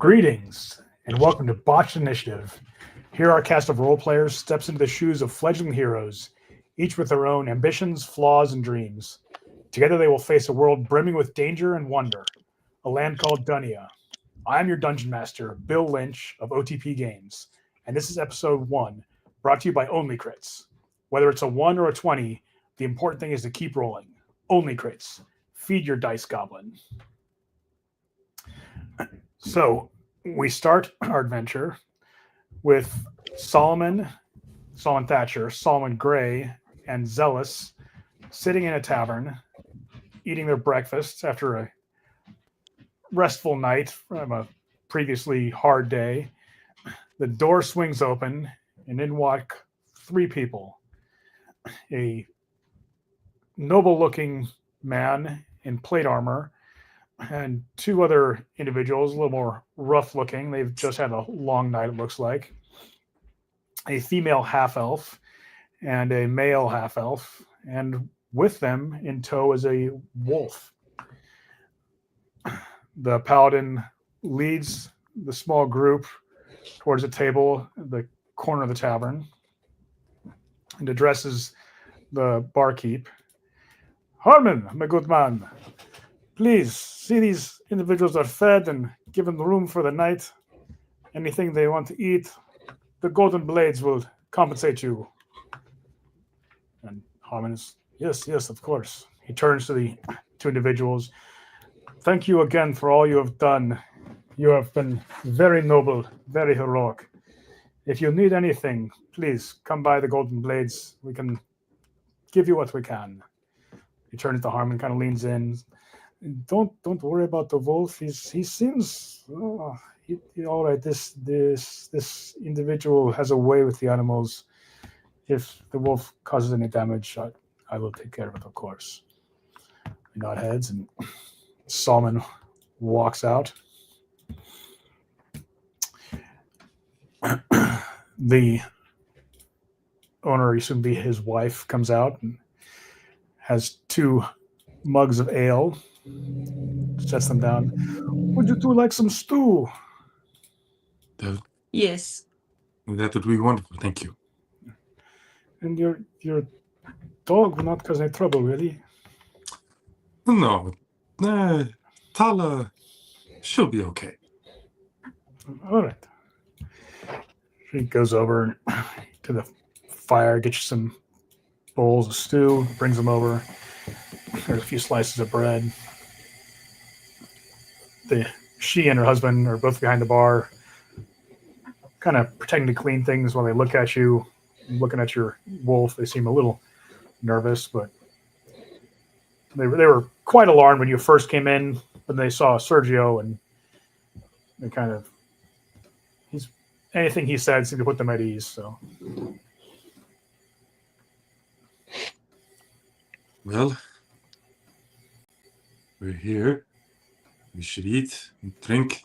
Greetings, and welcome to Botched Initiative. Here, our cast of role players steps into the shoes of fledgling heroes, each with their own ambitions, flaws, and dreams. Together, they will face a world brimming with danger and wonder, a land called Dunia. I am your dungeon master, Bill Lynch of OTP Games, and this is episode 1, brought to you by Only Crits. Whether it's a 1 or a 20, the important thing is to keep rolling. Only Crits. Feed your dice goblin. So, we start our adventure with Solomon Thatcher, Solomon Gray, and Zealous sitting in a tavern, eating their breakfast after a restful night from a previously hard day. The door swings open, and in walk 3 people. A noble-looking man in plate armor, and 2 other individuals, a little more rough-looking. They've just had a long night, it looks like. A female half-elf and a male half-elf, and with them in tow is a wolf. The paladin leads the small group towards a table at the corner of the tavern and addresses the barkeep. "Harmon, my good man, please see these individuals are fed and given room for the night. Anything they want to eat, the Golden Blades will compensate you." And Harmon is, yes, of course. He turns to the 2 individuals. "Thank you again for all you have done. You have been very noble, very heroic. If you need anything, please come by the Golden Blades. We can give you what we can." He turns to Harmon, kind of leans in. Don't worry about the wolf. He seems all right. This individual has a way with the animals. If the wolf causes any damage, I will take care of it, of course. We nod heads, and Solomon walks out. The owner, you soon be his wife, comes out and has 2 mugs of ale. Sets them down. "Would you 2 like some stew?" Yes. That would be wonderful. Thank you. "And your dog will not cause any trouble, really?" No. Tala, she'll be okay. "All right." She goes over to the fire, gets you some bowls of stew, brings them over. There's a few slices of bread. She and her husband are both behind the bar, kind of pretending to clean things while they look at you, looking at your wolf. They seem a little nervous, but they were quite alarmed when you first came in, when they saw Sergio, and they kind of, anything he said seemed to put them at ease. So, Well, we're here. We should eat and drink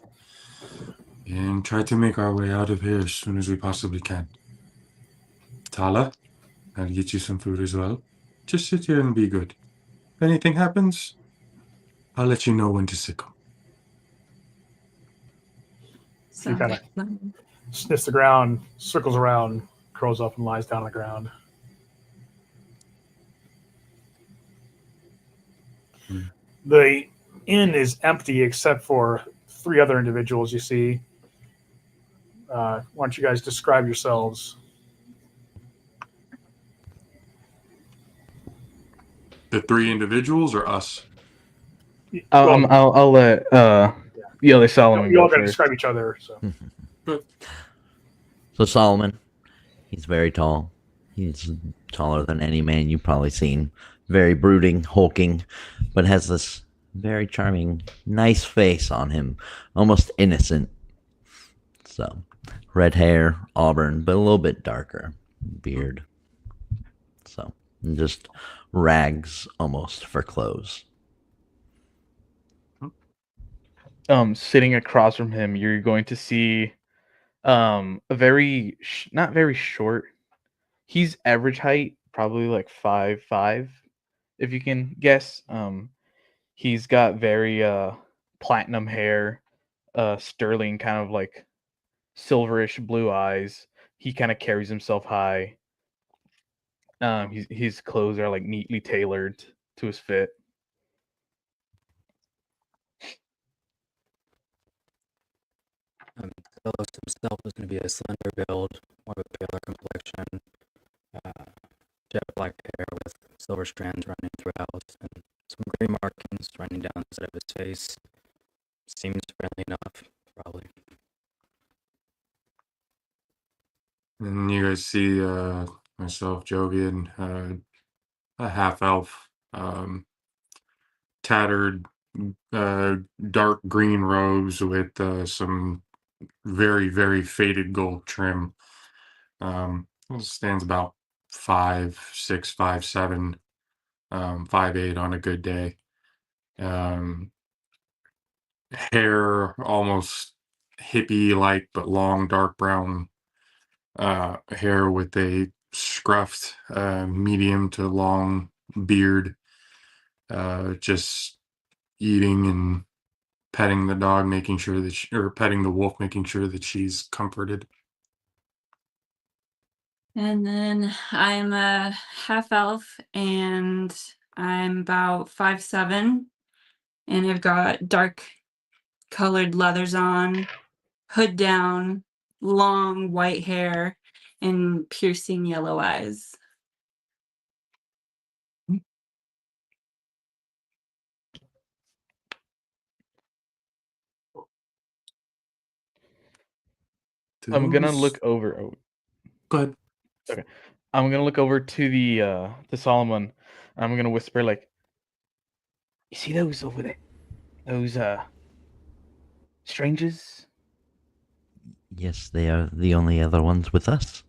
and try to make our way out of here as soon as we possibly can. Tala, I'll get you some food as well. Just sit here and be good. If anything happens, I'll let you know when to sickle. he kind of sniffs the ground, circles around, curls up, and lies down on the ground. The inn is empty except for 3 other individuals you see. Why don't you guys describe yourselves? The 3 individuals or us? I'll let the other Solomon You all go got to first. describe each other. So Solomon, he's very tall. He's taller than any man you've probably seen. Very brooding, hulking, but has this very charming, nice face on him, almost innocent. So, red hair, auburn, but a little bit darker beard. So, and just rags almost for clothes. Sitting across from him, you're going to see a very not very short. He's average height, probably like 5'5", if you can guess. He's got very platinum hair, sterling, kind of like silverish blue eyes. He kind of carries himself high. His clothes are like neatly tailored to his fit. Zelos himself is going to be a slender build, more of a paler complexion, jet black hair with silver strands running throughout, and some gray markings running down the side of his face. Seems friendly enough, probably. And you guys see myself, Jovian, a half elf, tattered, dark green robes with some very, very faded gold trim. Stands about 5'6", 5'7", 5'8" on a good day. Hair almost hippie-like, but long, dark brown hair with a scruffed, medium to long beard. Just eating and petting the dog, making sure that or petting the wolf, making sure that she's comforted. And then I'm a half elf and I'm about 5'7", and I've got dark colored leathers on, hood down, long white hair, and piercing yellow eyes. I'm gonna Those- look over. Oh, Go ahead. okay. I'm gonna look over to the Solomon. And I'm gonna whisper like, "You see those over there? Those strangers? Yes, they are the only other ones with us.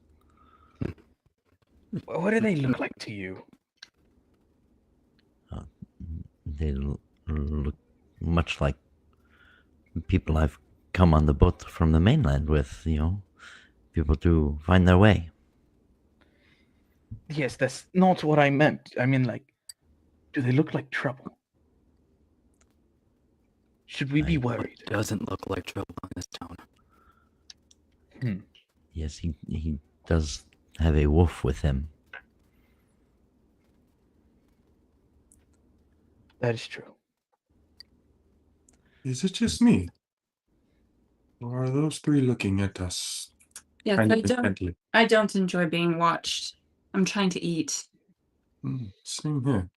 What do they look like to you?" They look much like people I've come on the boat from the mainland with, people to find their way. Yes, that's not what I meant. I mean, like, do they look like trouble? Should we be worried? It doesn't look like trouble in this town. Yes, he does have a wolf with him. That is true. Is it just me? Or are those three looking at us Yes, kind I of don't. intently? I don't enjoy being watched. I'm trying to eat. Same here.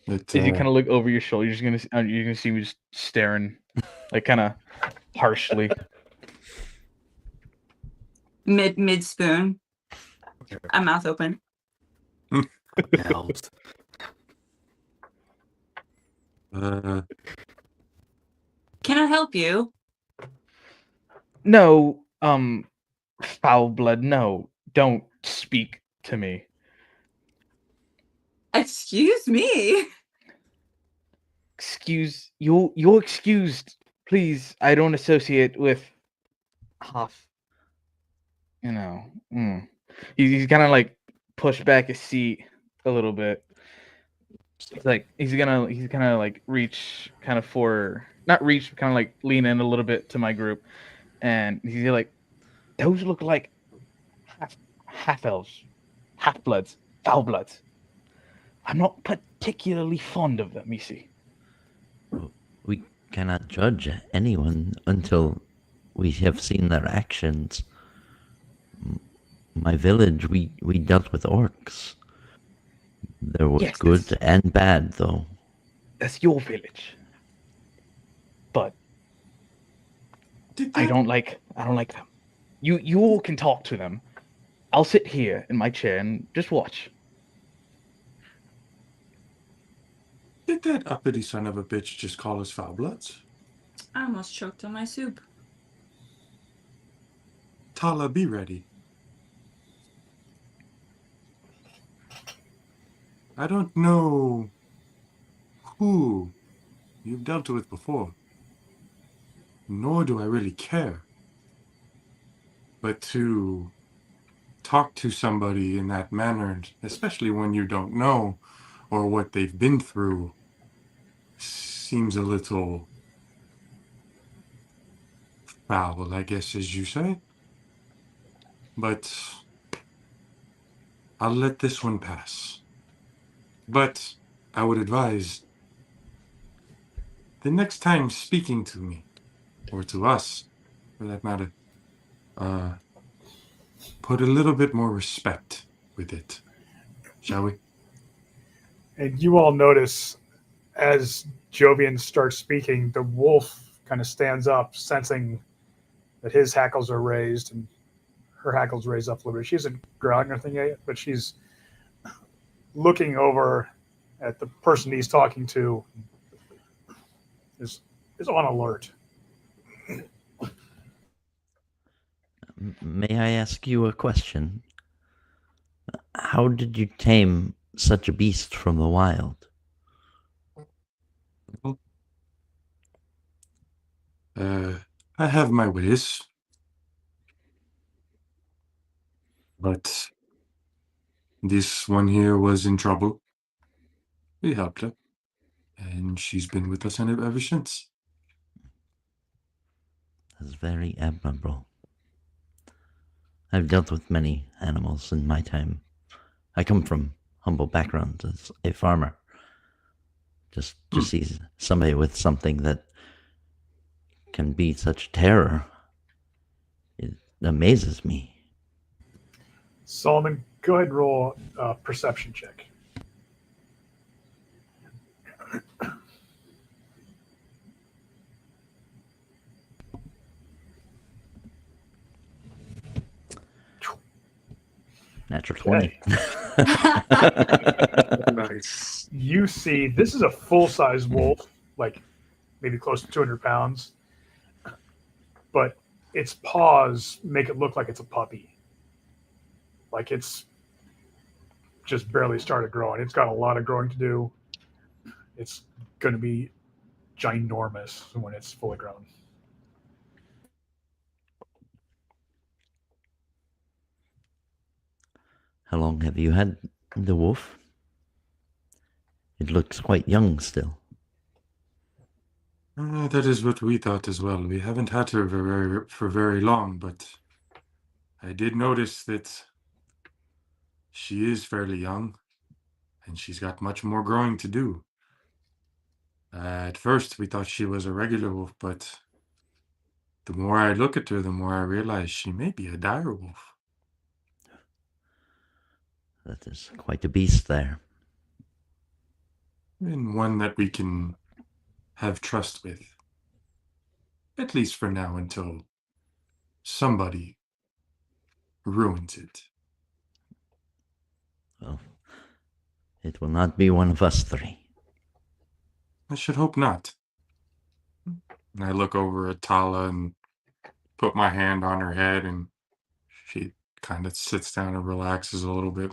It, As you kind of look over your shoulder, you're gonna see me just staring, like kind of harshly. Mid spoon. A mouth open. Elves. Can I help you? No, foul blood. No, don't speak to me. Excuse me. Excuse you're excused, please. I don't associate with half. He's kind of like pushed back his seat a little bit. He's kind of like reach kind of for not reach, but kind of like lean in a little bit to my group, and he's like, those look like half elves, half bloods, foul bloods. I'm not particularly fond of them, you see. We cannot judge anyone until we have seen their actions. My village, we dealt with orcs. There was Yes, good that's- and bad, though. That's your village, but I don't like them. You all can talk to them. I'll sit here in my chair and just watch. Did that uppity son of a bitch just call us foul bloods? I almost choked on my soup. Tala, be ready. I don't know who you've dealt with before, nor do I really care. But to talk to somebody in that manner, especially when you don't know or what they've been through, seems a little foul, I guess, as you say. But I'll let this one pass. But I would advise the next time speaking to me, or to us, for that matter, put a little bit more respect with it, shall we? And you all notice as Jovian starts speaking, the wolf kind of stands up, sensing that his hackles are raised and her hackles raise up a little bit. She isn't growling or anything yet, but she's looking over at the person he's talking to, is on alert. May I ask you a question? How did you tame such a beast from the wild? I have my ways. But this one here was in trouble. We helped her. And she's been with us ever since. That's very admirable. I've dealt with many animals in my time. I come from humble background as a farmer. Just to see somebody with something that can be such terror, it amazes me. Solomon, go ahead and roll a perception check. Natural 20. Nice. You see, this is a full-size wolf, like maybe close to 200 pounds, but its paws make it look like it's a puppy. Like it's just barely started growing. It's got a lot of growing to do. It's going to be ginormous when it's fully grown. How long have you had the wolf? It looks quite young still. That is what we thought as well. We haven't had her for very long, but I did notice that she is fairly young, and she's got much more growing to do. At first, we thought she was a regular wolf, but the more I look at her, the more I realize she may be a dire wolf. That is quite a beast there. And one that we can have trust with. At least for now, until somebody ruins it. Well, it will not be one of us three. I should hope not. And I look over at Tala and put my hand on her head, and she kind of sits down and relaxes a little bit.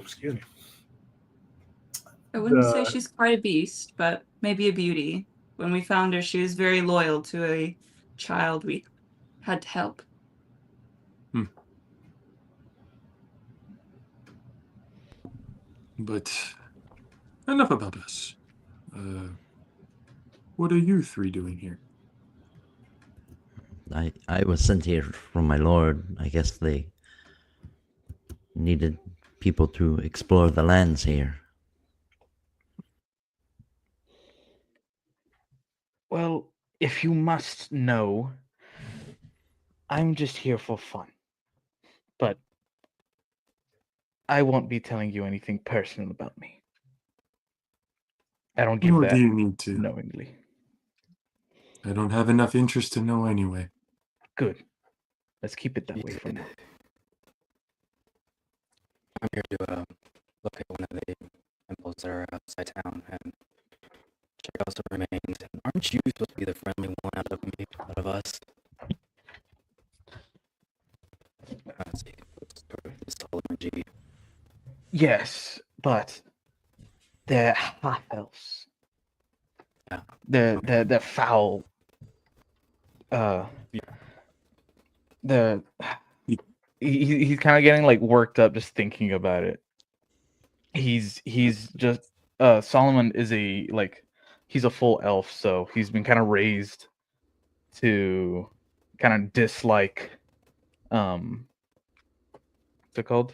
Excuse me. I wouldn't say she's quite a beast, but maybe a beauty. When we found her, she was very loyal to a child we had to help. But enough about us. What are you three doing here? I was sent here from my lord. I guess they needed people to explore the lands here. Well, if you must know, I'm just here for fun. But I won't be telling you anything personal about me. I don't give Nor that do you need to. knowingly. I don't have enough interest to know anyway. Good. Let's keep it that way for now. I'm here to look at one of the temples that are outside town and check out some remains. Aren't you supposed to be the friendly one out of us? So you can sort of install energy. Yes, but they're half elves. Yeah. They're foul. He's kind of getting like worked up just thinking about it. He's just Solomon is he's a full elf, so he's been kind of raised to kind of dislike what's it called?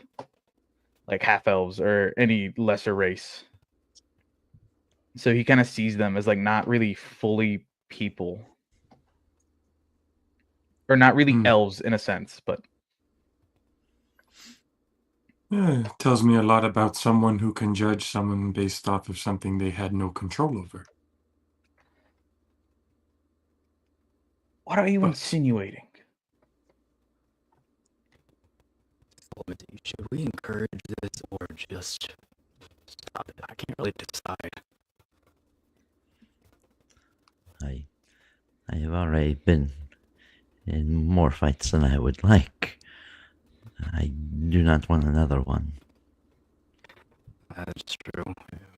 Like half elves or any lesser race. So he kind of sees them as like not really fully people. Or not really elves in a sense, but Yeah, it tells me a lot about someone who can judge someone based off of something they had no control over. what are you But- insinuating? Should we encourage this or just stop it? I can't really decide. I have already been in more fights than I would like. I do not want another one. That's true.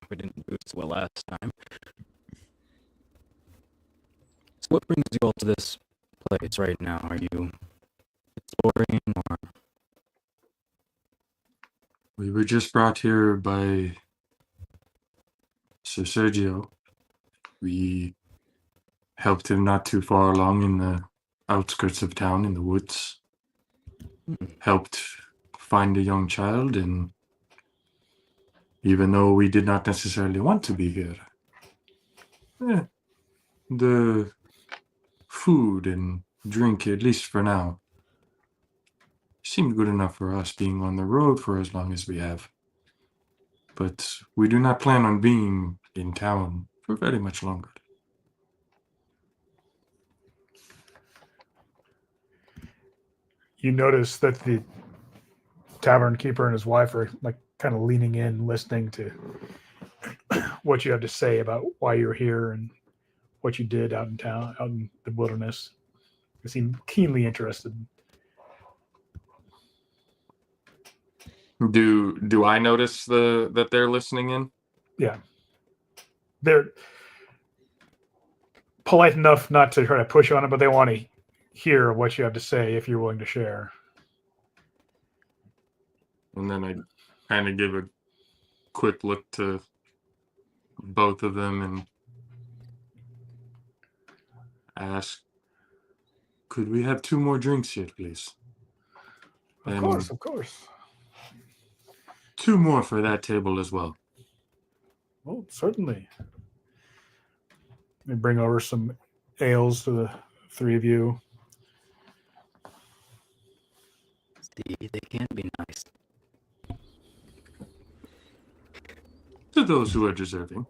We didn't do so well last time. So what brings you all to this place right now? Are you exploring or... We were just brought here by Sir Sergio. We helped him not too far along in the outskirts of town in the woods. Helped find a young child, and even though we did not necessarily want to be here, the food and drink, at least for now, seemed good enough for us being on the road for as long as we have. But we do not plan on being in town for very much longer. You notice that the tavern keeper and his wife are like kind of leaning in, listening to what you have to say about why you're here and what you did out in town, out in the wilderness. They seem keenly interested. Do I notice that they're listening in? Yeah. They're polite enough not to try to push on it, but they want to hear what you have to say if you're willing to share. And then I kind of give a quick look to both of them and ask, could we have 2 more drinks here, please? Of And course, of course. 2 more for that table as well. Well, certainly. They bring over some ales to the 3 of you. See, they can be nice. To those who are deserving.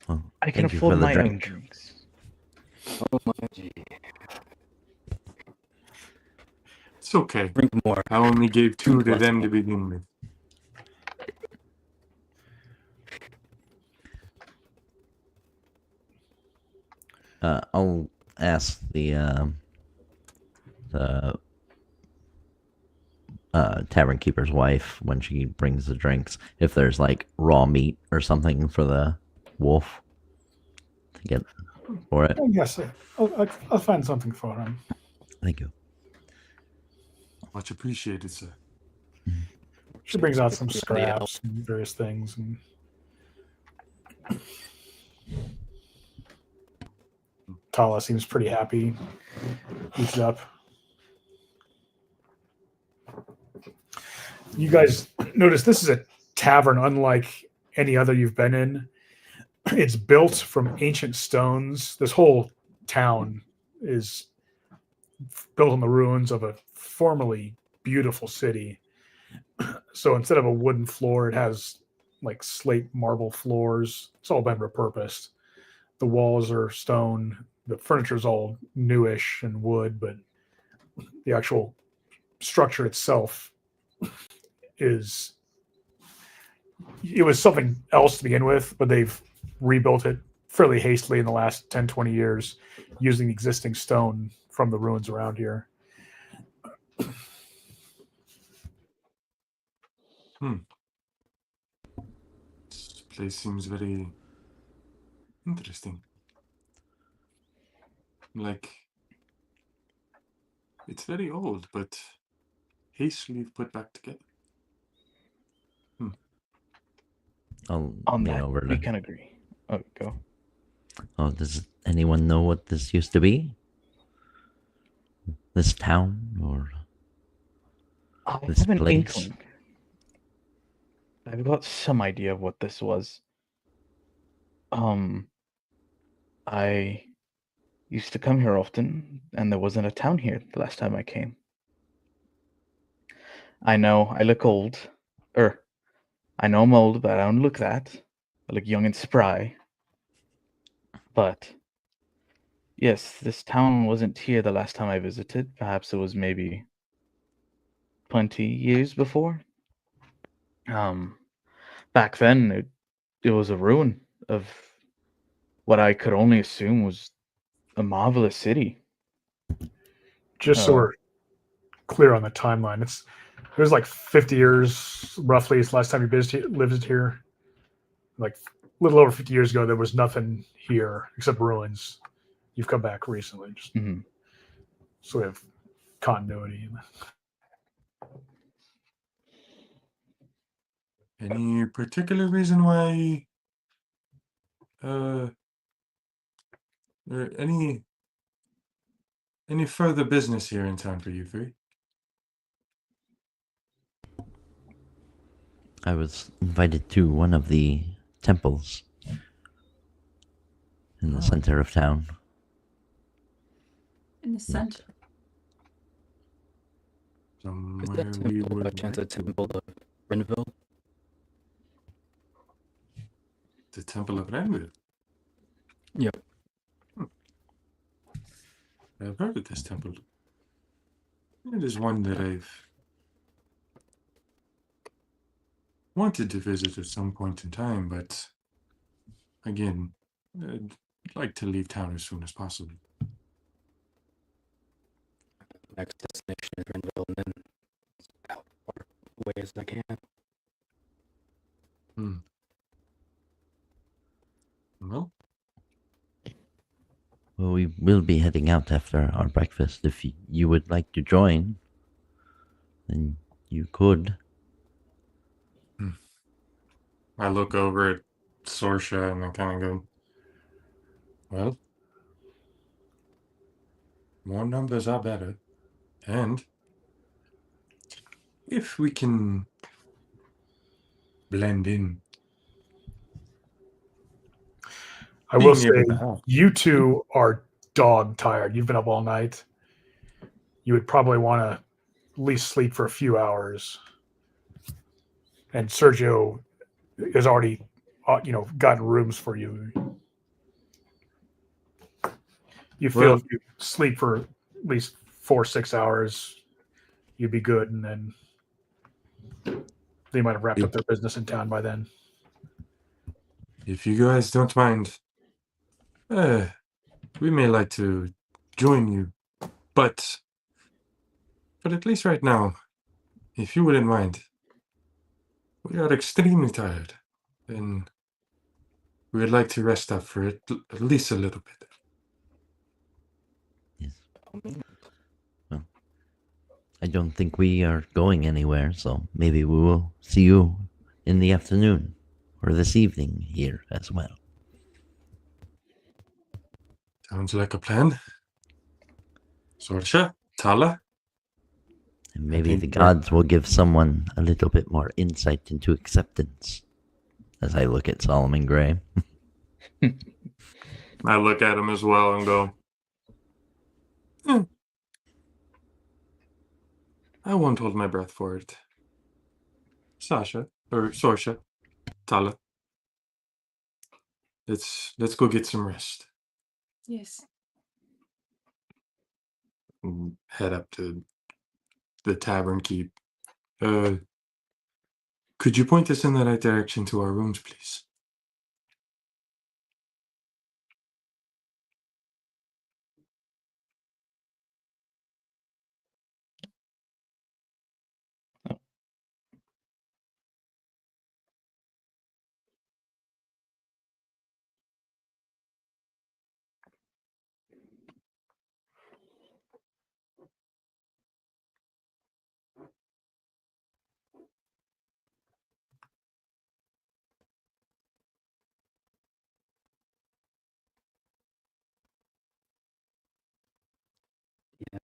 Well, I can thank you for afford the my own drink. drinks. Oh my gee. It's okay. Drink more. I only gave 2 to Less. them to begin with. I'll ask the tavern keeper's wife when she brings the drinks if there's like raw meat or something for the wolf to get for it. Oh, yes, I'll find something for him. Thank you. Much appreciated, sir. She brings out some scraps and various things. And Tala seems pretty happy. Eats it up. You guys notice this is a tavern unlike any other you've been in. It's built from ancient stones. This whole town is built on the ruins of a formerly beautiful city. So instead of a wooden floor, it has like slate marble floors. It's all been repurposed. The walls are stone. The furniture is all newish and wood, but the actual structure itself it was something else to begin with, but they've rebuilt it fairly hastily in the last 10, 20 years using existing stone from the ruins around here. This place seems very interesting. Like, it's very old, but hastily put back together. I'll On lean that, over we to. can agree. Oh, go. Oh, does anyone know what this used to be? This town or I this have an place? inkling. I've got some idea of what this was. I used to come here often, and there wasn't a town here the last time I came. I know I look old. I know I'm old, but I don't look that. I look young and spry. But yes, this town wasn't here the last time I visited. Perhaps it was maybe 20 years before. Back then it was a ruin of what I could only assume was a marvelous city. Just so Uh, we're clear on the timeline, it was like 50 years roughly. It's the last time you lived here. Like a little over 50 years ago, there was nothing here except ruins. You've come back recently, just mhm. so we have continuity. Any particular reason why? Or any further business here in town for you three? I was invited to one of the temples in the Oh. center of town. In the center. Is Somewhere that we temple by would chance a like to. temple of Renville? The Temple of Renville. Yep. I've heard of this temple. It is one that I've wanted to visit at some point in time, but again, I'd like to leave town as soon as possible. Next destination is Renville, and then as far away as I can. Well, Well, we will be heading out after our breakfast. If you would like to join, then you could. I look over at Sorsha and I kind of go, well, more numbers are better. And if we can blend in, I will being say, able to help. you two are dog tired. You've been up all night. You would probably want to at least sleep for a few hours. And Sergio has already, gotten rooms for you. You feel Well, if you sleep for at least 4 or 6 hours, you'd be good, and then they might have wrapped up their business in town by then. if you guys don't mind, we may like to join you, but at least right now, if you wouldn't mind, we are extremely tired, and we would like to rest up for at least a little bit. Yes. Oh, man. Well, I don't think we are going anywhere, so maybe we will see you in the afternoon or this evening here as well. Sounds like a plan. Sorsha, Tala, And maybe think the we're- gods will give someone a little bit more insight into acceptance. As I look at Solomon Gray. I look at him as well and go, I won't hold my breath for it. Sorsha, Tala, let's go get some rest Yes. and head up to the tavern keep. Could you point us in the right direction to our rooms, please?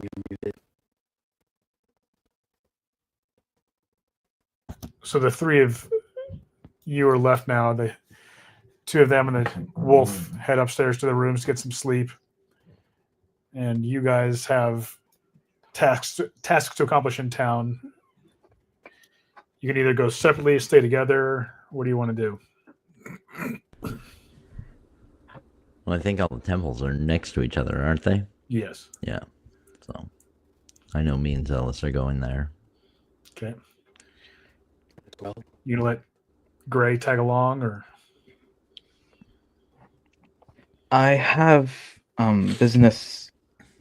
you're muted. So the three of you are left now. The two of them and the wolf head upstairs to their rooms to get some sleep. And you guys have tasks to accomplish in town. You can either go separately, stay together. What do you want to do? Well, I think all the temples are next to each other, aren't they? Yes. Yeah. So I know me and Zealous are going there. Okay. Well, You gonna let Gray tag along, or I have business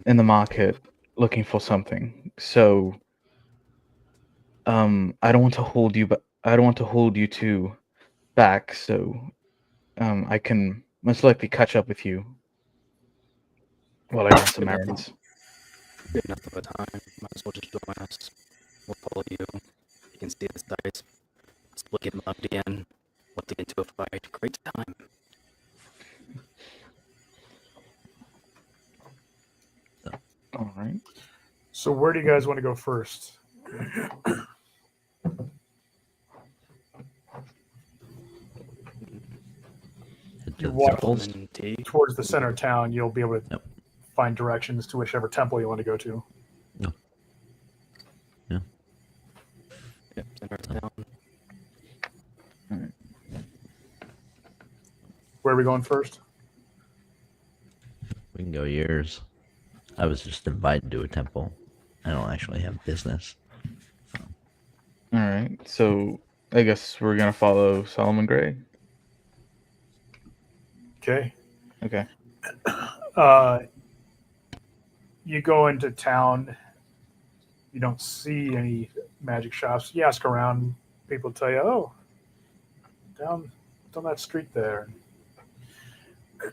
in the market looking for something. So I don't want to hold you, but I don't want to hold you two back. So I can most likely catch up with you while I run some errands. good enough of a time. Might as well just join us. We'll follow you. You can see the dice. Split get mugged again. Love to get into a fight. Great time. All right. so where do you guys want to go first? Head to You the walk temples. Lemon tea. Towards the center of town. You'll be able to Yep. find directions to whichever temple you want to go to. Yep, center of town. Where are we going first? We can go yours. I was just invited to a temple. I don't actually have business. All right. So I guess we're gonna follow Solomon Gray. Okay. Okay. You go into town. You don't see any magic shops. You ask around. People tell you, "Oh, down that street there."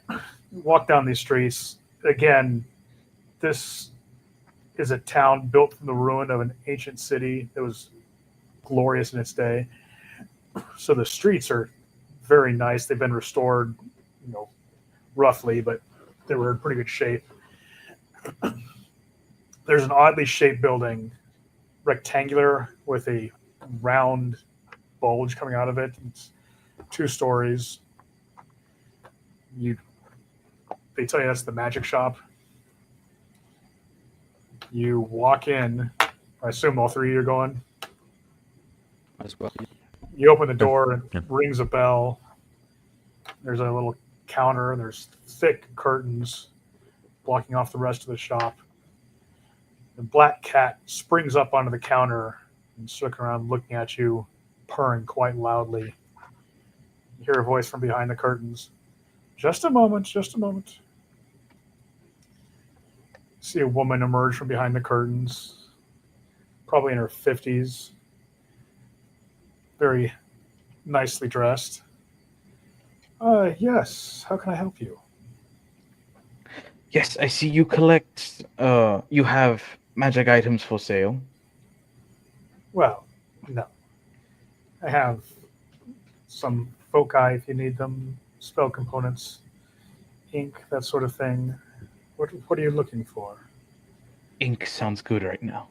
You walk down these streets. Again, this is a town built from the ruin of an ancient city that was glorious in its day. So the streets are very nice. They've been restored, roughly, but they were in pretty good shape. There's an oddly shaped building, rectangular with a round bulge coming out of it. It's 2 stories. They tell you that's the magic shop. You walk in. I assume all 3 of you are going. Might as well. You open the door and Yeah. rings a bell. There's a little counter and there's thick curtains blocking off the rest of the shop. The black cat springs up onto the counter and looking around, looking at you, purring quite loudly. You hear a voice from behind the curtains. Just a moment, just a moment. See a woman emerge from behind the curtains, probably in her 50s, very nicely dressed. Yes, how can I help you? Yes, I see you collect. You have magic items for sale. Well, no. I have some foci if you need them, spell components, ink, that sort of thing. What are you looking for? Ink sounds good right now.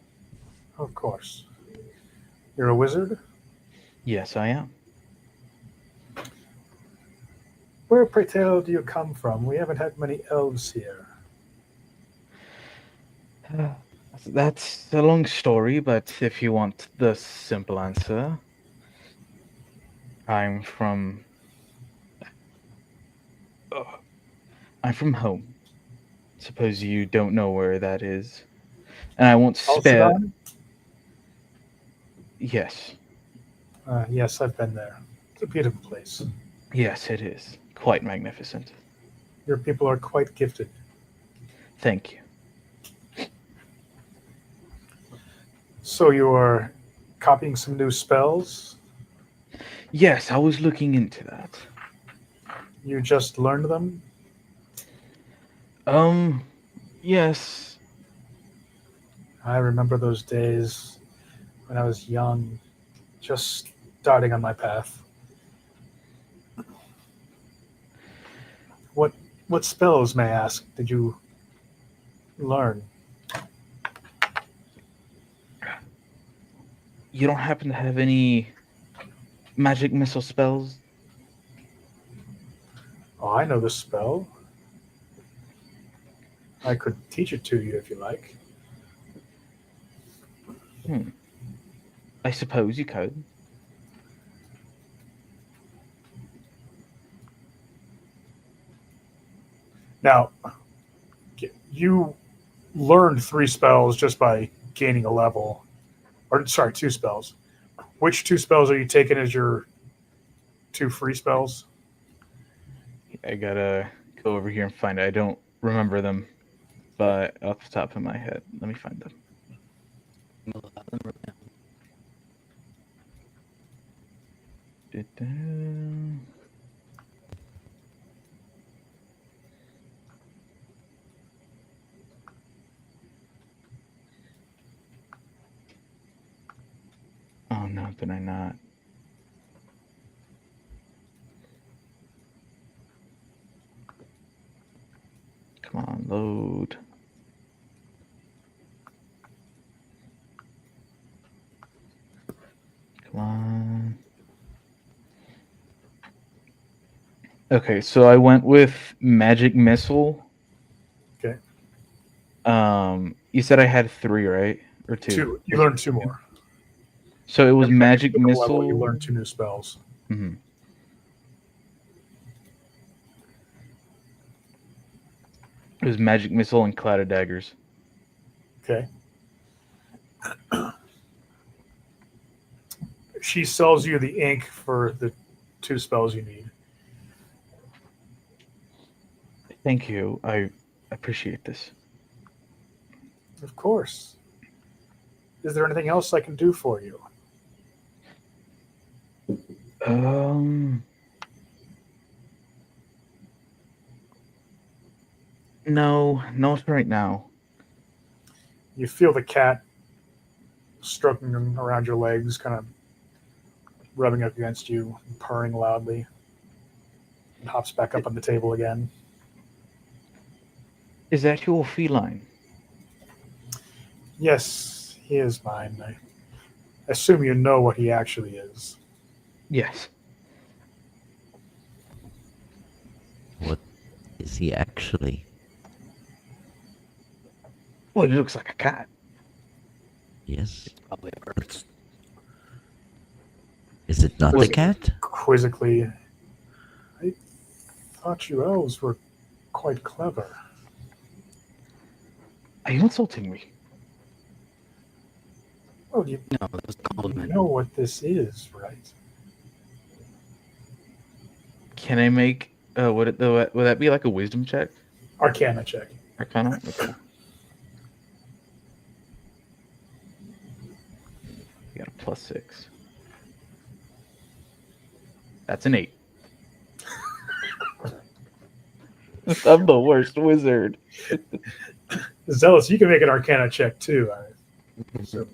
Of course. You're a wizard? Yes, I am. Where, pray tell, do you come from? We haven't had many elves here. That's a long story, but if you want the simple answer, I'm from. I'm from home. Suppose you don't know where that is, and I won't spare. Alcedon? Yes, Yes, I've been there. It's a beautiful place. yes, it is quite magnificent. Your people are quite gifted. Thank you. So you are copying some new spells? Yes, I was looking into that. You just learned them? Yes. I remember those days when I was young, just starting on my path. What spells, may I ask, did you learn? You don't happen to have any magic missile spells? Oh, I know this spell. I could teach it to you if you like. I suppose you could. Now, you learned 3 spells just by gaining a level. Or, sorry, 2 spells. Which 2 spells are you taking as your 2 free spells? I gotta go over here and find it. I don't remember them, but off the top of my head, let me find them. We'll have them wrote down. Du-du. Oh no, did I not? Come on, load. Come on. Okay, so I went with Magic Missile. Okay. You said I had 3, right? Or 2? 2. You learned 2 more. So it was Every time Magic you took a level, Missile. you learned 2 new spells. hmm It was Magic Missile and Cloud of Daggers. Okay. She sells you the ink for the 2 spells you need. Thank you. I appreciate this. Of course. Is there anything else I can do for you? No, not right now. You feel the cat stroking around your legs, kind of rubbing up against you, purring loudly. And hops back up on the table again. Is that your feline? Yes, he is mine. I assume you know what he actually is. Yes. What is he actually? Well, he looks like a cat. Yes. It's probably a bird. Is it not Was the it- cat? Quizzically, I thought you elves were quite clever. Are you insulting me? Well, you No, that was a compliment. know what this is, right? Can I make would that be like a wisdom check? Arcana check. Arcana? Okay. You got a +6. That's an 8. I'm the worst wizard. Zealous, you can make an Arcana check too. So,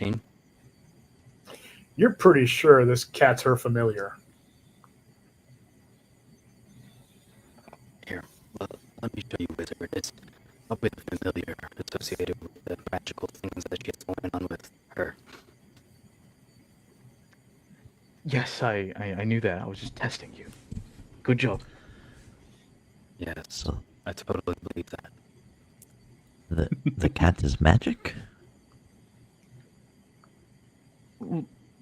16. you're pretty sure this cat's her familiar. Here, let me show you, wizard. It's probably the familiar associated with the magical things that she has going on with her. Yes, I knew that. I was just testing you. Good job. Yes, So I totally believe that. the cat is magic?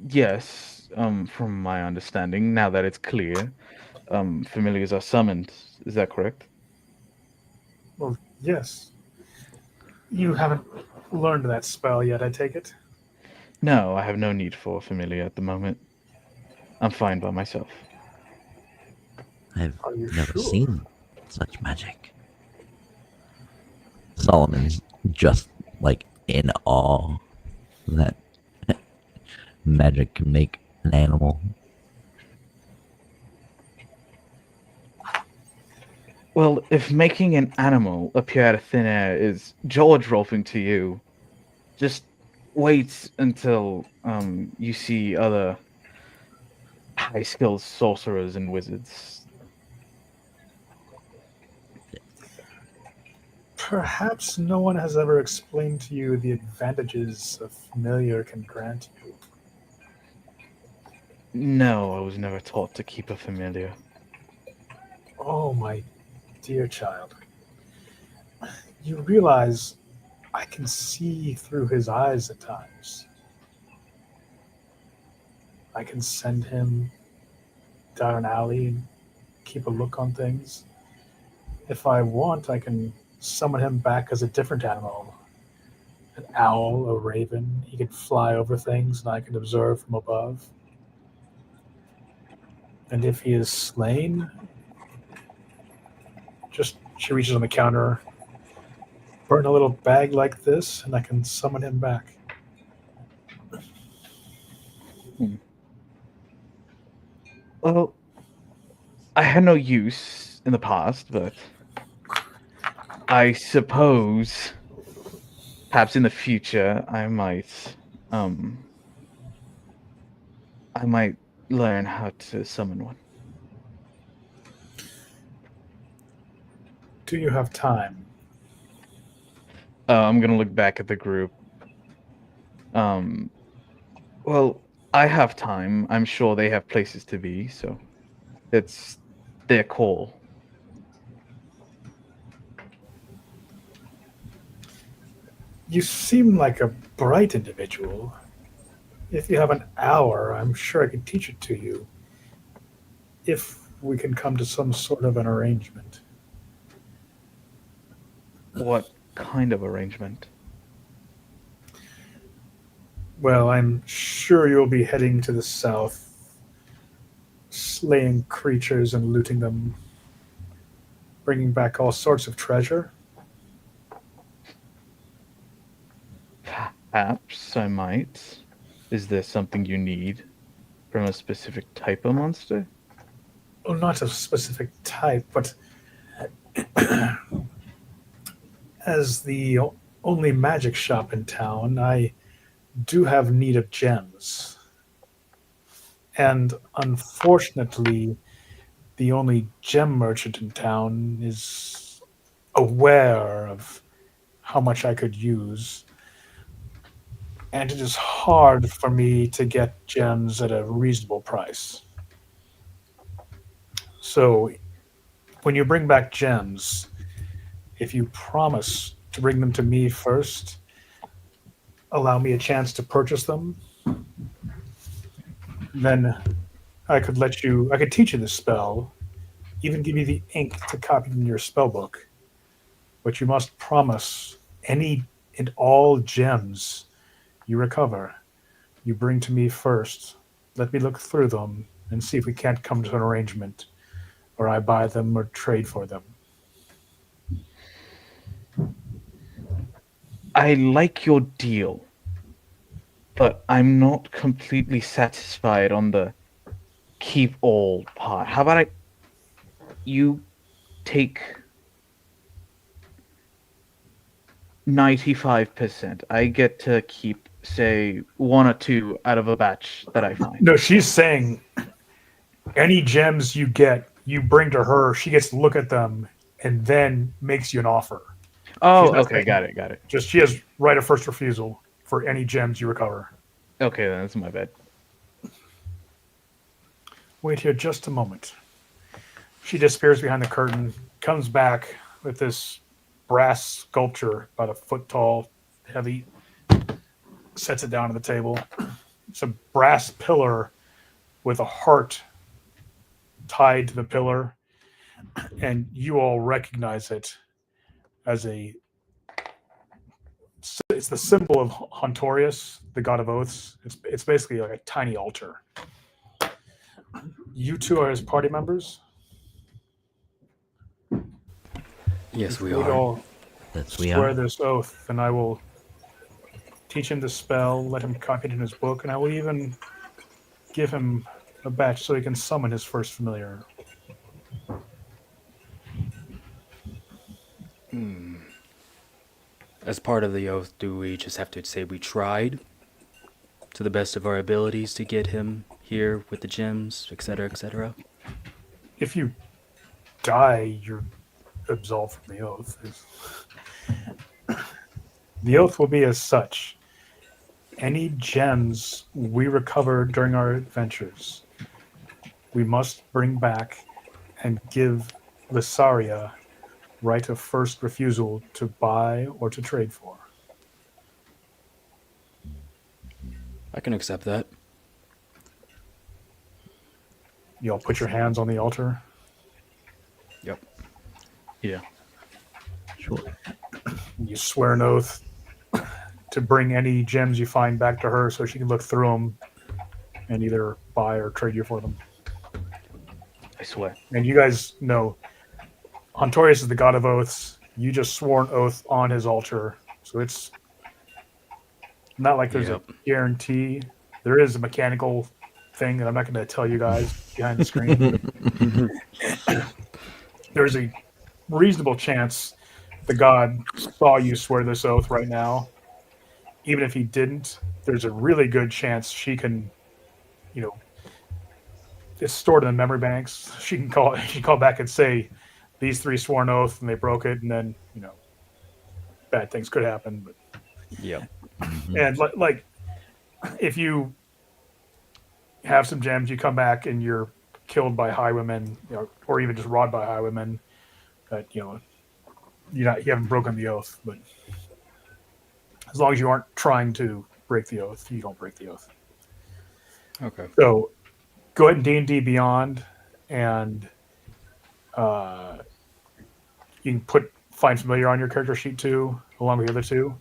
Yes, from my understanding, now that it's clear, familiars are summoned. Is that correct? Well, yes. You haven't learned that spell yet, I take it? No, I have no need for a familiar at the moment. I'm fine by myself. I've Are you never sure? seen such magic. Solomon's just like in awe that magic can make an animal. Well, if making an animal appear out of thin air is jaw-dropping to you, just wait until you see other high-skilled sorcerers and wizards. Perhaps no one has ever explained to you the advantages a familiar can grant you. No, I was never taught to keep a familiar. Oh, my dear child. You realize I can see through his eyes at times. I can send him down an alley and keep a look on things. If I want, I can summon him back as a different animal. An owl, a raven. He could fly over things and I can observe from above. And if he is slain, just she reaches on the counter, burn a little bag like this, and I can summon him back. Well, I had no use in the past, but I suppose perhaps in the future I might learn how to summon one. Do you have time? I'm gonna look back at the group. Well, I have time. I'm sure they have places to be, so it's their call. You seem like a bright individual. If you have an hour, I'm sure I could teach it to you. If we can come to some sort of an arrangement. What kind of arrangement? Well, I'm sure you'll be heading to the south, slaying creatures and looting them, bringing back all sorts of treasure. Perhaps I might. Is there something you need from a specific type of monster? Well, not a specific type, but as the only magic shop in town, I do have need of gems. And unfortunately, the only gem merchant in town is aware of how much I could use. And it is hard for me to get gems at a reasonable price. So, when you bring back gems, if you promise to bring them to me first, allow me a chance to purchase them, then I could teach you the spell, even give you the ink to copy it in your spell book. But you must promise any and all gems you recover, you bring to me first. Let me look through them and see if we can't come to an arrangement, or I buy them or trade for them. I like your deal, but I'm not completely satisfied on the keep all part. How about you take 95%. I get to keep, say, 1 or 2 out of a batch that I find. No, she's saying any gems you get, you bring to her. She gets to look at them and then makes you an offer. Oh, She's not okay, saying- got it. Just she has right of first refusal for any gems you recover. Okay, then that's my bad. Wait here just a moment. She disappears behind the curtain, comes back with this brass sculpture about a foot tall, heavy, sets it down on the table. It's a brass pillar with a heart tied to the pillar, and you all recognize it as it's the symbol of Hontorius, the god of oaths. It's basically like a tiny altar. You two are his party members. Yes, we We'd are. all Yes, we swear are. this oath, and I will teach him the spell, let him copy it in his book, and I will even give him a batch so he can summon his first familiar. As part of the oath, do we just have to say we tried to the best of our abilities to get him here with the gems, etc., etc.? If you die, you're absolved from the oath. The oath will be as such. Any gems we recover during our adventures, we must bring back and give Lysaria right of first refusal to buy or to trade for. I can accept that. You all put your hands on the altar. Yep. Yeah. Sure. You swear an oath to bring any gems you find back to her so she can look through them and either buy or trade you for them. I swear. And you guys know Hontorius is the god of oaths. You just swore an oath on his altar. So it's not like there's Yep. a guarantee. There is a mechanical thing that I'm not going to tell you guys behind the screen. There's a reasonable chance the god saw you swear this oath right now. Even if he didn't, there's a really good chance she can, it's stored in the memory banks. She can call back and say these three swore an oath and they broke it, and then bad things could happen. But Yep. and like if you have some gems, you come back and you're killed by highwaymen, or even just robbed by highwaymen. That you haven't broken the oath, but as long as you aren't trying to break the oath, you don't break the oath. Okay. So go ahead and D&D Beyond, and you can find familiar on your character sheet too, along with the other two,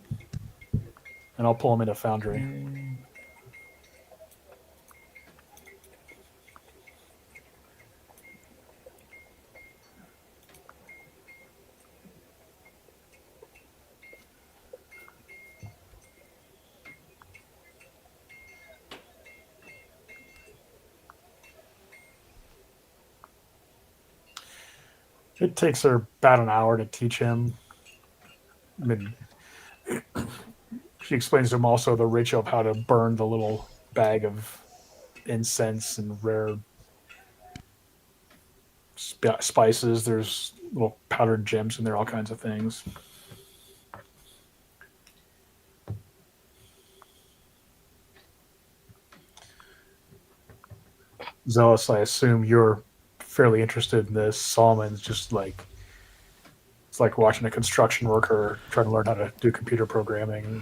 and I'll pull them into Foundry. It takes her about an hour to teach him. I mean, she explains to him also the ratio of how to burn the little bag of incense and rare spices. There's little powdered gems in there, all kinds of things. Zealous, I assume you're fairly interested in this. Solomon's just like, it's like watching a construction worker trying to learn how to do computer programming.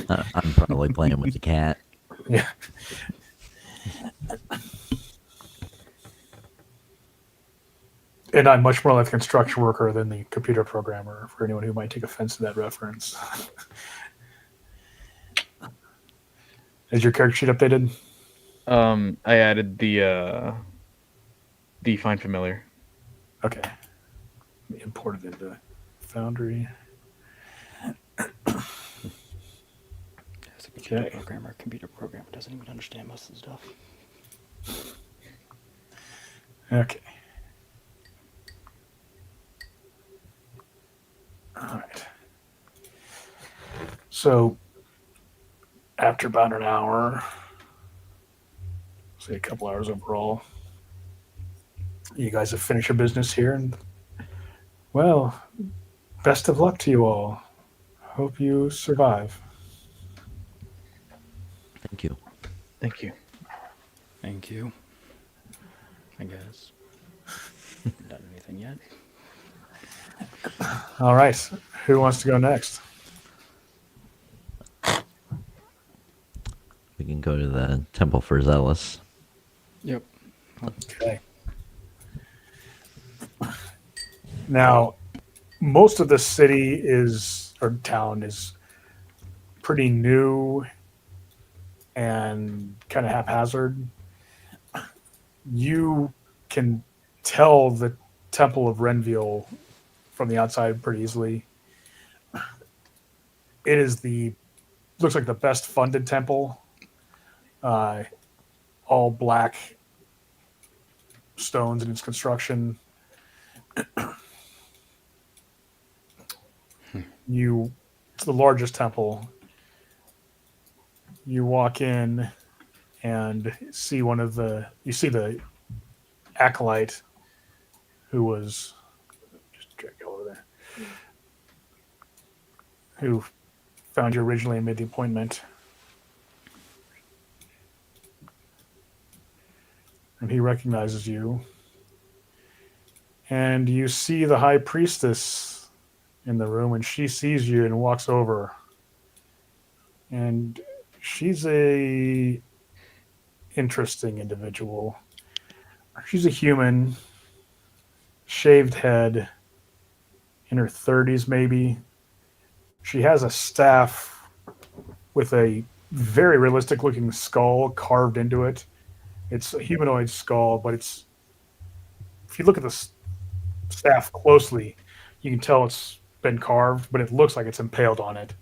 I'm probably playing with the cat. Yeah. And I'm much more like a construction worker than the computer programmer, for anyone who might take offense to that reference. Is your character sheet updated? I added the Find Familiar. Okay. Imported into Foundry. As a computer Okay. programmer doesn't even understand most of the stuff. Okay. All right. So, after about an hour, say a couple hours overall, you guys have finished your business here, and well, best of luck to you all. Hope you survive. Thank you. Thank you. Thank you. I guess. Haven't done anything yet. All right. Who wants to go next? We can go to the Temple for Zealous. Yep. Okay. Now, most of the city or town is pretty new and kind of haphazard. You can tell the Temple of Renville from the outside pretty easily. It is looks like the best funded temple. All black stones in its construction. It's the largest temple. You walk in and see you see the acolyte who was just Drag you over there. Who found you originally and made the appointment. And he recognizes you. And you see the high priestess in the room, and she sees you and walks over. And she's a interesting individual. She's a human, shaved head, in her 30s maybe. She has a staff with a very realistic looking skull carved into it. It's a humanoid skull, but it's, if you look at the staff closely, you can tell it's been carved, but it looks like it's impaled on it.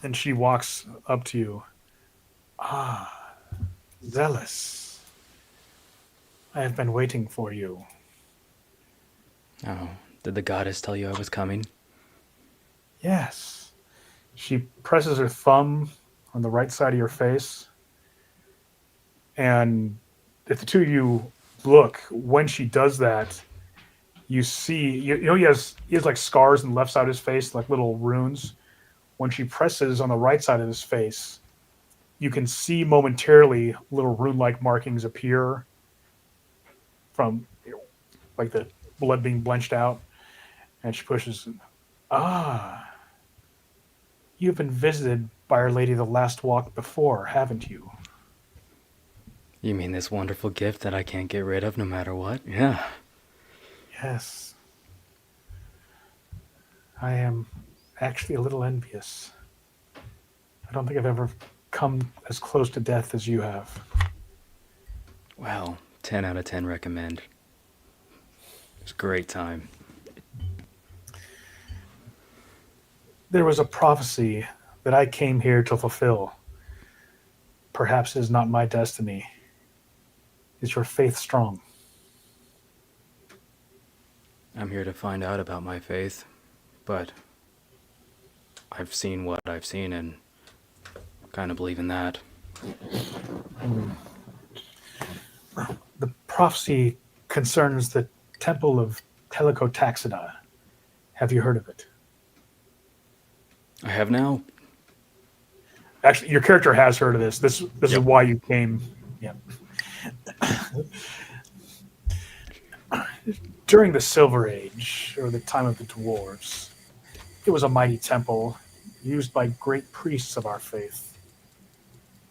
And she walks up to you. Ah, Zealous. I have been waiting for you. Oh, did the goddess tell you I was coming? Yes. She presses her thumb on the right side of your face. And if the two of you look, when she does that, you see, you know, he has like scars on the left side of his face, like little runes. When she presses on the right side of his face, you can see momentarily little rune-like markings appear from, like the blood being blenched out. And she pushes, ah, you've been visited by Our Lady of the Last Walk before, haven't you? You mean this wonderful gift that I can't get rid of no matter what? Yeah. Yes. I am actually a little envious. I don't think I've ever come as close to death as you have. Well, 10 out of 10 recommend. It was a great time. There was a prophecy that I came here to fulfill. Perhaps it is not my destiny. Is your faith strong? I'm here to find out about my faith, but I've seen what I've seen and kind of believe in that. The prophecy concerns the Temple of Telecotaxida. Have you heard of it? I have now. Actually, your character has heard of this. This is why you came. Yeah. During the Silver Age, or the time of the dwarves, it was a mighty temple used by great priests of our faith.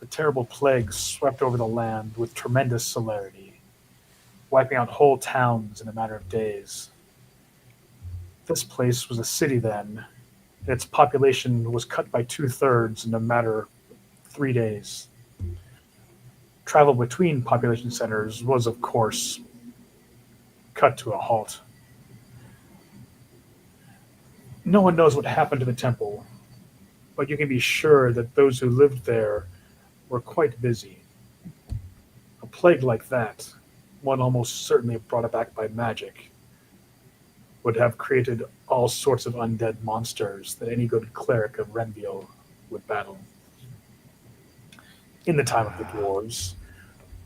The terrible plague swept over the land with tremendous celerity, wiping out whole towns in a matter of days. This place was a city then, and its population was cut by 2/3 in a matter of 3 days. Travel between population centers was, of course, cut to a halt. No one knows what happened to the temple, but you can be sure that those who lived there were quite busy. A plague like that, one almost certainly brought about by magic, would have created all sorts of undead monsters that any good cleric of Renville would battle. In the time of the dwarves,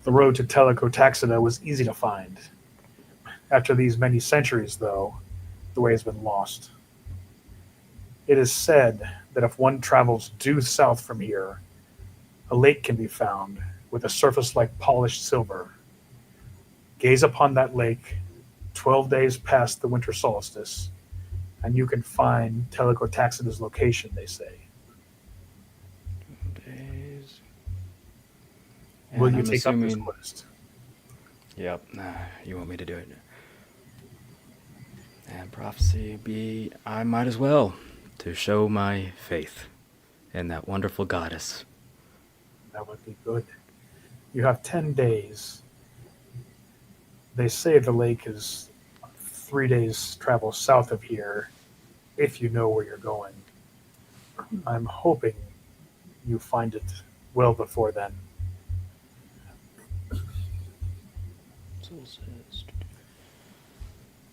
the road to Telecotaxida was easy to find. After these many centuries, though, the way has been lost. It is said that if one travels due south from here, a lake can be found with a surface like polished silver. Gaze upon that lake 12 days past the winter solstice, and you can find Telecotaxida's location, they say. Days. Will And you I'm take up this assuming- quest? Yep. You want me to do it? And prophecy be, I might as well, to show my faith in that wonderful goddess. That would be good. You have 10 days. They say the lake is 3 days travel south of here, if you know where you're going. I'm hoping you find it well before then.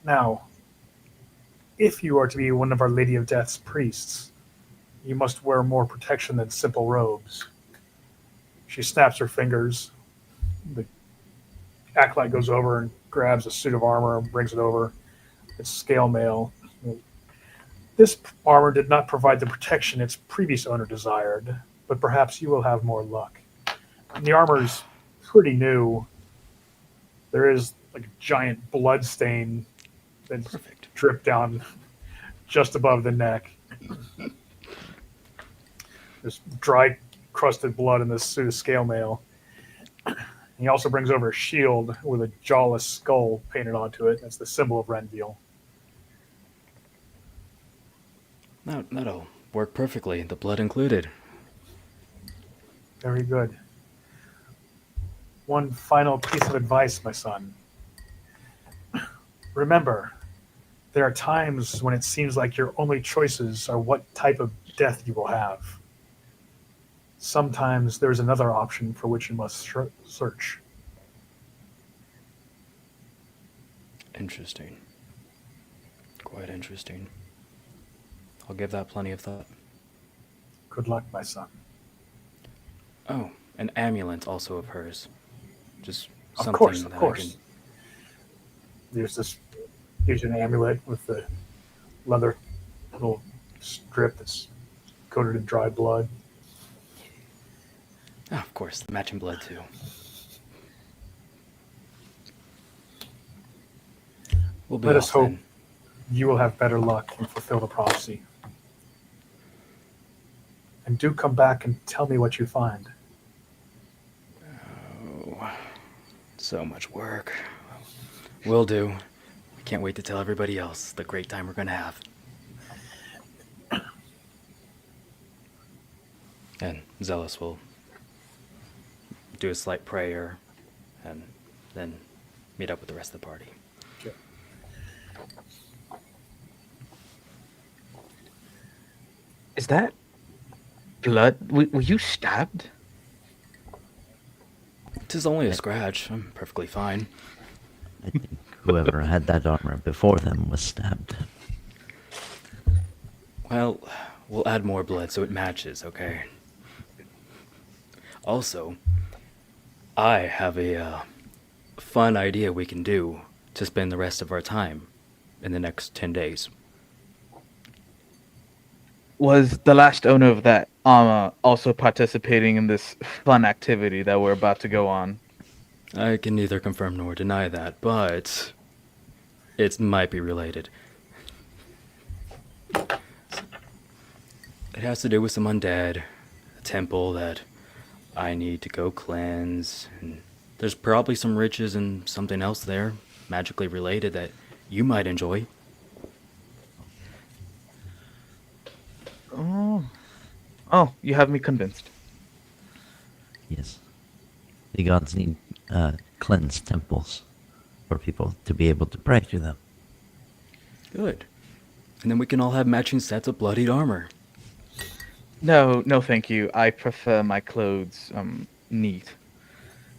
Now, if you are to be one of Our Lady of Death's priests, you must wear more protection than simple robes. She snaps her fingers. The acolyte goes over and grabs a suit of armor and brings it over. It's scale mail. This armor did not provide the protection its previous owner desired, but perhaps you will have more luck. And the armor is pretty new. There is like a giant blood stain that's Perfect. dripped down just above the neck. There's dry, crusted blood in this suit of scale mail. He also brings over a shield with a jawless skull painted onto it. That's the symbol of Renville. That'll work perfectly, the blood included. Very good. One final piece of advice, my son. Remember, there are times when it seems like your only choices are what type of death you will have. Sometimes there's another option for which you must search. Interesting. Quite interesting. I'll give that plenty of thought. Good luck, my son. Oh, an amulet also of hers. Just Of something course, that of course. There's this, here's an amulet with the leather little strip that's coated in dry blood. Of course, the matching blood too. We'll be Let off us hope then. you will have better luck and fulfill the prophecy. And do come back and tell me what you find. Oh, so much work. Will do. I can't wait to tell everybody else the great time we're gonna have. And Zealous will do a slight prayer and then meet up with the rest of the party. Is that blood? Were you stabbed? Tis only a scratch. I'm perfectly fine. I think whoever had that armor before them was stabbed. Well, we'll add more blood so it matches, okay? Also, I have a fun idea we can do to spend the rest of our time in the next 10 days. Was the last owner of that armor also participating in this fun activity that we're about to go on? I can neither confirm nor deny that, but it might be related. It has to do with some undead, a temple that I need to go cleanse, and there's probably some riches and something else there, magically related, that you might enjoy. Oh, you have me convinced. Yes. The gods need cleansed temples for people to be able to pray to them. Good. And then we can all have matching sets of bloodied armor. No, thank you. I prefer my clothes neat.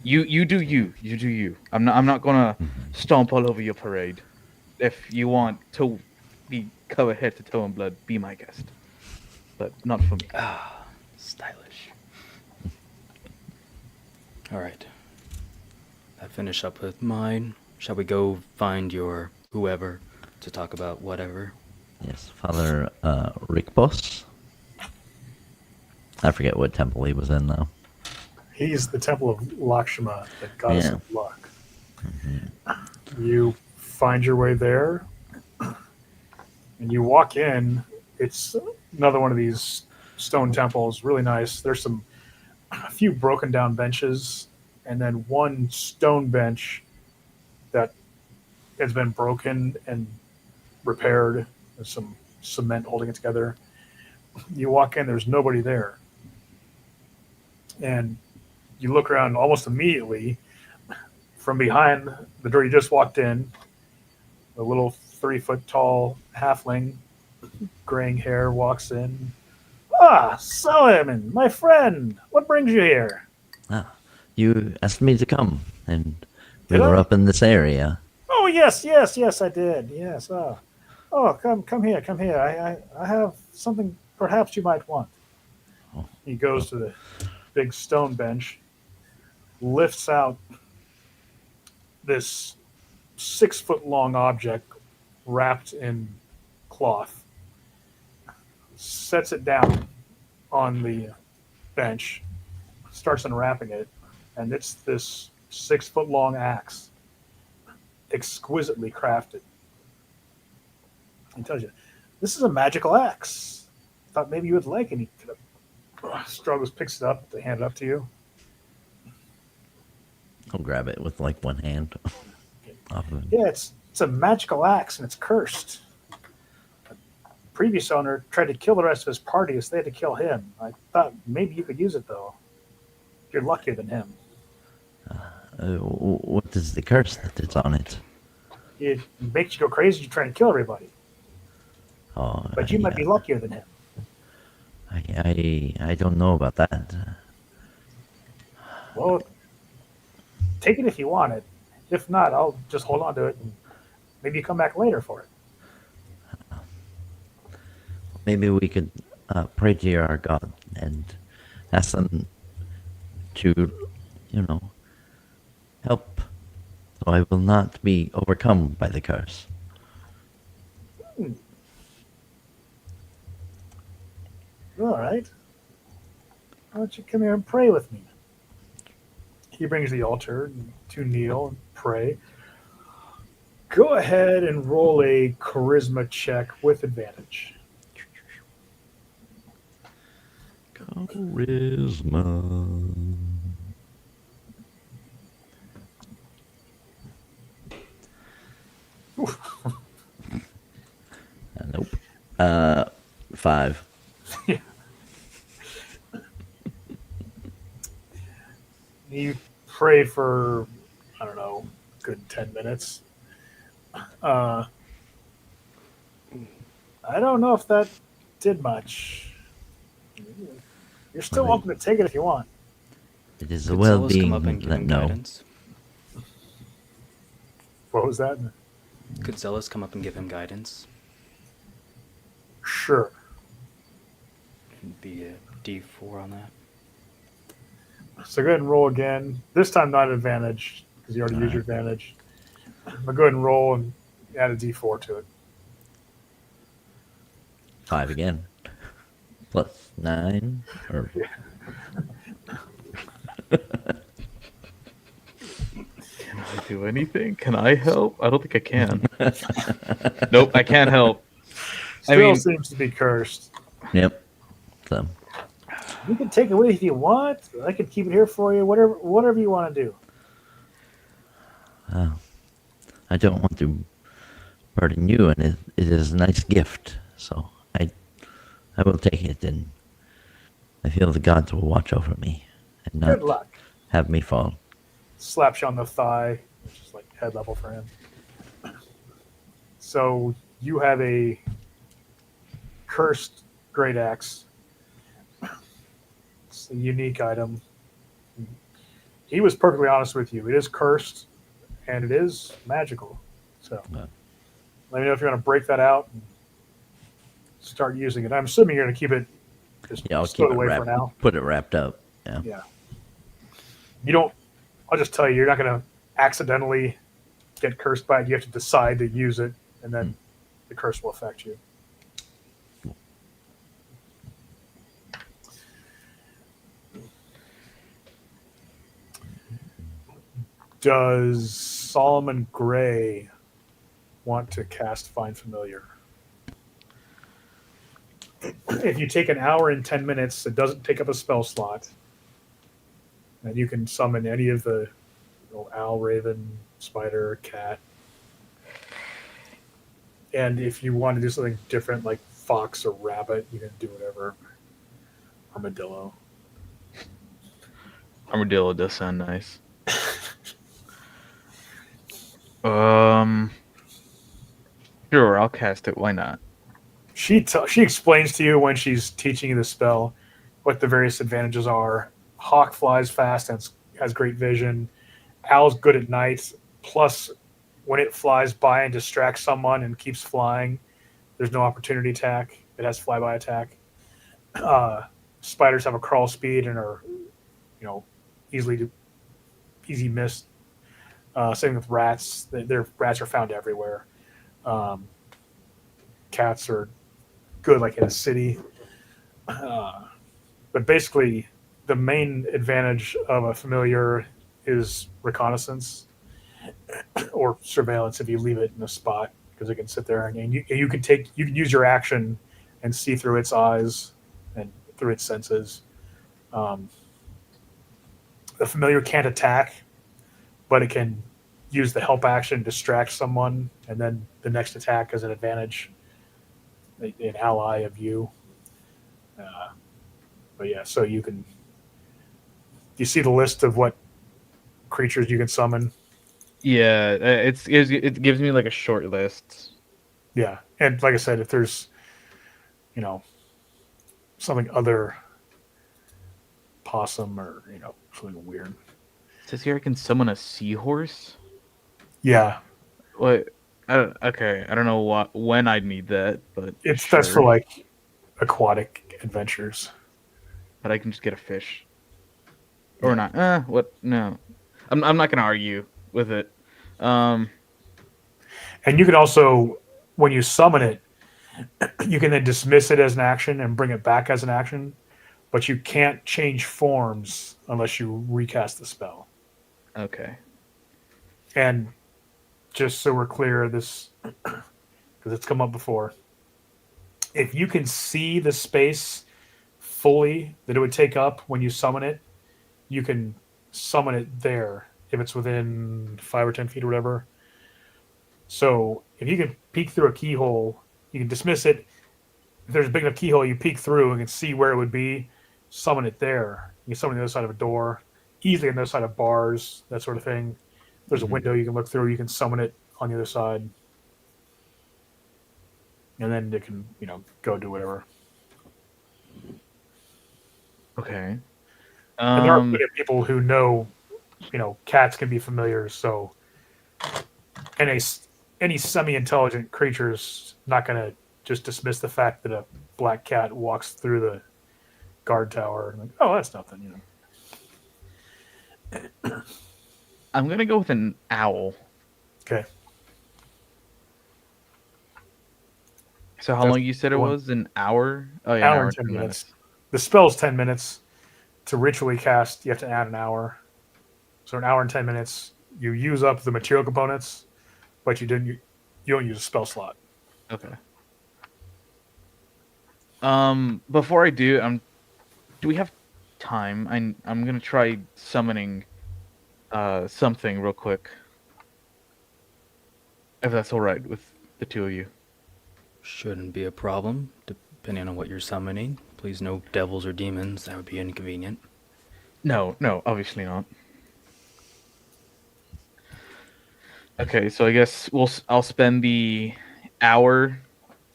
You do you. You do you. I'm not gonna stomp all over your parade. If you want to be covered head to toe in blood, be my guest. But not for me. Stylish. Alright. I finish up with mine. Shall we go find your whoever to talk about whatever? Yes, Father Rikbos. I forget what temple he was in, though. He's the temple of Lakshma, the goddess Yeah. of luck. You find your way there, and you walk in. It's another one of these stone temples, really nice. There's a few broken down benches, and then one stone bench that has been broken and repaired. There's some cement holding it together. You walk in, there's nobody there. And you look around almost immediately from behind the door you just walked in. A little 3-foot tall halfling, graying hair, walks in. Ah, Solomon, my friend, what brings you here? You asked me to come, and we Did were I? up in this area. Oh, yes, I did. Yes. Come here. I have something perhaps you might want. Oh. He goes to the big stone bench, lifts out this 6-foot-long object wrapped in cloth, sets it down on the bench, starts unwrapping it, and it's this 6-foot-long axe, exquisitely crafted. He tells you, "This is a magical axe. Thought maybe you would like it." He kind of struggles, picks it up to hand it up to you. I'll grab it with like one hand off of it. Yeah, it's a magical axe and it's cursed. The previous owner tried to kill the rest of his party, so they had to kill him. I thought maybe you could use it though. You're luckier than him. What is the curse that is on it? It makes you go crazy trying to kill everybody. Oh, But you might be luckier than him. I don't know about that. Well, take it if you want it. If not, I'll just hold on to it and maybe you come back later for it. Maybe we could pray to our God and ask them to, help, so I will not be overcome by the curse. All right. Why don't you come here and pray with me? He brings the altar to kneel and pray. Go ahead and roll a charisma check with advantage. Charisma. Nope. 5. Yeah. You pray for, I don't know, good 10 minutes. I don't know if that did much. You're still welcome to take it if you want. It is Could the Zealous well-being come up and give that him no. guidance? What was that? Could Zealous come up and give him guidance? Sure. It'd be a D4 on that. So go ahead and roll again. This time not advantage because you already used your advantage. But go ahead and roll and add a D4 to it. 5 again. Plus 9. Or... Can I do anything? Can I help? I don't think I can. Nope, I can't help. Still seems to be cursed. Yep. So. You can take it away if you want. I can keep it here for you. Whatever you want to do. I don't want to burden you, and it is a nice gift. So I will take it, and I feel the gods will watch over me and Good not luck. have me fall. Slaps you on the thigh, which is like head level for him. So you have a cursed great axe. It's a unique item. He was perfectly honest with you. It is cursed, and it is magical. So let me know if you want to break that out and start using it. I'm assuming you're going to keep it just Yeah, I'll stowed keep it away wrapped. for now. Put it wrapped up. Yeah. Yeah. You don't. I'll just tell you, you're not going to accidentally get cursed by it. You have to decide to use it, and then the curse will affect you. Does Solomon Gray want to cast Find Familiar? If you take an hour and 10 minutes, it doesn't take up a spell slot. And you can summon any of the owl, raven, spider, cat. And if you want to do something different like fox or rabbit, you can do whatever. Armadillo. Armadillo does sound nice. Sure, I'll cast it. Why not? She explains to you when she's teaching you the spell what the various advantages are. Hawk flies fast and has great vision. Owl's good at night. Plus, when it flies by and distracts someone and keeps flying, there's no opportunity attack. It has flyby attack. Spiders have a crawl speed and are, easy miss. Same with rats. Their rats are found everywhere. Um, Cats are good, like in a city. But basically, the main advantage of a familiar is reconnaissance or surveillance if you leave it in a spot because it can sit there and you can use your action and see through its eyes and through its senses. Um, the familiar can't attack, but it can use the help action, distract someone, and then the next attack is an advantage, an ally of you. Uh, but yeah, so you see the list of what creatures you can summon. Yeah, it gives me like a short list. Yeah, and like I said, if there's you know something other possum or something weird. It says here I can summon a seahorse. Yeah, What? Okay, I don't know when I'd need that, but that's for sure. like aquatic adventures. But I can just get a fish. Or Yeah. not. What? No. I'm not gonna argue with it. Um, And you can also, when you summon it, you can then dismiss it as an action and bring it back as an action, but you can't change forms unless you recast the spell. okay. And just so we're clear, this because it's come up before. If you can see the space fully that it would take up when you summon it, you can summon it there if it's within 5 or 10 feet or whatever. So if you can peek through a keyhole, you can dismiss it. If there's a big enough keyhole, you peek through and can see where it would be, summon it there. You can summon the other side of a door, easily on the other side of bars, that sort of thing. If there's a window you can look through, you can summon it on the other side. And then it can, go do whatever. Okay. And there are plenty of people who know, cats can be familiars. So, any semi-intelligent creature's not going to just dismiss the fact that a black cat walks through the guard tower and like, oh, that's nothing. I'm gonna go with an owl. Okay. So how That's long you said it one. was? An hour? Oh yeah, Hour an hour and and 10 10 minutes. minutes. The spell's 10 minutes. To ritually cast, you have to add an hour. So an hour and 10 minutes. You use up the material components, but you don't use a spell slot. Okay. Before I do, do we have time? I'm gonna try summoning something real quick. If that's all right with the two of you. Shouldn't be a problem, depending on what you're summoning. Please no devils or demons, that would be inconvenient. No, obviously not. Okay, so I guess I'll spend the hour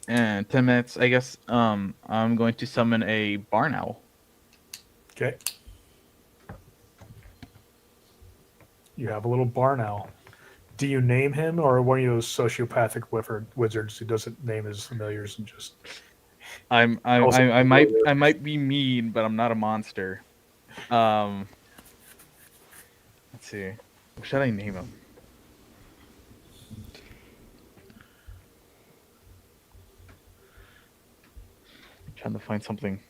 and 10 minutes. I guess I'm going to summon a barn owl. Okay. You have a little barn owl. Do you name him, or one of those sociopathic wizards who doesn't name his familiars and just? I might be mean, but I'm not a monster. Let's see. What should I name him? I'm trying to find something.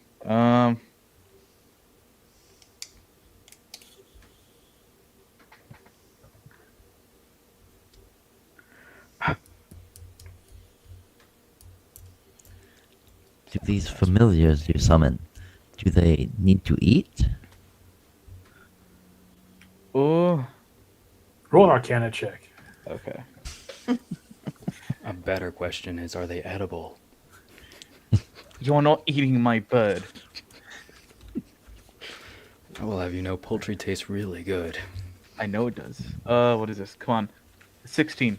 Do these familiars you summon, do they need to eat? Oh, Roll an Arcana check. okay. A better question is, are they edible? You're not eating my bird. I will have you know poultry tastes really good. I know it does. What is this? Come on. 16.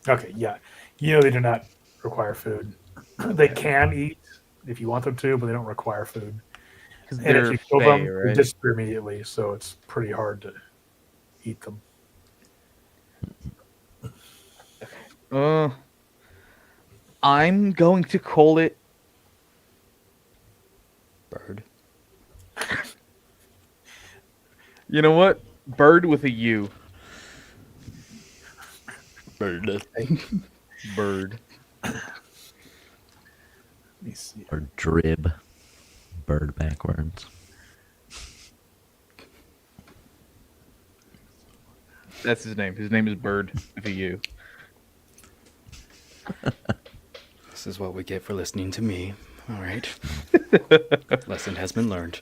Okay, yeah. They do not require food. They can eat if you want them to, but they don't require food. Because And if they're you kill fey, them, they right? disappear immediately, so it's pretty hard to eat them. I'm going to call it Bird. You know what? Bird with a U. Bird. Bird. Let me see. Or drib. Bird backwards. That's his name. His name is Bird VU. This is what we get for listening to me. All right. Lesson has been learned.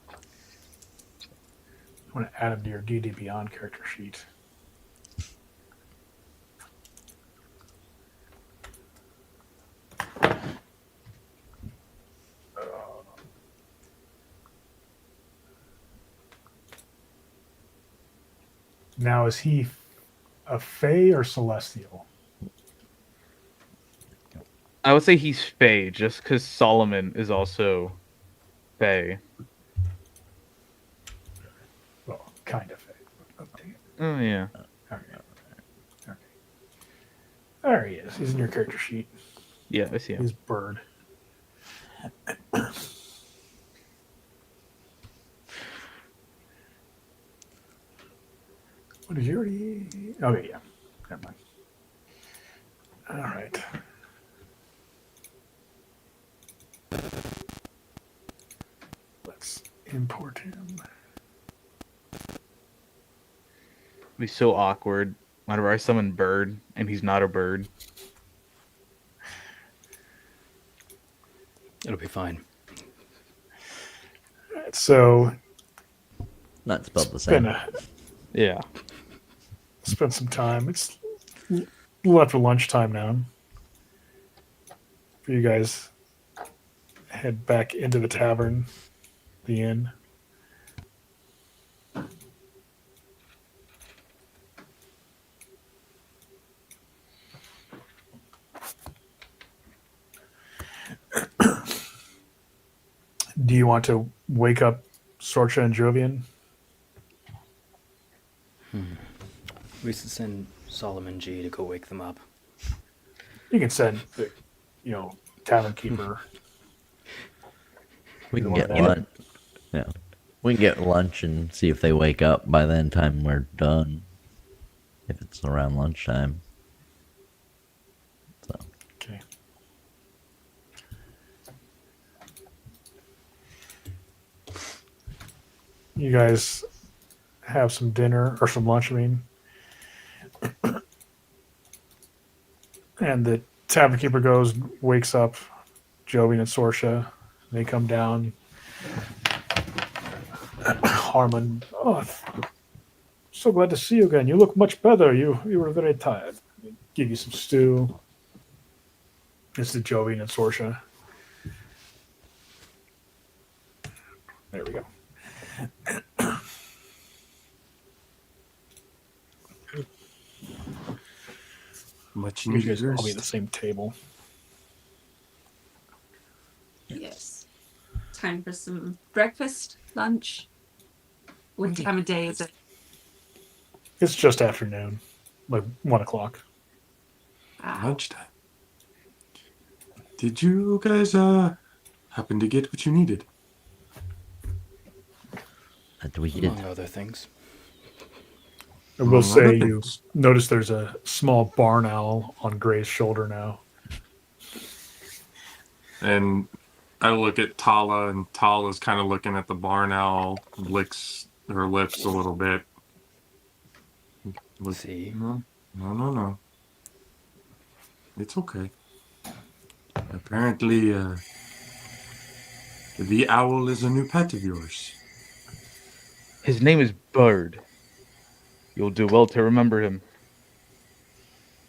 I want to add him to your D&D Beyond character sheet. Now, is he a Fae or Celestial? I would say he's Fae, just because Solomon is also Fae. Well, kind of Fae. Okay. Oh yeah. Okay. Okay. There he is. He's in your character sheet. Yeah, I see him. He's Bird. What did you already? Okay, yeah. Never mind. All right. Let's import him. It'd be so awkward whenever I summon Bird and he's not a bird. It'll be fine. All right, so Not spelled the spend same. Yeah. spend some time. It's a little after lunchtime now. For you guys head back into the tavern, the inn. Do you want to wake up Sorcha and Jovian? We should send Solomon G to go wake them up. You can send the, tavern keeper. We can Either get one of lunch. Yeah. We can get lunch and see if they wake up by then time we're done. If it's around lunchtime. So Okay. You guys have some dinner or some lunch, I mean. And the tavern keeper goes, wakes up Jovian and Sorcha. They come down. Harmon, so glad to see you again. You look much better. You were very tired. Give you some stew. This is Jovian and Sorcha. There we go. Much You needed guys all be at the rest. same table. Yes. Time for some breakfast, lunch. What time of day is it? It's just afternoon, like 1 o'clock. Lunchtime. Did you guys happen to get what you needed? that we did. Among other things. I will Among say other you things. notice there's a small barn owl on Gray's shoulder now. And I look at Tala, and Tala's kind of looking at the barn owl, licks her lips a little bit. See? No. It's okay. Apparently, the owl is a new pet of yours. His name is Bird. You'll do well to remember him.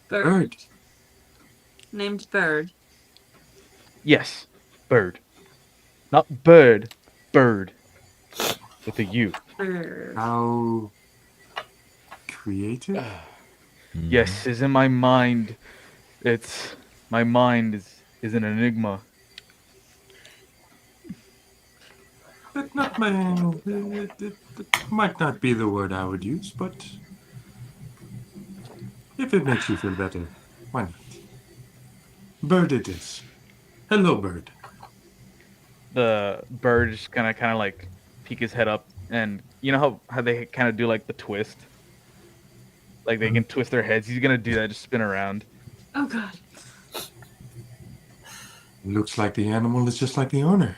Bird. Named Bird. Yes, Bird. Not bird, bird. With a U. Bird. How creative? Yes, is in my mind. My mind is an enigma. That not my. It might not be the word I would use, but if it makes you feel better, why not? Bird it is. Hello, Bird. The bird is gonna kind of like peek his head up, and you know how they kind of do like the twist. Like they can twist their heads. He's gonna do that, just spin around. Oh God. Looks like the animal is just like the owner.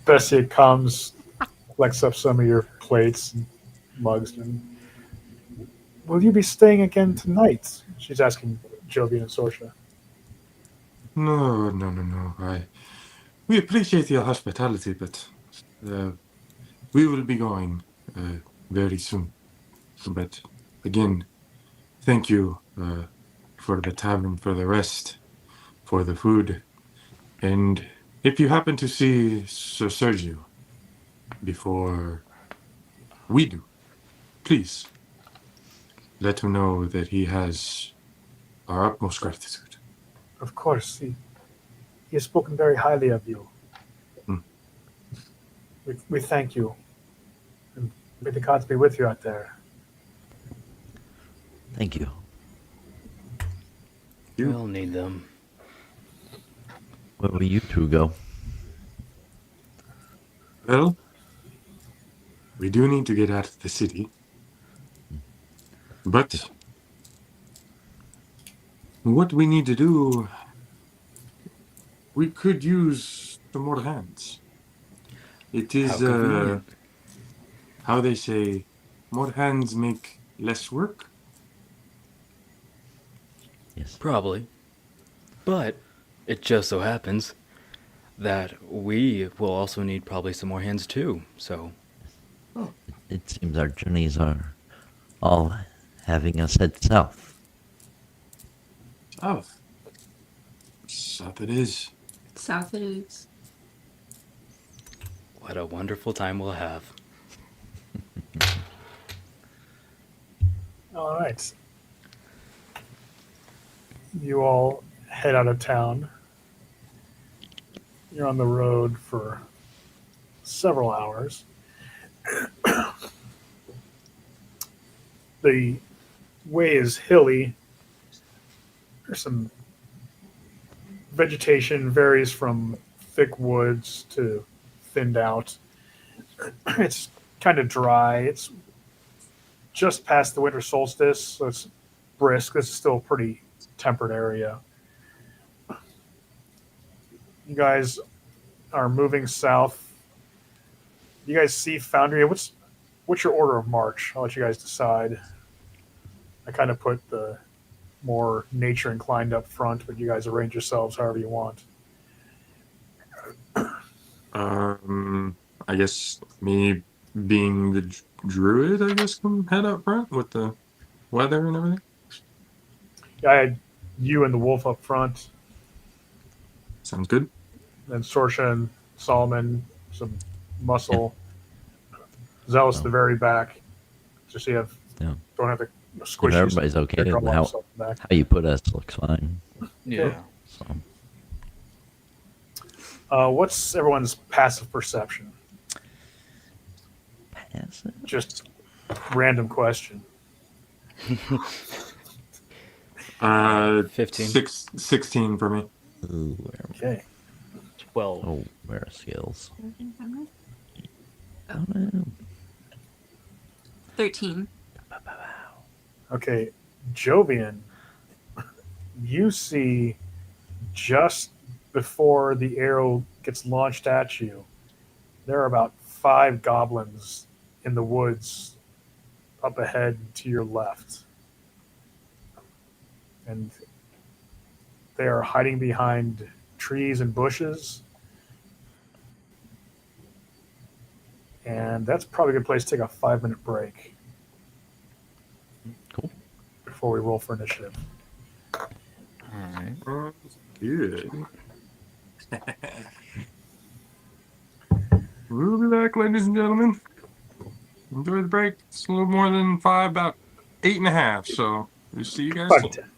Bessie comes, collects up some of your plates and mugs. And, will you be staying again tonight? She's asking Jovian and Sorsha. No. We appreciate your hospitality, but we will be going very soon. But again, thank you for the tavern, for the rest, for the food. And if you happen to see Sir Sergio before we do, please let him know that he has our utmost gratitude. Of course, he has spoken very highly of you. We thank you. And may the gods be with you out there. Thank you. We'll need them. Where will you two go? Well, we do need to get out of the city. But what we need to do, we could use some more hands. It How is convenient. how they say, more hands make less work. Yes. Probably. But it just so happens that we will also need probably some more hands too. So It seems our journeys are all having us head south. South. South it is. South it is. what a wonderful time we'll have. All right. You all head out of town. You're on the road for several hours. The way is hilly. There's some vegetation, varies from thick woods to thinned out. It's kind of dry. It's just past the winter solstice, so it's brisk. This is still a pretty temperate area. You guys are moving south. You guys see Foundry. What's your order of march? I'll let you guys decide. I kind of put the more nature inclined up front, but you guys arrange yourselves however you want. I guess me being the druid, I guess, can head up front with the weather and everything. Yeah, I had you and the wolf up front, Sounds good. then Sorsha and Solomon, some muscle. Zealous at the very back. Just so you have Yeah. don't have to squish If you, everybody's okay, drop how yourself back. you put us looks fine. Yeah. So What's everyone's passive perception? passive. Just random question. 15. 16 for me. Ooh, where, Okay. 12. oh, where are skills? Oh. Oh, no. 13. Okay. Jovian, you see just before the arrow gets launched at you, there are about 5 goblins in the woods up ahead to your left. And they are hiding behind trees and bushes. And that's probably a good place to take a 5-minute break Cool. before we roll for initiative. All right. Good. We'll be back, ladies and gentlemen. Enjoy the break. It's a little more than 5, about 8.5. So we'll see you guys 5 soon. to 10.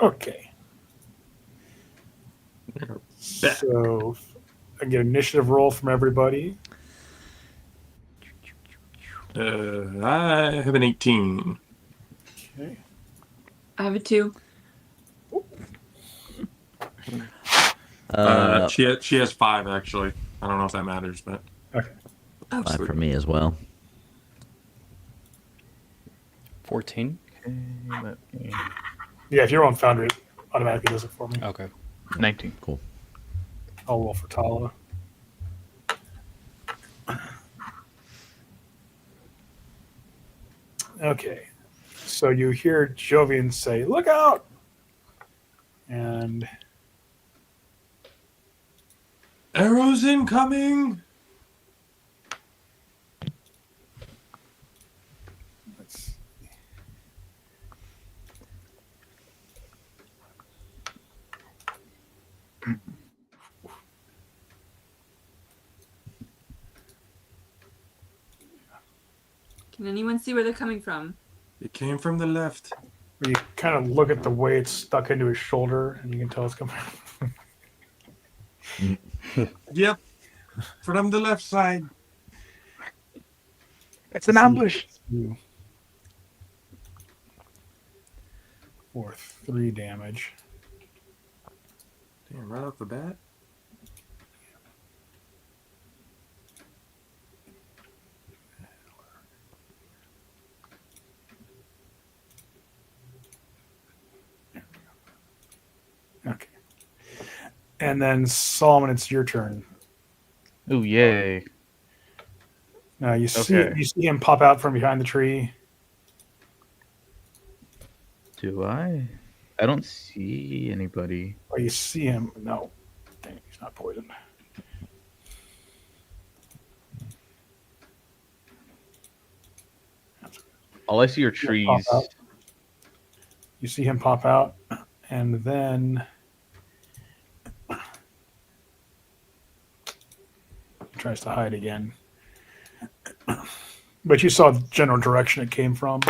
Okay. back. So I get an initiative roll from everybody. I have an 18. Okay. I have a 2. She has 5 actually. I don't know if that matters, but Okay. Oh, 5 for me as well. 14. Okay, let me- Yeah, if you're on Foundry, it automatically does it for me. Okay. 19. Cool. I'll roll for Tala. Okay. So you hear Jovian say, "Look out!" And arrows incoming. let's can anyone see where they're coming from? It came from the left. you kind of look at the way it's stuck into his shoulder, and you can tell it's coming. Yep. From the left side. It's an ambush. You for 3 damage. Damn, right off the bat. Okay. And then Solomon, it's your turn. Oh yay! You see Okay. you see him pop out from behind the tree. Do I? I don't see anybody. Or you see him. No. Dang, he's not poisoned. All I see are Pop trees. out. You see him pop out, and then he tries to hide again. But you saw the general direction it came from.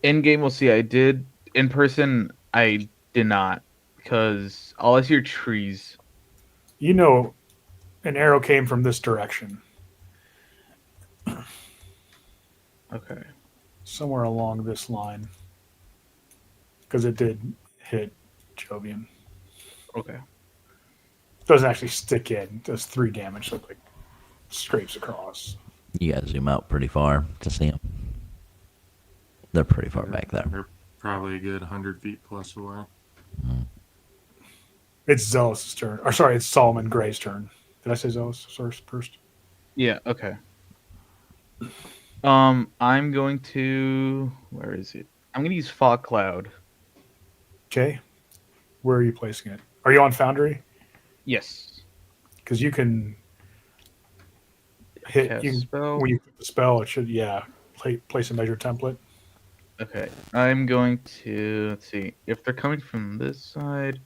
In game, we'll see. I did in person. I did not because all I see are trees. You know, an arrow came from this direction, Okay. somewhere along this line, because it did hit Jovian. Okay. Doesn't actually stick in. Does 3 damage, so it like scrapes across. You guys zoom out pretty far to see them. They're pretty far back there. They're probably a good 100 feet plus away. It's Zealous' turn. Or sorry, it's Solomon Gray's turn. Did I say Zealous first? Yeah. Okay. I'm going to. Where is it? I'm going to use Fog Cloud. Okay. Where are you placing it? Are you on Foundry? Yes. Because you can hit Cast you spell. when you put the spell. It should place a measure template. Okay. I'm going to. Let's see. If they're coming from this side,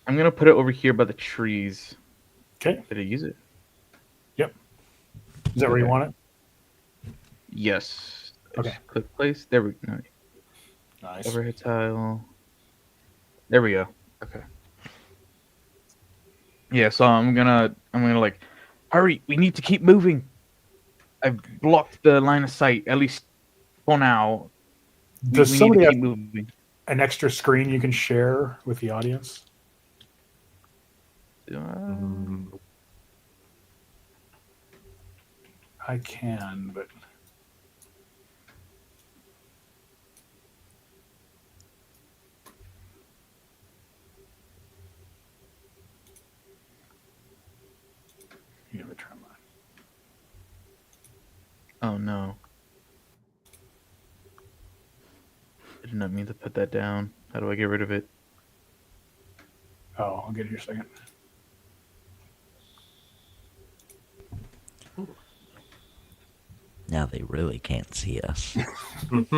I'm going to put it over here by the trees. Okay. Did I use it? Is that where you Okay. want it? Yes. I Okay. just click place. There we go. No, Nice. overhead tile. There we go. Okay. Yeah, so I'm gonna like hurry, we need to keep moving. I've blocked the line of sight, at least for now. Does we need somebody to have keep moving. an extra screen you can share with the audience? I can, but you have a try mine. Oh no. I did not mean to put that down. How do I get rid of it? Oh, I'll get it here a second. Now they really can't see us. I think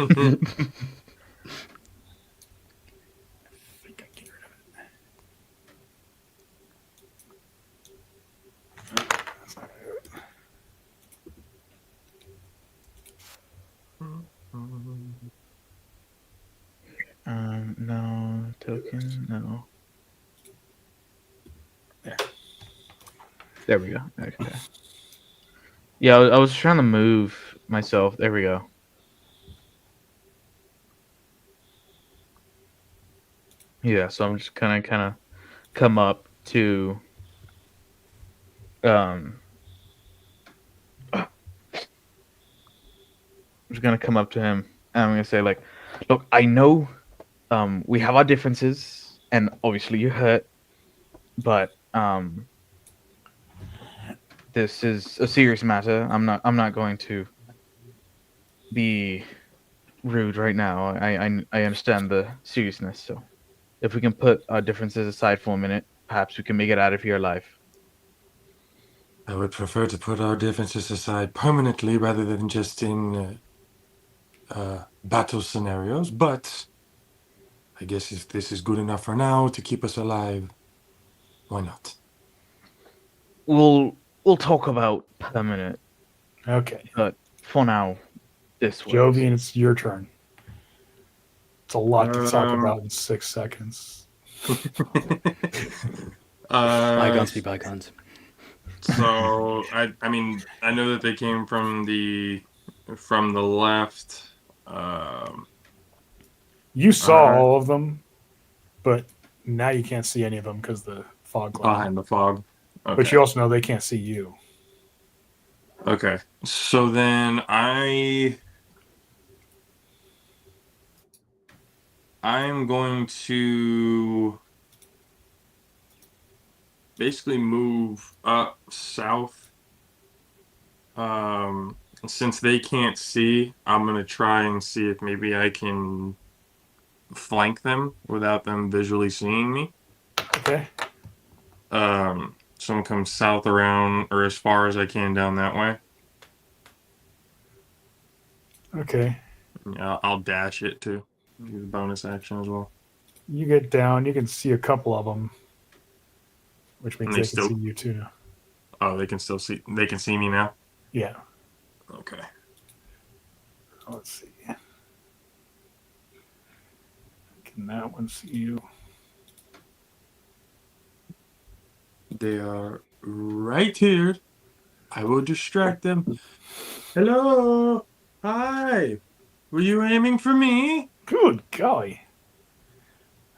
I get rid of it. That's not gonna do it. No token, no. There. There we go. Okay. Yeah, I was trying to move myself. There we go. Yeah, so I'm just kind of come up to I'm just gonna come up to him and I'm gonna say like, look, I know we have our differences and obviously you're hurt, but this is a serious matter. I'm not going to be rude right now. I understand the seriousness, so if we can put our differences aside for a minute, perhaps we can make it out of here alive. I would prefer to put our differences aside permanently rather than just in battle scenarios, but I guess if this is good enough for now to keep us alive, why not? We'll talk about permanent, Okay. but for now, this works. Jovian, it's your turn. It's a lot to talk about in 6 seconds. Bygones be bygones. So I mean I know that they came from the left. You saw Uh, all of them, but now you can't see any of them because the fog cloud. behind the fog. Okay. But you also know they can't see you. Okay. So then I'm going to basically move up south. Since they can't see, I'm gonna try and see if maybe I can flank them without them visually seeing me. Okay. So I'm gonna come south around or as far as I can down that way. Okay. Yeah, I'll dash it too. Use a bonus action as well. You get down, you can see a couple of them, which means And they they can still see you too. Oh, they can still see. They can see me now. Yeah. Okay. Let's see. Can that one see you? They are right here. I will distract them. Hello. Hi. Were you aiming for me? Good golly.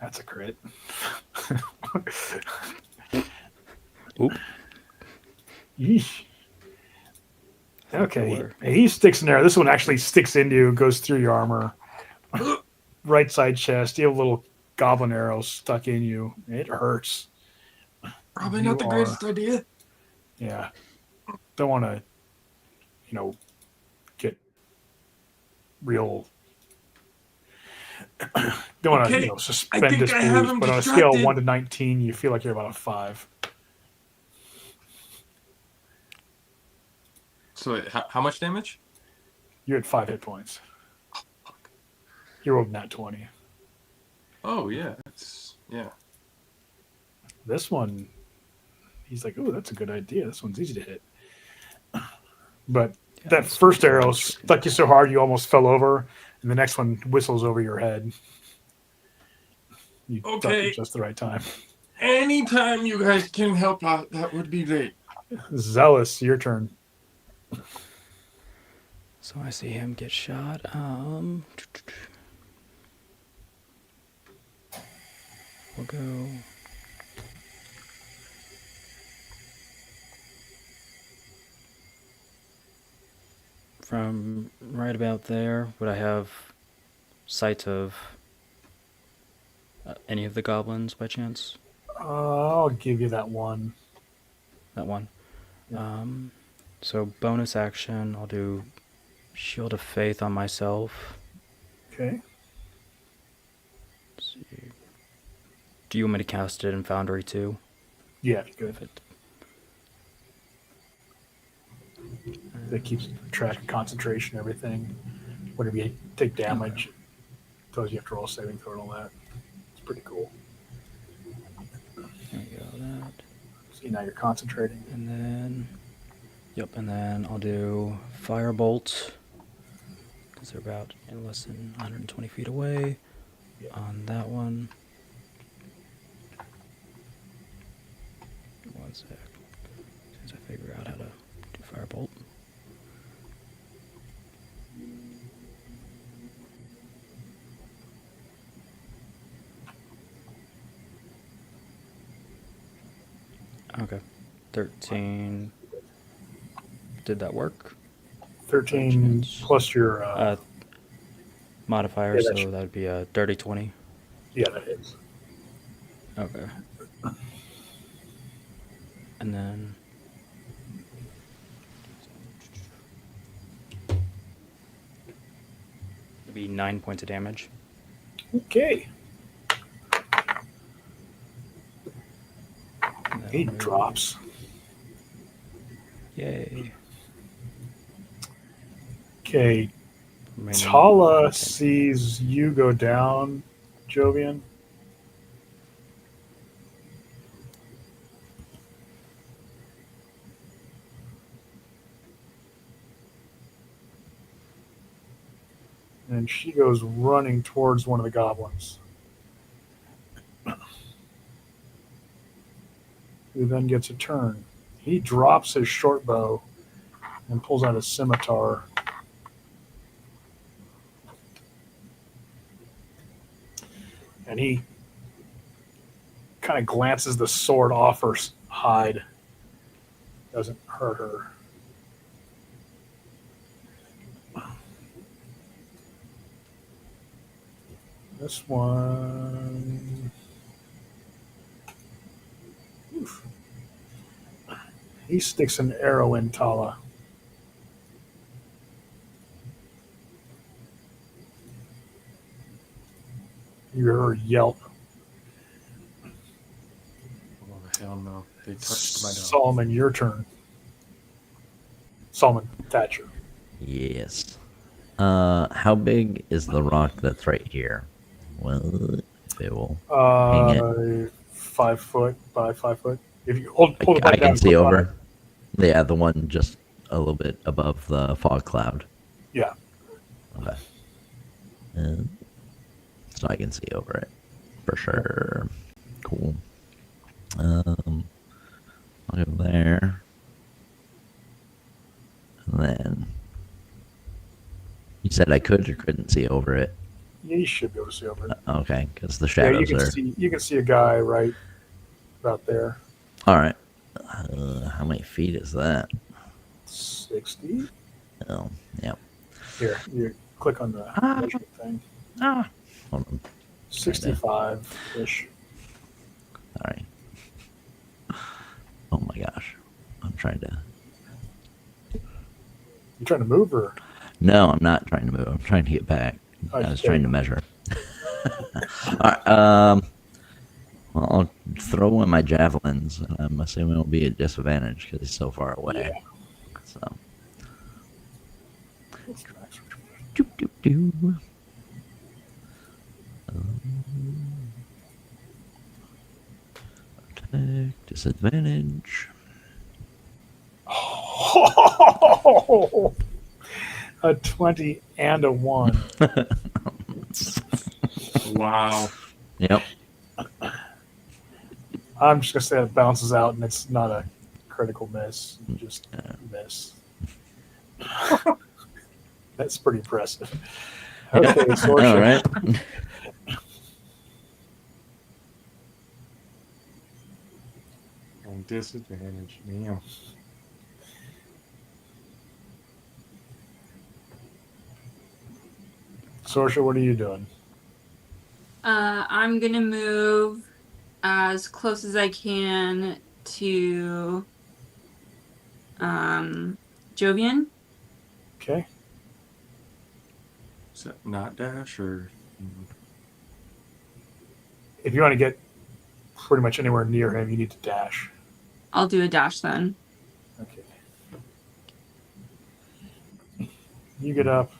That's a crit. Oop. Yeesh. Okay. Four. He sticks in there. This one actually sticks into you, goes through your armor. Right side chest. You have a little goblin arrow stuck in you. It hurts. Probably You not the are- greatest idea. Yeah. Don't want to, get real. Don't want to, Okay, suspend I think I have disbelief. him But on a scale of distracted. 1 to 19, you feel like you're about a 5. So wait, how much damage? You're at 5 hit points. You rolled nat 20. Oh yeah, yeah. This one, he's like, "Oh, that's a good idea. This one's easy to hit." But Yeah, that let's first do arrow damage. stuck you so hard you almost fell over, and the next one whistles over your head. You ducked Okay. at just the right time. Anytime you guys can help out, that would be great. Zealous, your turn. So I see him get shot. We'll go. From right about there, would I have sight of any of the goblins by chance? I'll give you that one. That one. Yeah. So bonus action, I'll do Shield of Faith on myself. Okay. Let's see. Do you want me to cast it in Foundry too? Yeah, good. If it, That keeps track of concentration, everything. Whenever you take damage, it tells you have to roll a saving throw and all that. It's pretty cool. there we go, that. See, now you're concentrating. And then, and then I'll do Firebolt, because they're about less than 120 feet away on that one. One sec. As soon as I figure out how to do Firebolt. Okay. 13. Did that work? 13 plus your Modifier, Yeah, so that that would be a dirty 20. yeah, that hits. Okay. And then it'd be 9 points of damage. Okay. And then He I'll move- drops. Yay. Okay. Remaining Tala 10. sees you go down, Jovian. and she goes running towards one of the goblins, who then gets a turn. He drops his short bow and pulls out his scimitar. And he kind of glances the sword off her hide. Doesn't hurt her. This one. Oof. He sticks an arrow in Tala. You hear her yelp. Oh, hell no. They touched my dog. Solomon, your turn. Solomon Thatcher. Yes. How big is the rock that's right here? Well, if it will hang it. 5 foot by 5 foot. If you hold it I back down, can see click on over. Yeah, the one just a little bit above the fog cloud. it. Yeah. Okay. So I can see over it for sure. Cool. I'll go there. And then you said I could or couldn't see over it. Yeah, you should be able to see over it. Okay, because the Yeah, you shadows can are. see. You can see a guy right about there. All right. How many feet is that? 60. Oh, yeah. Here, you click on the measurement thing. Hold on. 65-ish. All right. Oh my gosh. I'm trying to. You trying to move or? No, I'm not trying to move. I'm trying to get back. I was Okay. trying to measure. All right. Well, I'll throw in my javelins, and I'm assuming it'll be a disadvantage because he's so far away. Yeah. So. Doop, doop, doop. Attack, disadvantage. A 20 and a 1. Wow. Yep. I'm just gonna say it bounces out, and it's not a critical miss. You just miss. That's pretty impressive. Okay, Sorsha. All right. On disadvantage. Damn. Sorsha, what are you doing? I'm gonna move as close as I can to Jovian. Okay. Is that not dash or? If you want to get pretty much anywhere near him, you need to dash. I'll do a dash then. Okay. You get up.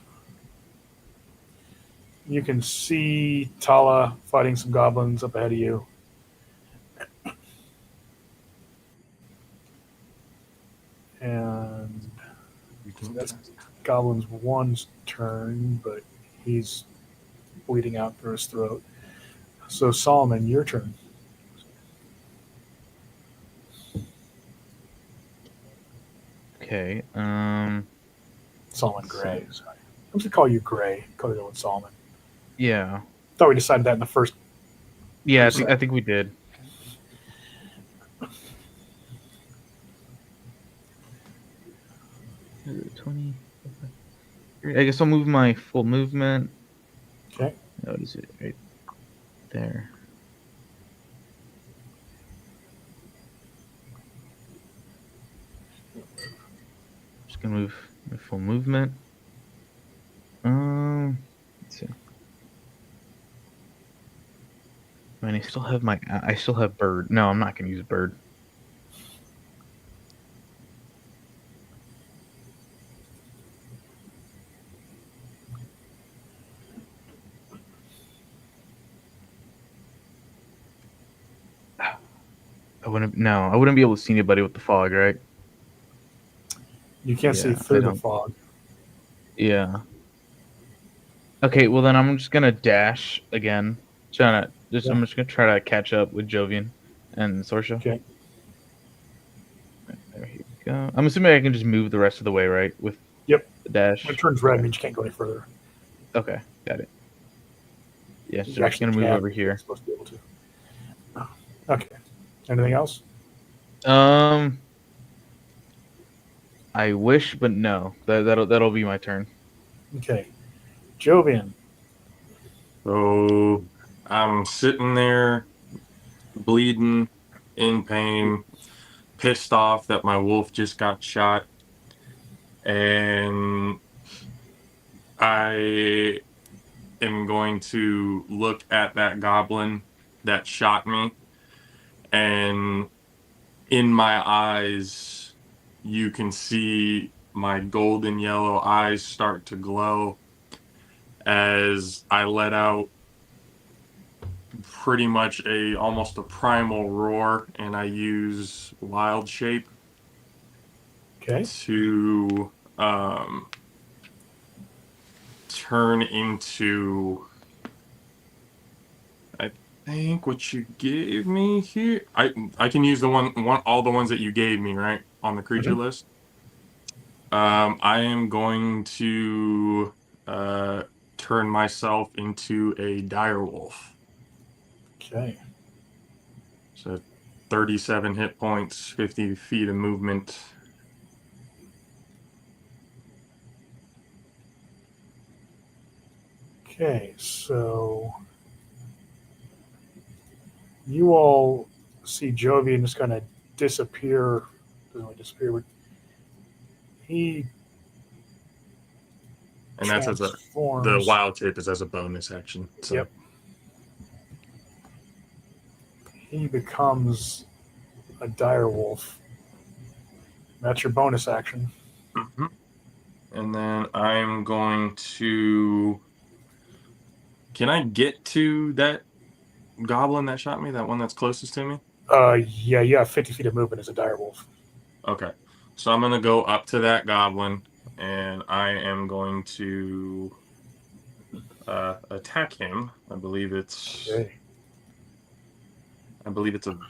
You can see Tala fighting some goblins up ahead of you. And You can that's Goblin's one's turn, but he's bleeding out through his throat. So Solomon, your turn. Okay. Solomon Gray. Sorry. I'm just gonna call you Gray. Call you Solomon. Yeah. Thought we decided that in the first. Yeah, I think we did. Is it 20? I guess I'll move my full movement. Okay. What is it? Right there. Just gonna move my full movement. Let's see. I mean, I still have bird. No, I'm not gonna use bird. I wouldn't be able to see anybody with the fog, right? You can't see Yeah, through I the don't. fog. Yeah. Okay, well then I'm just gonna dash again. Yeah. I'm just gonna try to catch up with Jovian and Sorsha. Okay. There you go. I'm assuming I can just move the rest of the way, right? With Yep. the dash. When it turns red, it means you can't go any further. Okay, got it. Yeah, so You I'm just actually gonna move can. over You're here. supposed to be able to. Okay. Anything else? I wish, but no. That'll be my turn. Okay. Jovian. So I'm sitting there, bleeding, in pain, pissed off that my wolf just got shot, and I am going to look at that goblin that shot me, and in my eyes, you can see my golden yellow eyes start to glow as I let out pretty much almost a primal roar, and I use wild shape Okay. to turn into, I think, what you gave me here. I can use the one all the ones that you gave me, right, on the creature list. I am going to turn myself into a direwolf. Okay. So 37 hit points, 50 feet of movement. Okay. So you all see Jovian just kind of disappear. Doesn't really disappear, but he And that's the transforms. wild shape is as a bonus action. So. Yep. He becomes a dire wolf. That's your bonus action. Mhm. And then I'm going to. Can I get to that goblin that shot me? That one that's closest to me? Yeah, you have 50 feet of movement as a dire wolf. Okay. So I'm going to go up to that goblin, and I am going to attack him. I believe it's Okay. a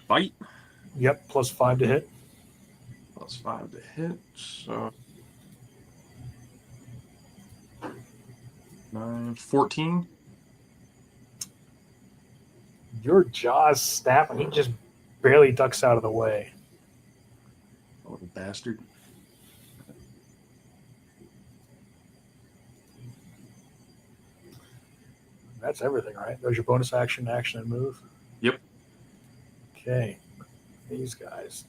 bite. Yep, +5 to hit. +5 to hit. So 9, 14. Your jaws snap, and he just barely ducks out of the way. Oh, the bastard. That's everything, right? There's your bonus action, and move. Yep. Okay. These guys.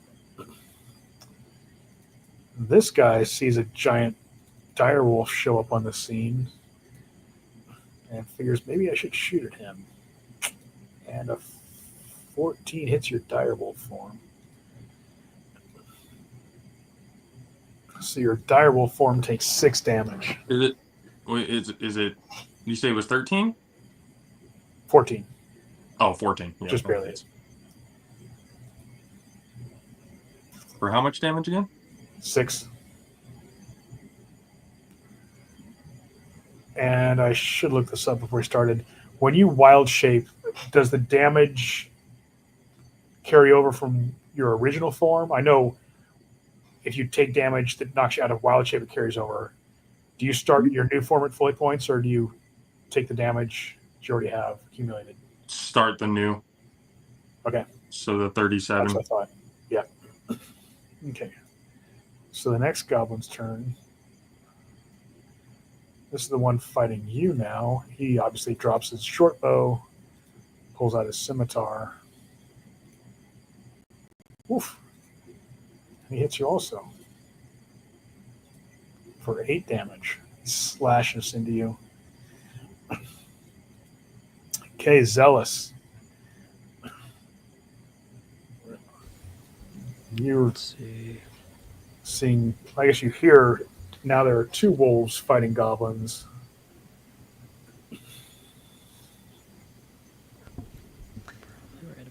This guy sees a giant dire wolf show up on the scene and figures maybe I should shoot at him. And a 14 hits your dire wolf form. So your dire wolf form takes 6 damage. Is it? Wait, is it? You say it was 13? 14. Oh, 14. Yeah. Just barely hits. For how much damage again? 6. And I should look this up before we started. When you wild shape, does the damage carry over from your original form? I know if you take damage that knocks you out of wild shape, it carries over. Do you start your new form at full hit points, or do you take the damage that you already have accumulated? Start the new. Okay. So the That's 37. what I thought. Yeah. Okay. So the next goblin's turn. This is the one fighting you now. He obviously drops his short bow, pulls out his scimitar. Oof. He hits you also for 8 damage. He slashes into you. Okay, Zealous. You're Let's see. seeing, I guess you hear now there are 2 wolves fighting goblins. Right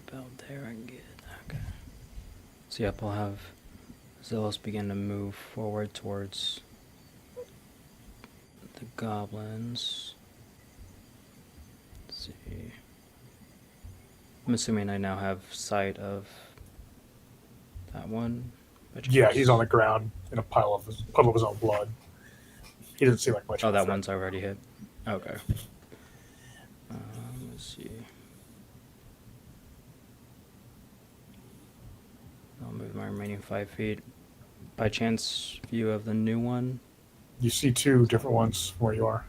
about there, I get it. Okay. So yep, I'll have Zealous begin to move forward towards the goblins. I'm assuming I now have sight of that one. Yeah, he's on the ground in a puddle of his own blood. He doesn't seem like much. Oh, of a that threat. one's already hit. Okay. Let's see. I'll move my remaining 5 feet. By chance, view of the new one? You see two different ones from where you are.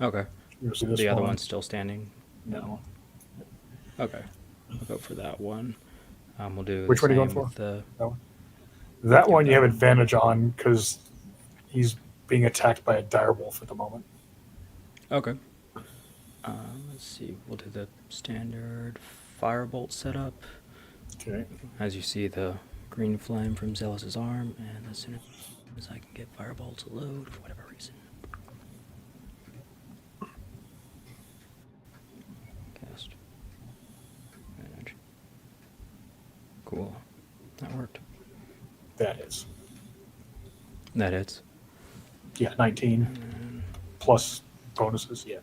Okay. You see this The other one? one's still standing? No. Okay. I'll go for that one. We'll do Which the one are you going same for? with the... That one you that have one. advantage on because he's being attacked by a direwolf at the moment. Okay. Let's see. We'll do the standard firebolt setup. Okay. As you see, the green flame from Zealous' arm, and as soon as I can get firebolt to load for whatever reason. Cast. Manage. Cool. That worked. That is. That hits. Yeah, 19 And plus bonuses. Yeah.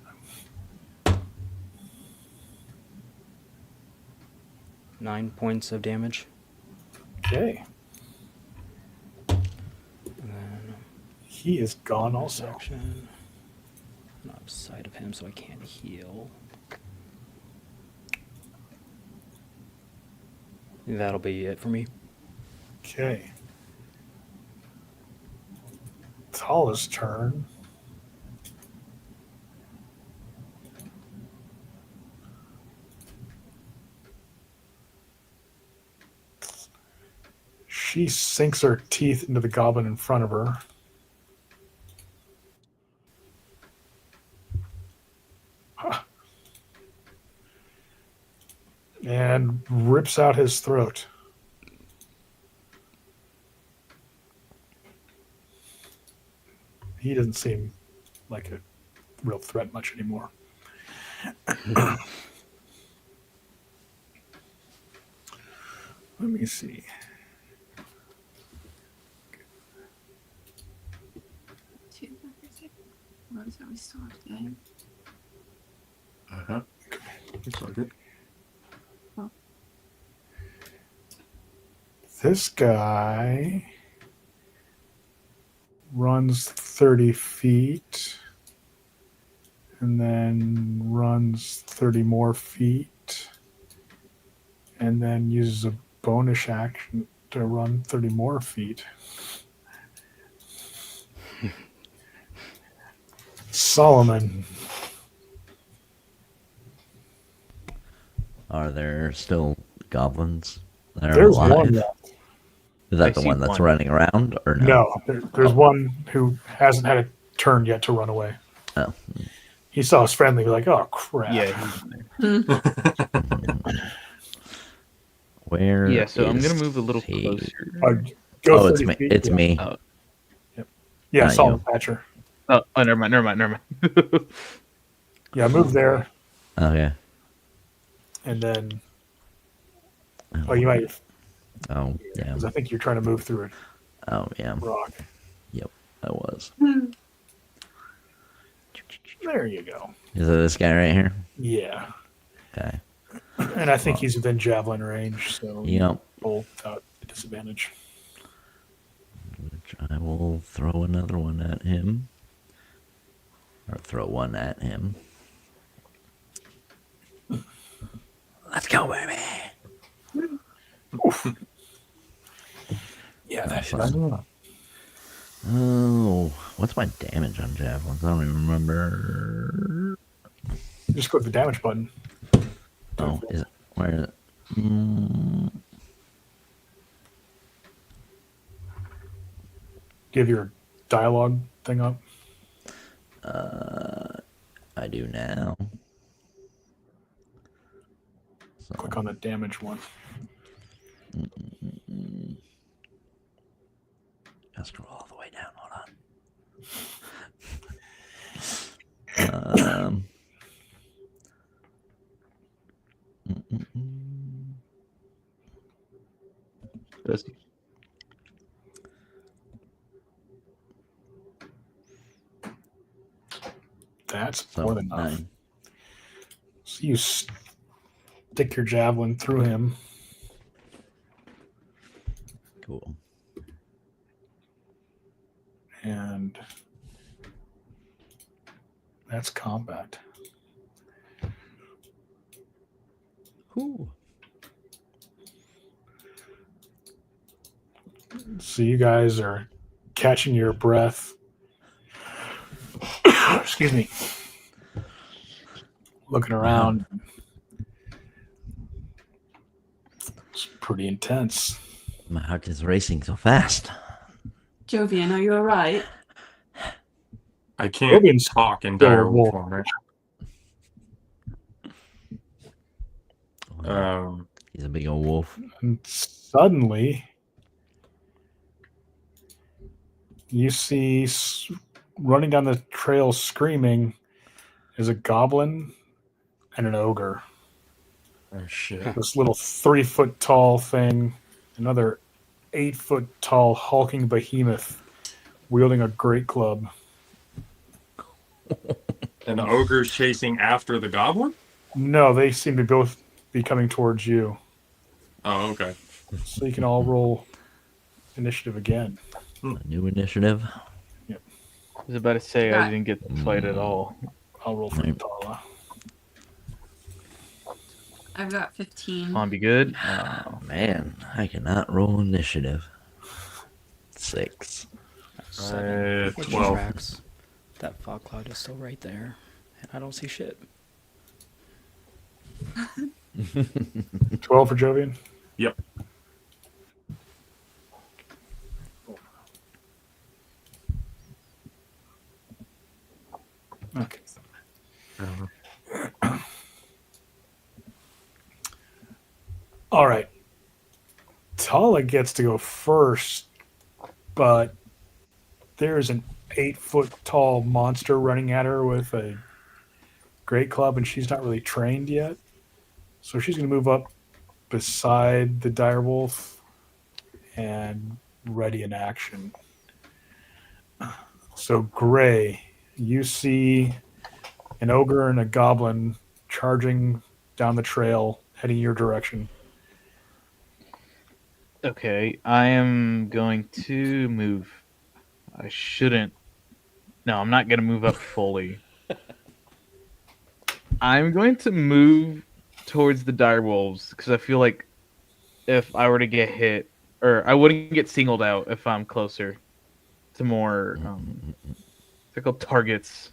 9 points of damage. Okay. And then He is gone also. action. Not outside of him, so I can't heal. That'll be it for me. Okay. Tala's turn. She sinks her teeth into the goblin in front of her. And rips out his throat. He doesn't seem like a real threat much anymore. Let me see. What is that we still have today? It's all good. This guy runs 30 feet and then runs 30 more feet and then uses a bonus action to run 30 more feet. Solomon. Are there still goblins that are There's alive? one left. Is that I the see one that's one. running around, or no? No, there's one who hasn't had a turn yet to run away. Oh. He saw his friendly, like, oh crap. Yeah, he's in there. Where? Yeah, so I'm gonna is move a little he? closer. Go Oh, it's 30 me. feet. It's Yeah. me. Oh. Yeah, Not Solomon you. Thatcher. Oh, never mind. Yeah, move there, Okay. and then oh, you might, Oh, yeah. because I think you're trying to move through Oh, yeah. a rock. Yep, I was. There you go. Is it this guy right here? Yeah, Okay. and I think he's within javelin range, so Yep. roll without a disadvantage. Which I will throw another one at him. Or throw one at him. Let's go, baby! Yeah, that That's is. Oh, what's my damage on javelins? I don't even remember. Just click the damage button. Oh, is it? Where is it? Give your dialogue thing up. I do now. So, Click on the damage one. I'll scroll all the way down. Hold on. That's So more than enough. 9. So you stick your javelin through him. Cool. And that's combat. Ooh. So you guys are catching your breath. Excuse me. Looking around. It's pretty intense. My heart is racing so fast. Jovian, are you all right? I can't Robin's talk in still a dire wolf. form, right? He's a big old wolf. And suddenly, you see running down the trail screaming is a goblin and an ogre. Oh shit. This little 3-foot tall thing, another 8-foot tall hulking behemoth wielding a great club. And the ogre's chasing after the goblin? No, they seem to both be coming towards you. Oh, okay. So you can all roll initiative again. A new initiative. I was about to say I Got- didn't get to fight at all. I'll roll for Right. Tala. I've got 15. Come on, be good. Oh, man, I cannot roll initiative. 6. 7, which 12. tracks. That fog cloud is still right there, and I don't see shit. 12 for Jovian. Yep. Okay. Uh, All right. Tala gets to go first, but there's an 8-foot tall monster running at her with a great club, and she's not really trained yet. So she's going to move up beside the direwolf and ready in action. So, Gray, you see an ogre and a goblin charging down the trail, heading your direction. Okay, I am going to move. I shouldn't. No, I'm not going to move up fully. I'm going to move towards the direwolves because I feel like if I were to get hit, or I wouldn't get singled out if I'm closer to more they're called targets,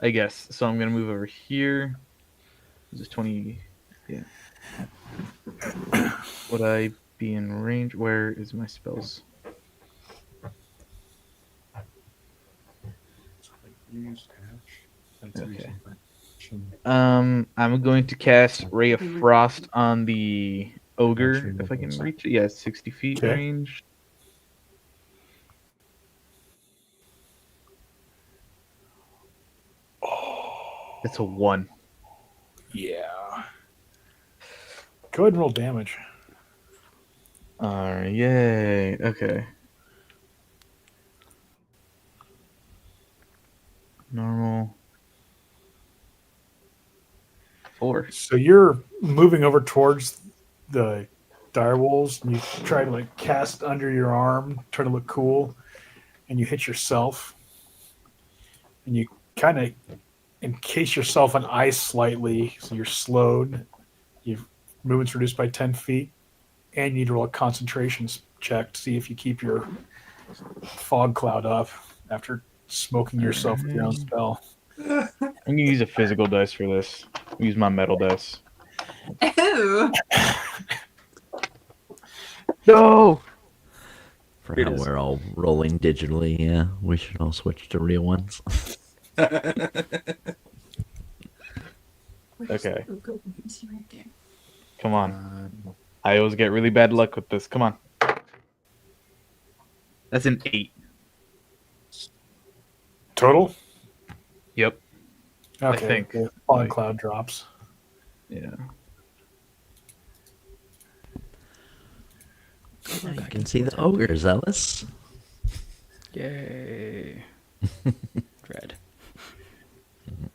I guess. So I'm going to move over here. This is 20. Yeah. Would I be in range? Where is my spells? Okay. I'm going to cast Ray of Frost on the ogre if I can reach it. Yeah, 60 feet Okay. range. It's a 1. Yeah. Go ahead and roll damage. Alright, yay. Okay. Normal. 4. So you're moving over towards the direwolves, and you try to like cast under your arm, try to look cool, and you hit yourself, and you kind of encase yourself in ice slightly, so you're slowed. Your movement's reduced by 10 feet, and you need to roll a concentration check to see if you keep your fog cloud up after smoking yourself with your own spell. I'm going to use a physical dice for this. Use my metal dice. Ew. No! For It how is. we're all rolling digitally, yeah, we should all switch to real ones. Okay. Is he right there? Come on. I always get really bad luck with this. Come on. That's an 8. Total? Yep. Okay. think. The fog Like- cloud drops. Yeah. You can see the ogres, Ellis. Yay. Dread.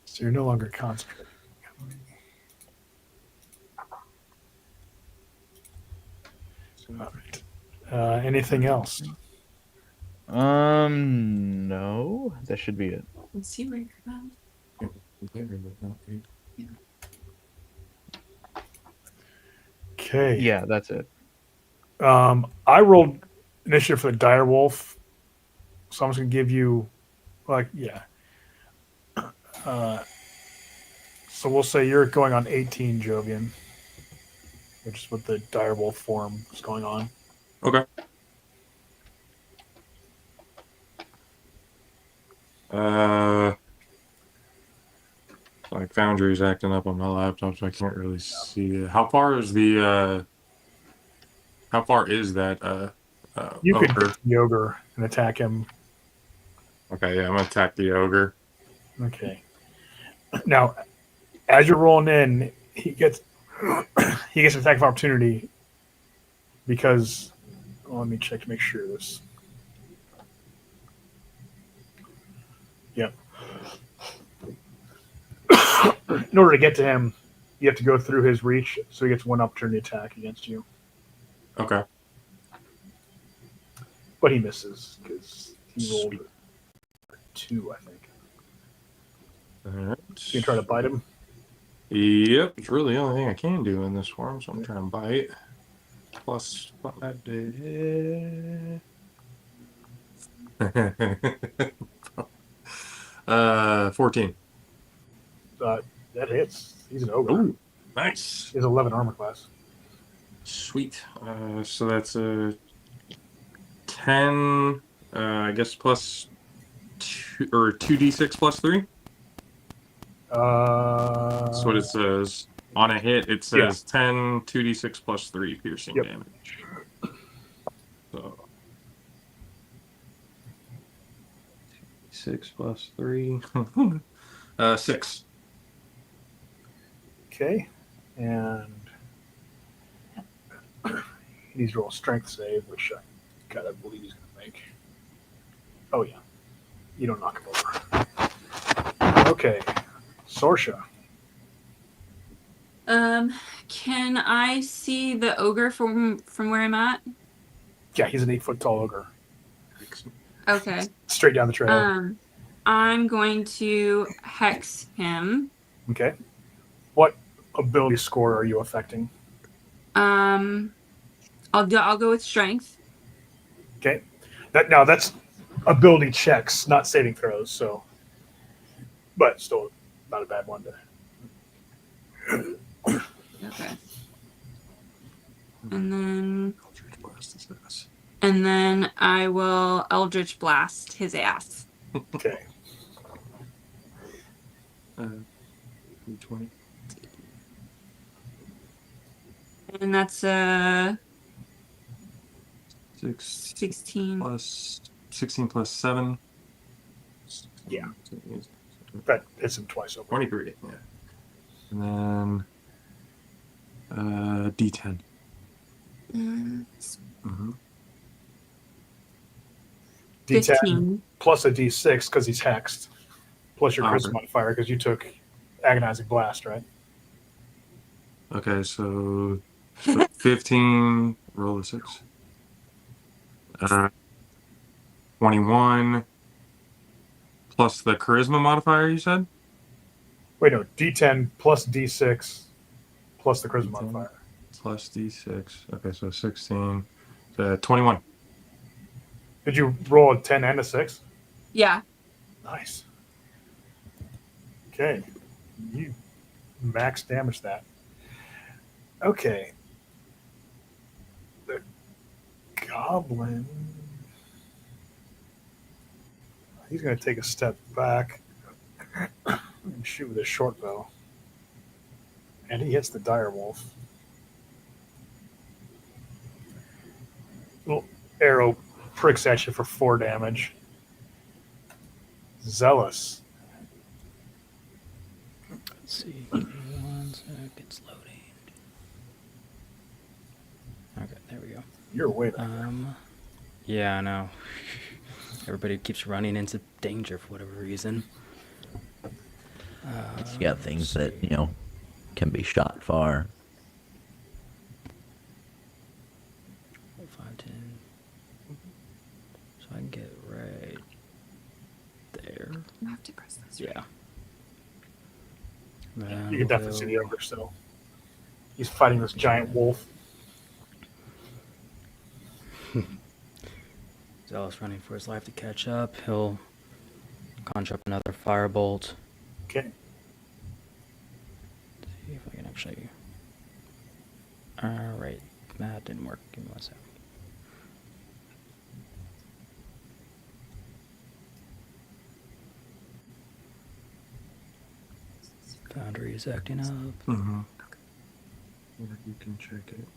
So you're no longer concentrating. All right. Anything else? No, that should be it. Let's see where you're at. Okay. Yeah, that's it. I rolled initiative for the dire wolf, so I'm just gonna give you, yeah. So we'll say you're going on 18, Jovian, which is what the dire wolf form is going on. Okay. Like Foundry's acting up on my laptop, so I can't really see it. How far is that You could ogre? hit the ogre and attack him. Okay, yeah, I'm gonna attack the ogre. Okay. Now, as you're rolling in, he gets an attack of opportunity because. Let me check to make sure this. Yep. In order to get to him, you have to go through his reach, so he gets one opportunity attack against you. Okay. But he misses because he rolled 2, I think. All right. So you try to bite him. Yep, it's really the only thing I can do in this form, so I'm trying to bite. Plus 5 to hit. 14. That hits. He's an ogre. Ooh, nice. He has 11 armor class. Sweet. So that's a 10, I guess, plus 2, or 2d6 plus 3. That's what it says. On a hit, it says 10, 2d6 plus 3 piercing damage. So 6 plus 3. 6. Okay. And he needs to roll a strength save, which I gotta believe he's gonna make. Oh yeah. You don't knock him over. Okay. Sorsha. Can I see the ogre from where I'm at? Yeah, he's an 8-foot tall ogre. Okay. Straight down the trail. I'm going to hex him. Okay. What ability score are you affecting? I'll go with strength. Okay. That's ability checks, not saving throws, so but still not a bad one to. Okay. And then I will Eldritch Blast his ass. Okay. 20. And that's 16 plus 16 plus 7. Yeah. That hits him twice over. 23, yeah. And then D10. Mm-hmm. D10 15 plus a D6 because he's hexed, plus your charisma Okay. modifier because you took agonizing blast, right? Okay, so 15, roll a 6. 21 plus the charisma modifier, you said? Wait, no, D10 plus D6 plus the charisma D10. modifier. Plus D6. Okay, so 16. 21. Did you roll a 10 and a 6? Yeah. Nice. Okay. You max damage that. Okay. The goblin. He's going to take a step back and shoot with his short bow. And he hits the dire wolf. Little arrow pricks at you for 4 damage. Zealous. Let's see. Give me 1 sec. It's loading. Okay, there we go. You're way back. Yeah, I know. Everybody keeps running into danger for whatever reason. You got things that, can be shot far. You have to press this. Yeah. You Then can definitely we'll see the ogre still. He's fighting this giant wolf. Zealous running for his life to catch up. He'll conjure up another firebolt. Okay. See if I can actually. Alright, that didn't work. Give me one sec. Foundry is acting up. Mm-hmm. You can check it.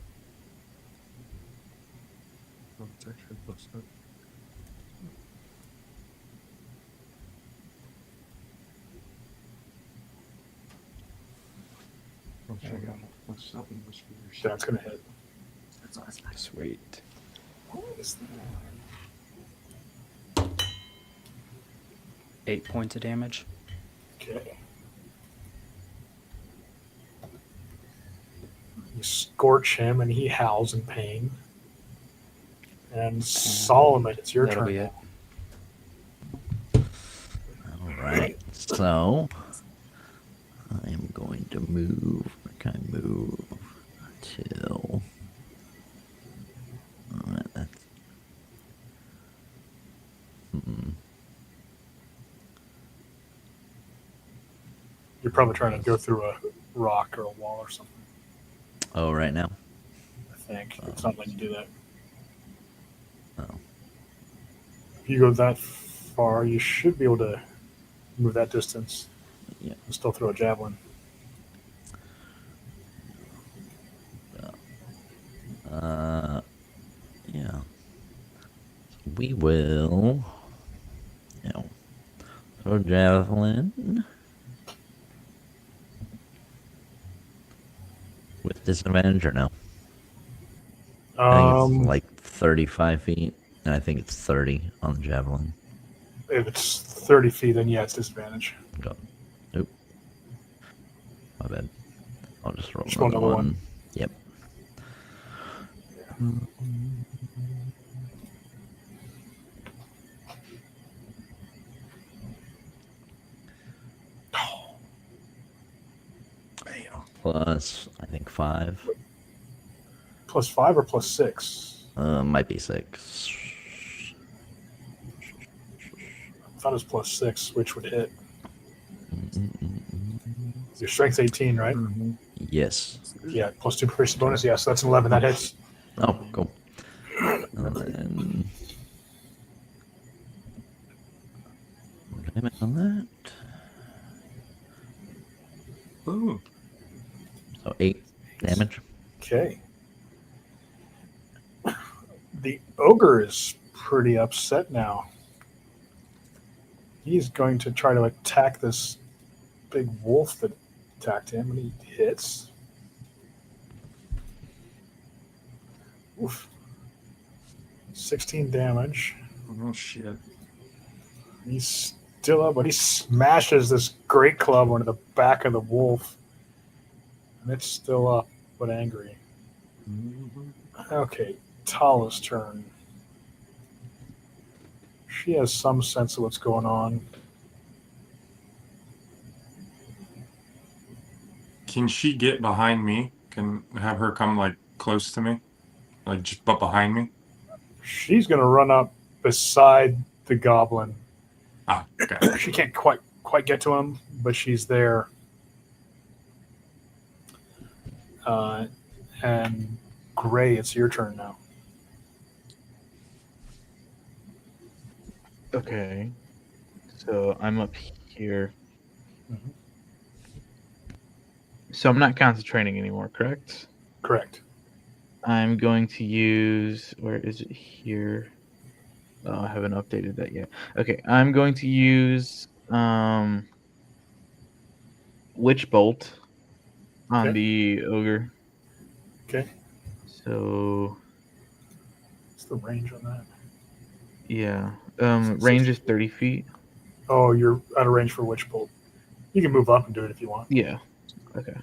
Oh, it's actually close up. There we go. That's going to hit. Sweet. What is that? 8 points of damage. Okay. You scorch him and he howls in pain. And Solomon, it's your That'll turn. be it. All right. So I am going to move. Where can I move? Till. That's. You're probably trying to go through a rock or a wall or something. Oh, right now. I think it's not letting you do that. Oh. If you go that far, you should be able to move that distance. Yeah. And still throw a javelin. Yeah. We will. Throw javelin. With disadvantage or no? I think it's like 35 feet. And I think it's 30 on the javelin. If it's 30 feet, then yeah, it's disadvantage. Go. Oop. My bad. I'll just roll Just roll another another one. one. Yep. Plus, I think 5. Plus 5 or plus 6? Might be 6. I thought it was plus 6, which would hit. Your strength's 18, right? Mm-hmm. Yes. Yeah, plus 2 proficiency bonus. Yeah, so that's an 11. That hits. Oh, cool. And then damage on that. Ooh. So 8 damage. Okay. The ogre is pretty upset now. He's going to try to attack this big wolf that attacked him, and he hits. Oof. 16 damage. Oh, shit. He's still up, but he smashes this great club onto the back of the wolf. And it's still up, but angry. Okay, Tala's turn. She has some sense of what's going on. Can she get behind me? Can have her come like close to me? Like just but behind me? She's going to run up beside the goblin. Ah, okay. She can't quite get to him, but she's there. And Gray, it's your turn now. Okay. So I'm up here. Mhm. So I'm not concentrating anymore, correct? Correct. I'm going to use, where is it here? Oh, I haven't updated that yet. Okay, I'm going to use Witch Bolt on Okay. the ogre. Okay. So What's the range on that? yeah, range is 30 feet. Oh, you're out of range for Witch Bolt. You can move up and do it if you want. Yeah. Okay.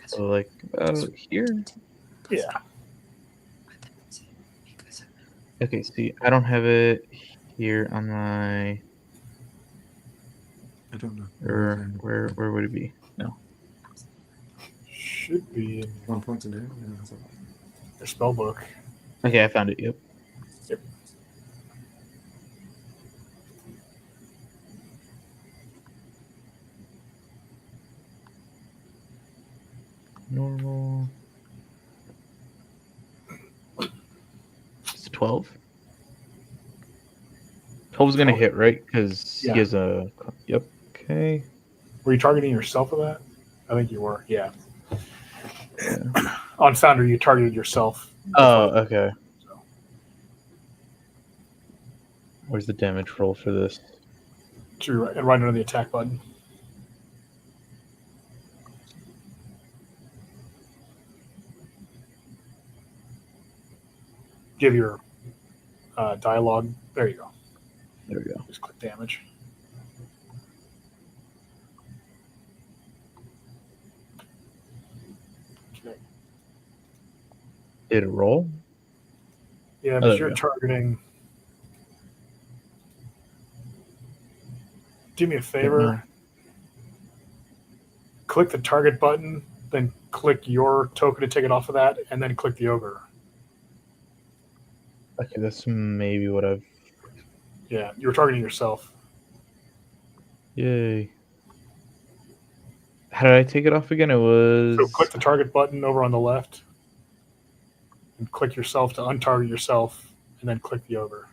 So like about here. Yeah. Okay, see, I don't have it here on my. I don't know. Or where would it be? No. Should be in 1 point today. Yeah, that's all. your spell book. Okay, I found it. Yep. Yep. Normal. It's 12. 12 is gonna 12? hit, right? Because Yeah. he has a. Yep. Okay. Were you targeting yourself with that? I think you were. Yeah. Yeah. On Founder, you targeted yourself. Oh, okay. So, Where's the damage roll for this? and right under the attack button. Give your dialogue. There you go. There we go. Just click damage. Okay. Did it roll? Yeah, Oh, but there you're we go. targeting. Do me a favor. Click the target button, then click your token to take it off of that, and then click the ogre. Okay, that's maybe what I've. Yeah, you were targeting yourself. Yay. How did I take it off again? It was. So click the target button over on the left, and click yourself to untarget yourself, and then click the ogre.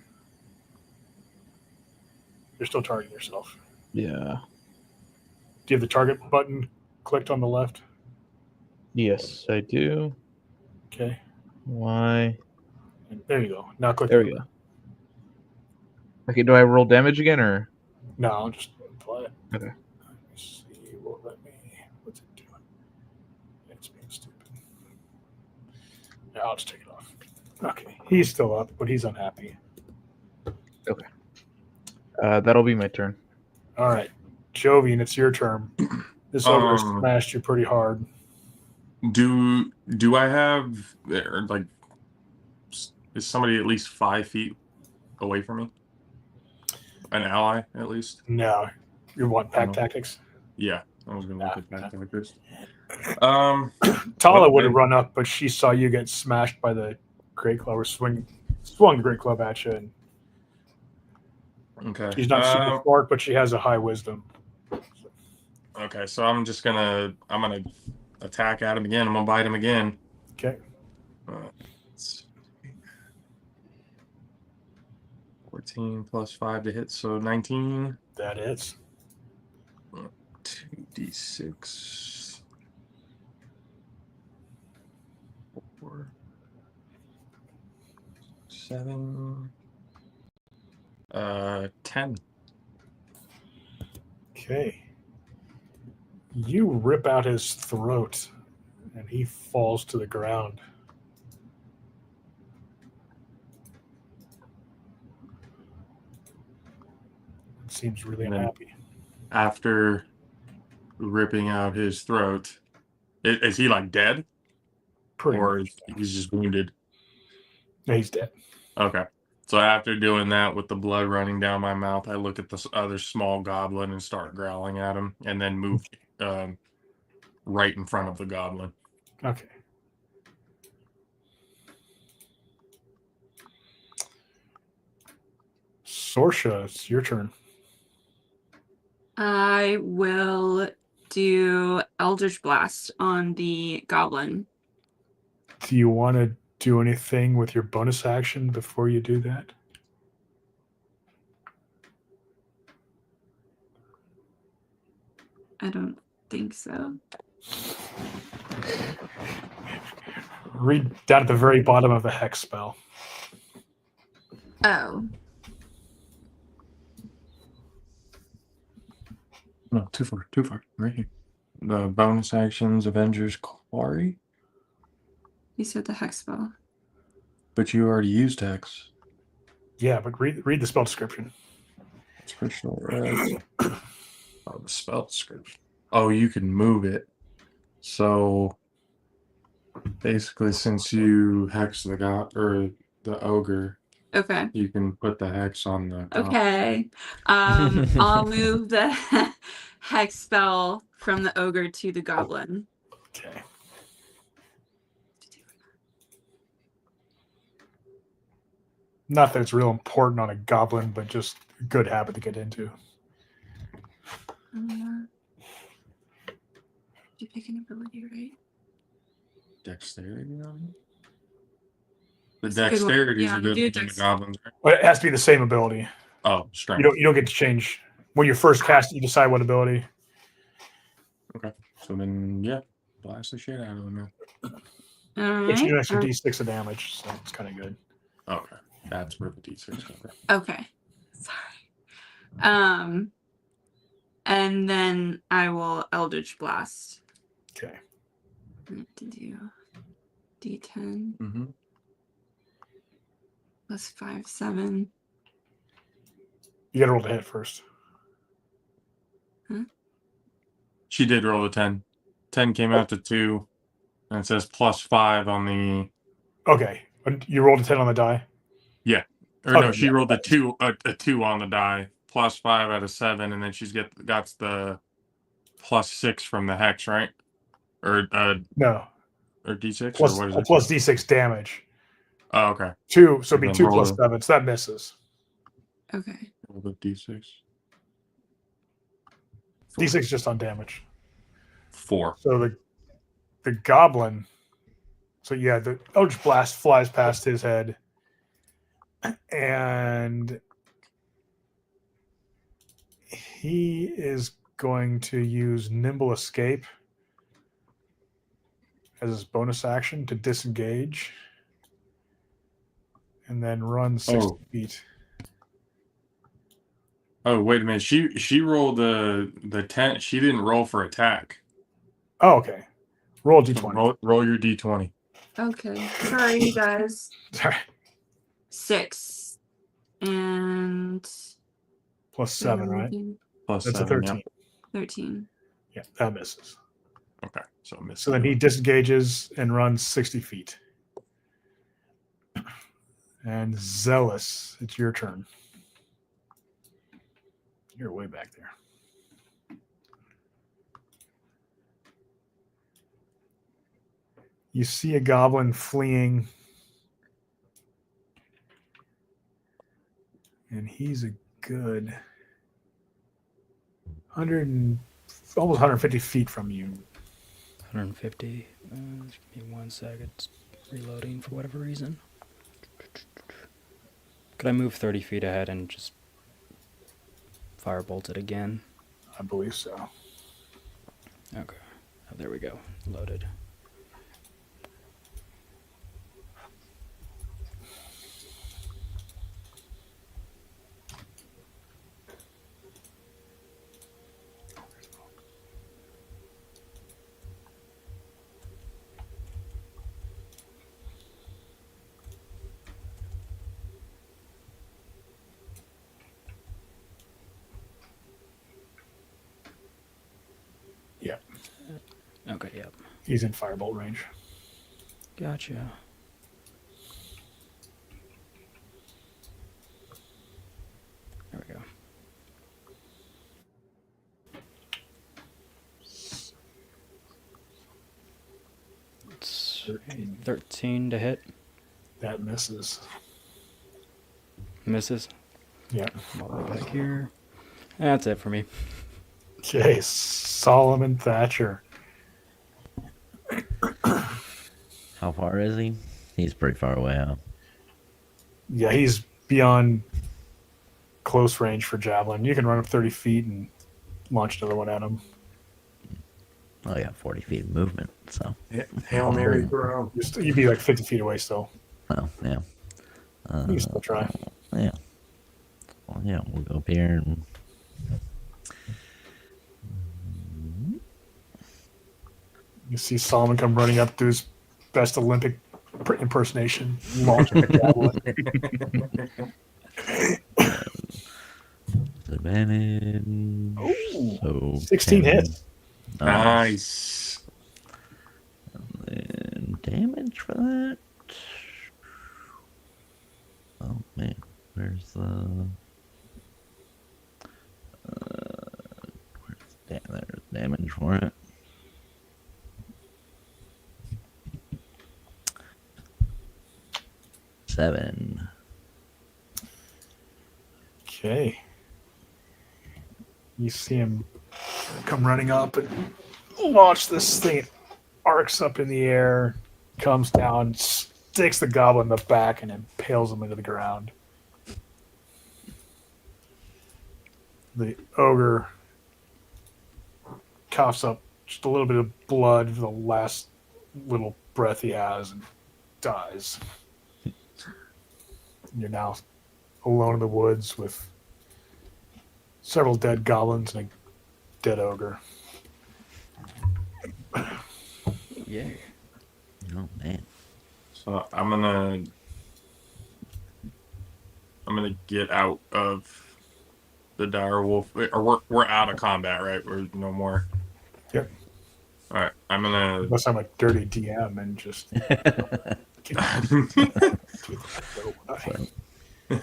You're still targeting yourself. Yeah. Do you have the target button clicked on the left? Yes, I do. Okay. Why? And there you go. Now click. There we go. Okay, do I roll damage again or? No, I'll just apply it. Okay. Let me see. What's it doing? It's being stupid. Yeah, I'll just take it off. Okay. He's still up, but he's unhappy. Okay. That'll be my turn. All right. Jovian, it's your turn. This ogre Um, smashed you pretty hard. Do I have like? Is somebody at least 5 feet away from me? An ally, at least. No. You want pack No. tactics? Yeah, I was gonna look at Nah. that like this. Tala What- would have run up, but she saw you get smashed by the great club or swung the great club at you. And Okay. she's not super smart, but she has a high wisdom. Okay, so I'm gonna attack at him again. I'm gonna bite him again. Okay. Let's see. 14 plus 5 to hit, so 19. That is. 2d6. 4. 7. 10. Okay. You rip out his throat, and he falls to the ground. Seems really And then- unhappy. After ripping out his throat, is he like dead? Pretty Or much. he's just wounded? Yeah, he's dead. Okay. So after doing that with the blood running down my mouth, I look at this other small goblin and start growling at him, and then move right in front of the goblin. Okay. Sorsha, it's your turn. I will do Eldritch Blast on the goblin. Do you want to do anything with your bonus action before you do that? I don't think so. Read down at the very bottom of the hex spell. Oh, No, too far. Right here. The bonus actions, Avengers Quarry. you said the hex spell. But you already used Hex. Yeah, but read the spell description. It's personal, right? Oh, the spell description. Oh, you can move it. So basically, since you hex the god or the ogre, Okay. You can put the hex on the top. Okay. I'll move the hex spell from the ogre to the goblin. Okay. Not that it's real important on a goblin, but just a good habit to get into. Did you pick an ability, right? Dexterity on it? The That's a good one. dexterity is Yeah, a good do one in the dex- goblins, right? Well, it has to be the same ability. Oh, You strength. don't get to change when you first cast it, you decide what ability. Okay. So then, yeah, blast the shit out of them. All It's right. an extra D6 of damage, so it's kind of good. Okay. That's where the D6 comes. Okay. Sorry. And then I will Eldritch Blast. Okay. I have to do D10 Mm-hmm. plus 5, 7. You got to roll the hit first. She did roll a 10. 10 came out to 2. And it says +5 on the. Okay. You rolled a 10 on the die? Or no, Okay, she yeah. rolled a 2 on the die. +5 out of 7. And then she's got the +6 from the hex, right? Or No. D6? Plus, or what is it? plus D6 damage. Oh, okay. 2, so it'd be Then 2 roll plus the- 7, so that misses. Okay. Roll the D6. 4. D6 just on damage. 4. So the goblin, so yeah, the Eldritch Blast flies past his head, and he is going to use Nimble Escape as his bonus action to disengage, and then run 60 feet. Oh, wait a minute. She rolled the 10. She didn't roll for attack. Oh, okay. Roll So D20. roll your D20. Okay. Sorry, you guys. Sorry. 6. And Plus 7, right? Plus That's 7. a 13. Yep. 13. Yeah, that misses. Okay. So miss. So then he disengages and runs 60 feet. And Zealous, it's your turn. You're way back there. You see a goblin fleeing. And he's a good almost 150 feet from you. 150. Just give me 1 second. It's reloading for whatever reason. Could I move 30 feet ahead and just firebolt it again? I believe so. Okay. Oh, there we go. Loaded. Yeah. Okay, yep. He's in firebolt range. Gotcha. There we go. It's 13 to hit. That misses. Misses. Yeah. I'm all the way back here. That's it for me. Okay, Solomon Thatcher. How far is he? He's pretty far away, huh? Yeah, he's beyond close range for javelin. You can run up 30 feet and launch another one at him. Oh, yeah, 40 feet of movement, so. Hail Mary throw. You'd be like 50 feet away still. Oh, yeah. You can still try. Yeah. Well, yeah, we'll go up here and. You see Solomon come running up to his best Olympic impersonation, launching the javelin. Advantage. Ooh, So 16 10. hits. Nice. And damage for that. Oh man, where's the? There's damage for it. Seven. Okay. You see him come running up and launch this thing. It arcs up in the air, comes down, sticks the goblin in the back, and impales him into the ground. The ogre coughs up just a little bit of blood for the last little breath he has and dies. You're now alone in the woods with several dead goblins and a dead ogre. Yeah. Oh man. So I'm gonna get out of the dire wolf. Or we're out of combat, right? We're no more. Yep. All right. I'm gonna. Unless I'm a dirty DM and just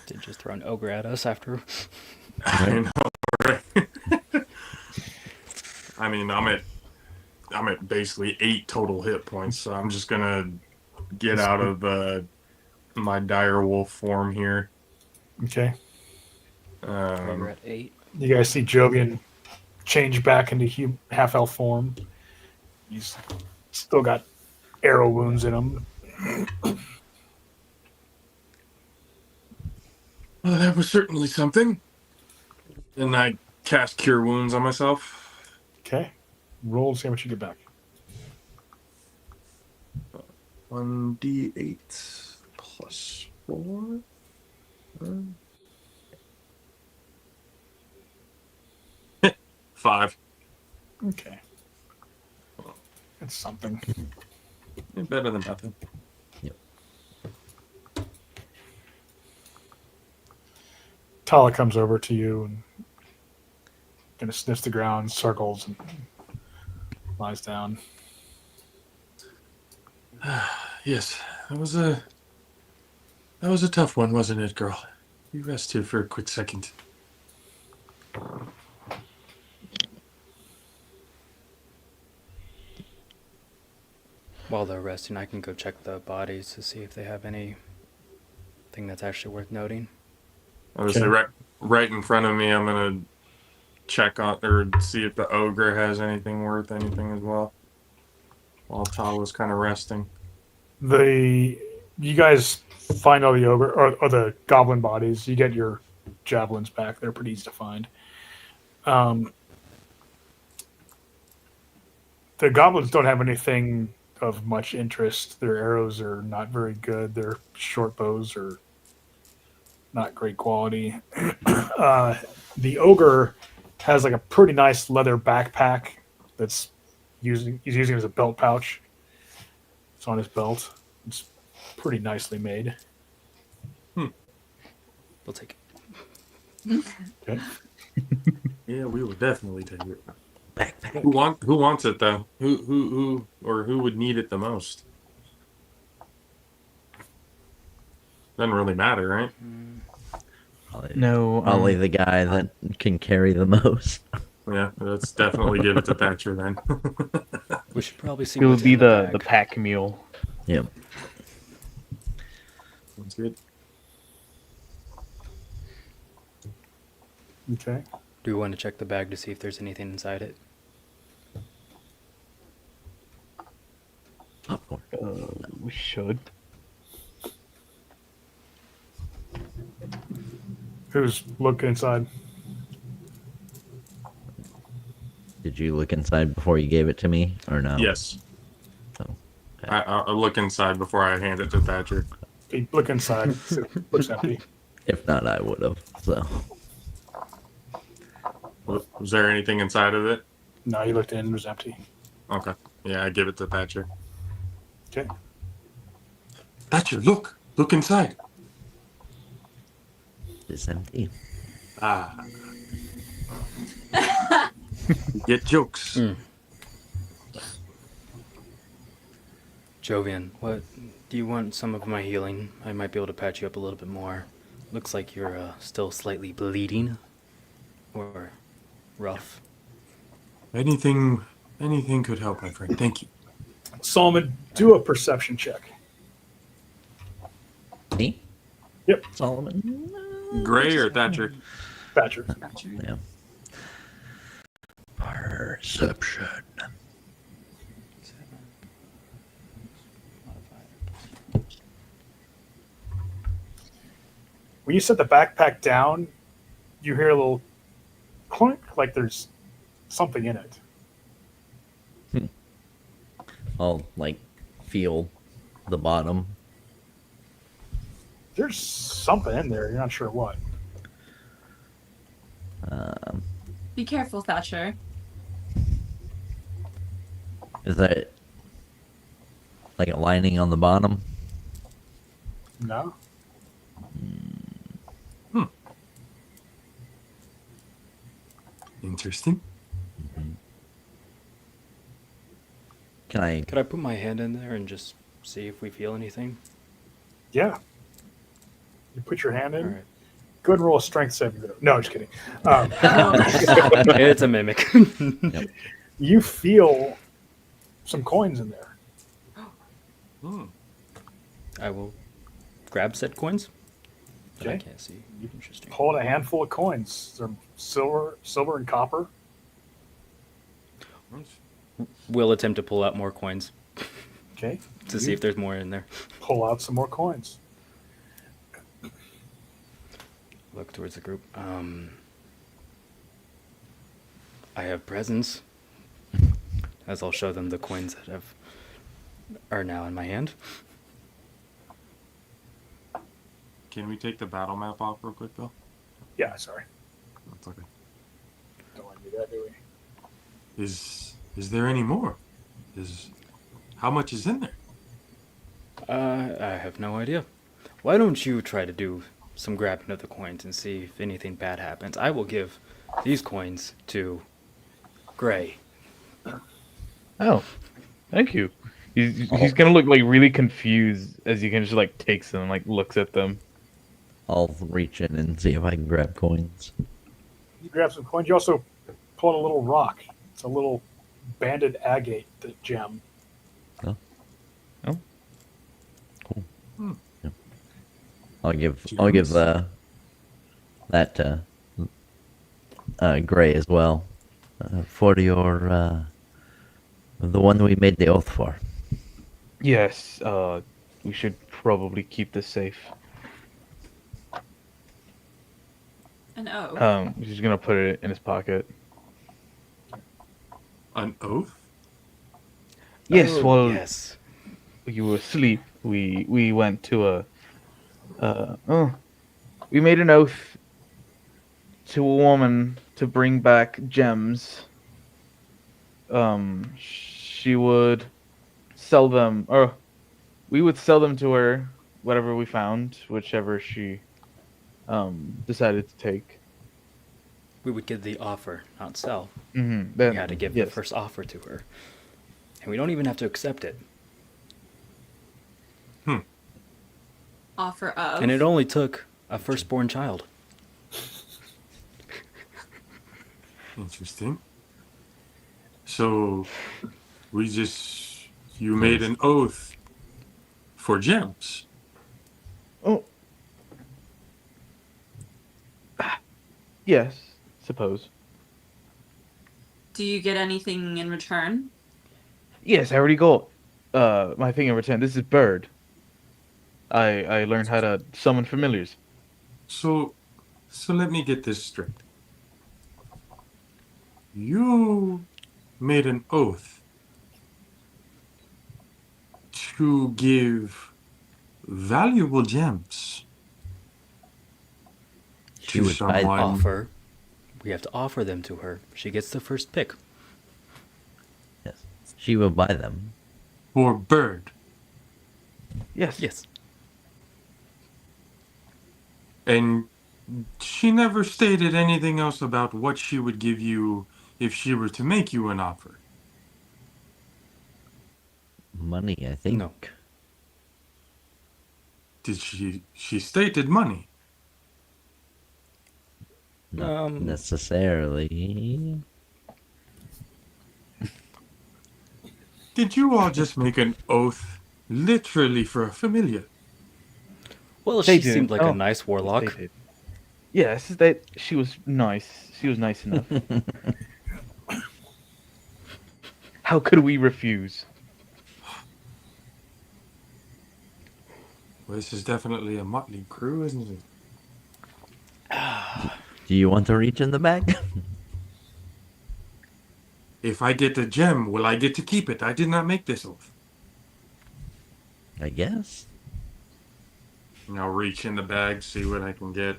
Did just throw an ogre at us after. I know, right? I mean, I'm at basically 8 total hit points, so I'm just gonna get out of my dire wolf form here. Okay. We're at 8. You guys see Jovian change back into half-elf form. He's still got arrow wounds in him. Well, that was certainly something. And I cast Cure Wounds on myself. Okay. Roll and see how much you get back. 1d8 plus 4. 5. Okay. It's something. Better than nothing. Tala comes over to you and kind of sniffs the ground, circles, and lies down. Yes, that was a tough one, wasn't it, girl? You rest here for a quick second. While they're resting, I can go check the bodies to see if they have anything that's actually worth noting. Obviously, right in front of me, I'm gonna check on or see if the ogre has anything worth anything as well. While Tala's kind of resting. You guys find all the ogre or the goblin bodies. You get your javelins back. They're pretty easy to find. The goblins don't have anything of much interest. Their arrows are not very good. Their short bows are not great quality. The ogre has like a pretty nice leather backpack he's using it as a belt pouch. It's on his belt. It's pretty nicely made. We'll take it. Okay. Yeah, we will definitely take it. Backpack. Who wants it though? Who would need it the most? Doesn't really matter, right? Probably the guy that can carry the most. Yeah, let's definitely give it to Thatcher then. We should probably see. It would what's be in the bag. pack mule. Yep. That's good. Okay. Do we want to check the bag to see if there's anything inside it? Popcorn. We should. Who's looking inside? Did you look inside before you gave it to me, or no? Yes. Oh, I'll look inside before I hand it to Thatcher. Hey, look inside. It looks empty. If not, I would have. So. Was there anything inside of it? No, you looked in. It was empty. Okay. Yeah, I give it to Thatcher. Okay. Thatcher, look! Look inside! It's empty. Ah. You get jokes. Mm. Jovian, what do you want? Some of my healing? I might be able to patch you up a little bit more. Looks like you're still slightly bleeding, or rough. Anything could help, my friend. Thank you. Solomon, do a perception check. Me? Yep. Solomon? Gray or Thatcher? Thatcher. Yeah. Perception. When you set the backpack down, you hear a little clunk, like there's something in it. I'll like feel the bottom. There's something in there. You're not sure what. Be careful, Thatcher. Is that like a lining on the bottom? No. Interesting. Can I? Could I put my hand in there and just see if we feel anything? Yeah. You put your hand in. All right. Go ahead and roll a strength saving throw. No, just kidding. It's a mimic. You feel some coins in there. Hmm. I will grab said coins. But I Okay. can't see. Interesting. Pull out a handful of coins. They're silver and copper. We'll attempt to pull out more coins Okay. to see if there's more in there. Pull out some more coins. Look towards the group. I have presents. As I'll show them the coins that are now in my hand. Can we take the battle map off real quick, Bill? Yeah, sorry. That's okay. Don't want to do that, do we? Is there any more? How much is in there? I have no idea. Why don't you try to do some grabbing of the coins and see if anything bad happens? I will give these coins to Gray. Oh, thank you. He's gonna look like really confused as he can just like takes them, like looks at them. I'll reach in and see if I can grab coins. You grab some coins. You also pull out a little rock. It's a little banded agate gem. I'll give that to Gray as well for your the one we made the oath for. Yes, we should probably keep this safe. An O. He's gonna put it in his pocket. An oath? Yes, Oh, well, yes. you were asleep. We went to we made an oath to a woman to bring back gems. She would sell them, or we would sell them to her, whatever we found, whichever she decided to take. We would give the offer, not sell. Mm-hmm. We had to give yes. the first offer to her. And we don't even have to accept it. Offer of. And it only took a firstborn child. Interesting. So, you made an oath for gems. Oh. Yes, suppose. Do you get anything in return? Yes, I already got my thing in return. This is Bird. I learned how to summon familiars. So let me get this straight. You made an oath to give valuable gems She to would buy someone. Offer. We have to offer them to her. She gets the first pick. Yes, she will buy them. For Bird. Yes. Yes. And she never stated anything else about what she would give you if she were to make you an offer. Money, I think. No. Did she stated money? Not necessarily. Did you all just make an oath literally for a familiar? Well, They she seemed didn't. like Oh, a nice They warlock. did. Yes, that she was nice. She was nice enough. How could we refuse? Well, this is definitely a motley crew, isn't it? Do you want to reach in the bag? If I get a gem, will I get to keep it? I did not make this oath. I guess. And I'll reach in the bag, see what I can get.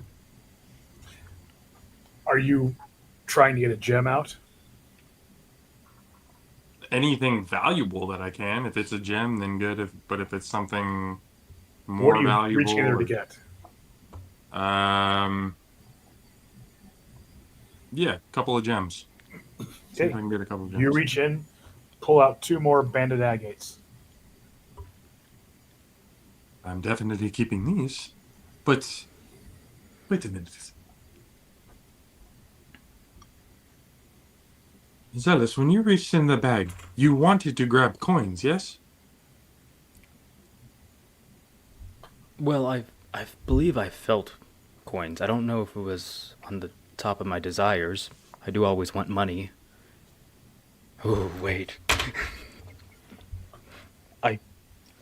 Are you trying to get a gem out? Anything valuable that I can. If it's a gem, then good. But if it's something What more are you valuable, reaching in there to get? Yeah, a couple of gems. See if Okay. I can get a couple of gems. You reach in, pull out 2 more banded agates. I'm definitely keeping these. But wait a minute. Zealous, when you reached in the bag, you wanted to grab coins, yes? Well, I believe I felt coins. I don't know if it was on the top of my desires. I do always want money. Oh, wait. I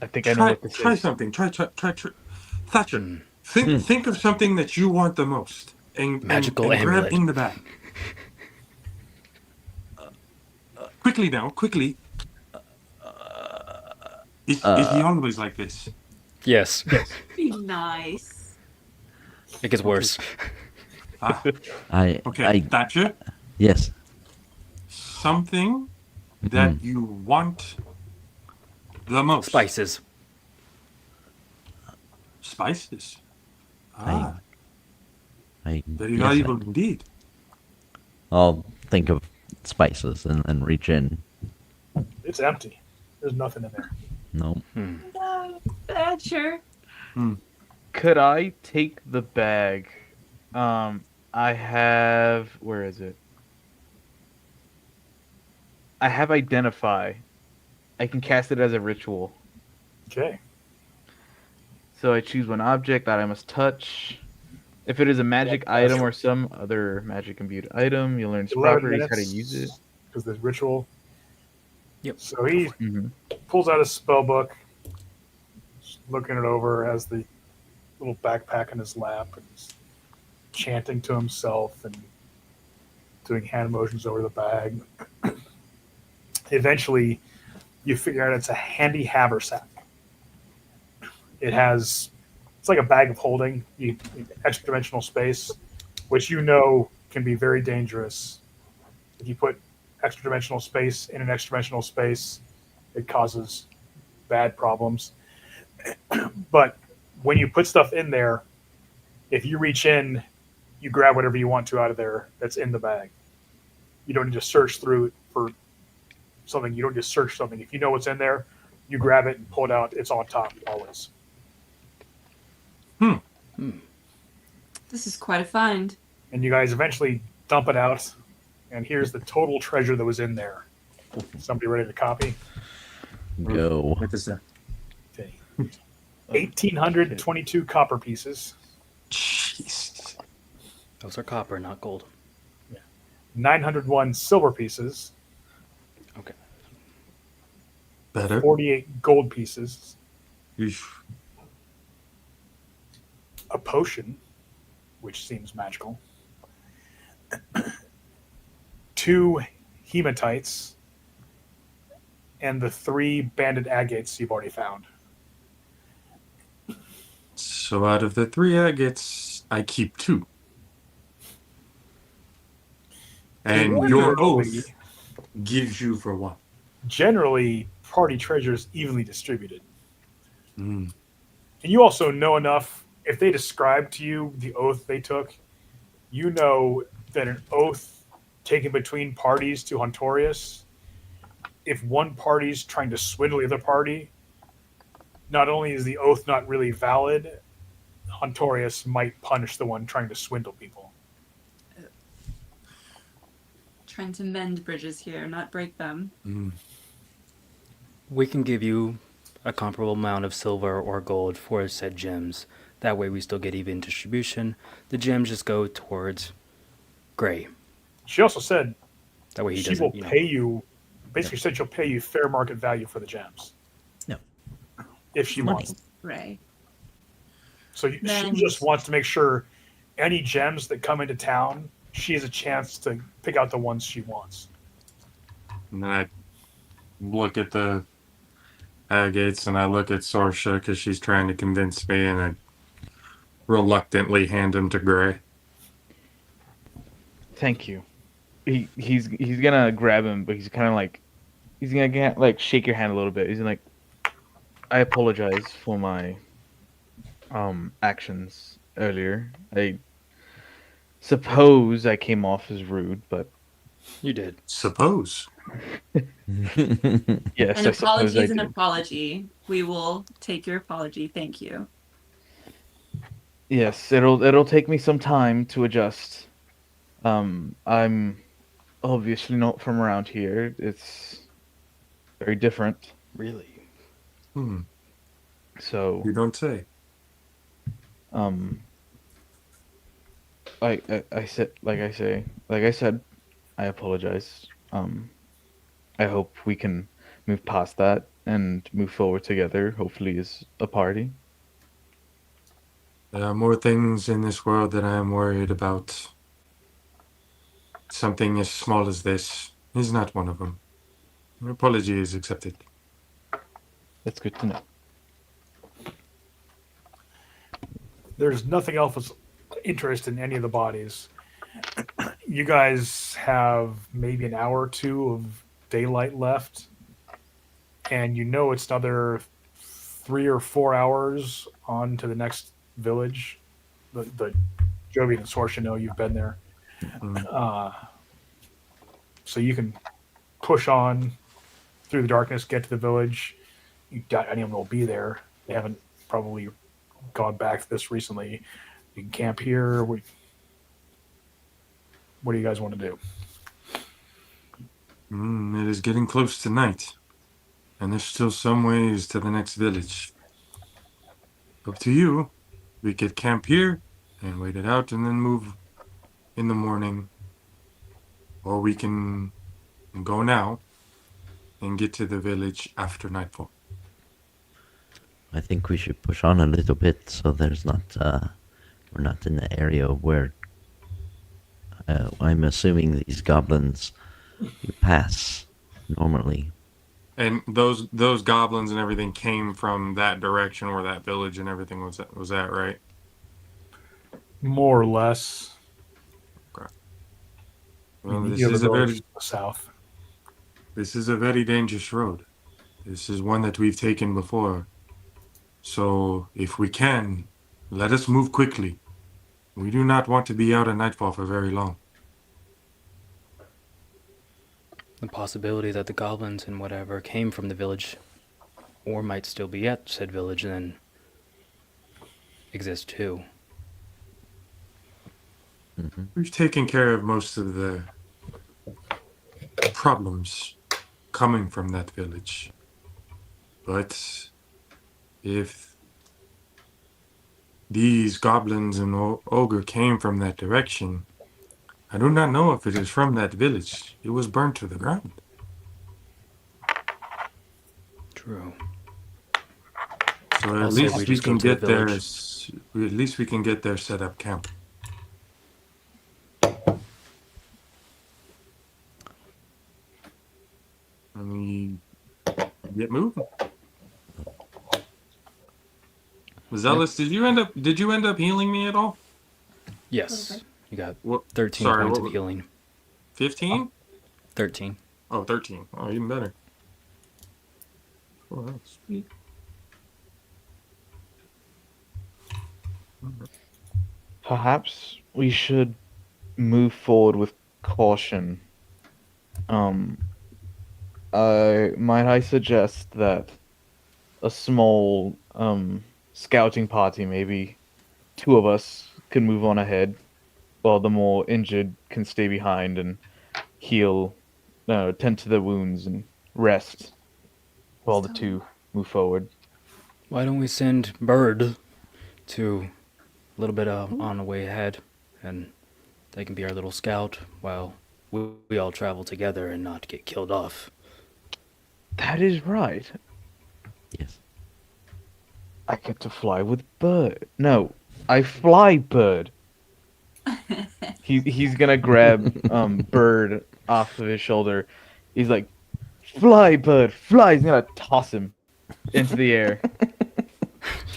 think I know what this Try is. something. Try. Thatcher, think of something that you want the most, and Magical and grab amulet. in the bag. Quickly now, quickly. Is he always like this? Yes. Be nice. It gets worse. Ah, I okay, Thatcher. yes. Something that you want the most. Spices. Spices. I Very yes, valuable indeed. I'll think of spices and reach in. It's empty. There's nothing in there. No. No, Thatcher. Could I take the bag? I have. Where is it? I have identify. I can cast it as a ritual. Okay. So I choose one object that I must touch. If it is a magic item or some other magic imbued item, you'll learn its 11 properties, how to minutes. use it. Because the ritual. Yep. So he Mm-hmm. pulls out his spell book, looking it over, has the little backpack in his lap, and he's chanting to himself and doing hand motions over the bag. Eventually, you figure out it's a handy haversack. It's like a bag of holding, extra dimensional space, which you know can be very dangerous. If you put extra dimensional space in an extra dimensional space, it causes bad problems. But when you put stuff in there, if you reach in, you grab whatever you want to out of there that's in the bag. You don't need to search through it for something. You don't just search something. If you know what's in there, you grab it and pull it out. It's on top always. This is quite a find. And you guys eventually dump it out, and here's the total treasure that was in there. Somebody ready to copy? Go. What is that? Okay. 1,822 copper pieces, Jeez. Those are copper, not gold. 901 silver pieces, Okay. Better. 48 gold pieces, Eesh. a potion, which seems magical, 2 hematites, and the 3 banded agates you've already found. So out of the 3 agates, I keep 2. And your oath gives you for 1. Generally, party treasure is evenly distributed. Mm. And you also know enough, if they describe to you the oath they took, you know that an oath taken between parties to Hontorius if one party's trying to swindle the other party, not only is the oath not really valid, Hontorius might punish the one trying to swindle people. Trying to mend bridges here, not break them. We can give you a comparable amount of silver or gold for said gems. That way we still get even distribution. The gems just go towards Gray. She also said That way he she will doesn't, pay you. Basically, said she'll pay you fair market value for the gems. No. If she Money. wants. Right. So Then- she just wants to make sure any gems that come into town, she has a chance to pick out the ones she wants. And then I look at the agates and I look at Sorsha because she's trying to convince me, and I reluctantly hand him to Gray. Thank you. He's gonna grab him, but he's kind of like he's gonna like shake your hand a little bit. He's like, I apologize for my actions earlier. I suppose I came off as rude, but You did. Suppose. yes, An I suppose apology I is an did. apology. We will take your apology. Thank you. Yes, it'll take me some time to adjust. I'm obviously not from around here. It's very different. Really? So, You don't say. I said, like I said, I apologize. I hope we can move past that and move forward together, hopefully as a party. There are more things in this world that I am worried about. Something as small as this is not one of them. Your apology is accepted. That's good to know. There's nothing else of interest in any of the bodies. You guys have maybe an hour or two of daylight left, and you know it's another 3 or 4 hours on to the next village. The Jovi and Sorsha know you've been there. So you can push on through the darkness, get to the village. You doubt anyone will be there. They haven't probably gone back to this recently. You can camp here. What do you guys want to do? It is getting close to night, and there's still some ways to the next village. Up to you. We could camp here and wait it out and then move in the morning. Or we can go now and get to the village after nightfall. I think we should push on a little bit so there's not we're not in the area where I'm assuming these goblins you pass normally. And those goblins and everything came from that direction where that village and everything was that right? More or less. Well, The this other is a village very to the south. This is a very dangerous road. This is one that we've taken before. So, if we can, let us move quickly. We do not want to be out at nightfall for very long. The possibility that the goblins and whatever came from the village, or might still be at said village, then exists too. We've taken care of most of the problems coming from that village. But if these goblins and ogre came from that direction, I do not know if it is from that village. It was burnt to the ground. True. So at Also, least we we just go can to the get there. village. At least we can get there, set up camp. And we get moving. Zealous, did you end up healing me at all? Yes. You got What? 13 Sorry, points what of was- healing. 15? 13. Oh, 13. Oh, even better. Oh, that's sweet. Perhaps we should move forward with caution. Might I suggest that a small scouting party, maybe 2 of us, can move on ahead, while the more injured can stay behind and heal, tend to the wounds and rest, while the 2 move forward. Why don't we send Bird to a little bit on the way ahead, and they can be our little scout while we all travel together and not get killed off. That is right. Yes. I get to fly with Bird. No, I fly Bird. He's gonna grab Bird off of his shoulder. He's like, "Fly, Bird, fly!" He's gonna toss him into the air.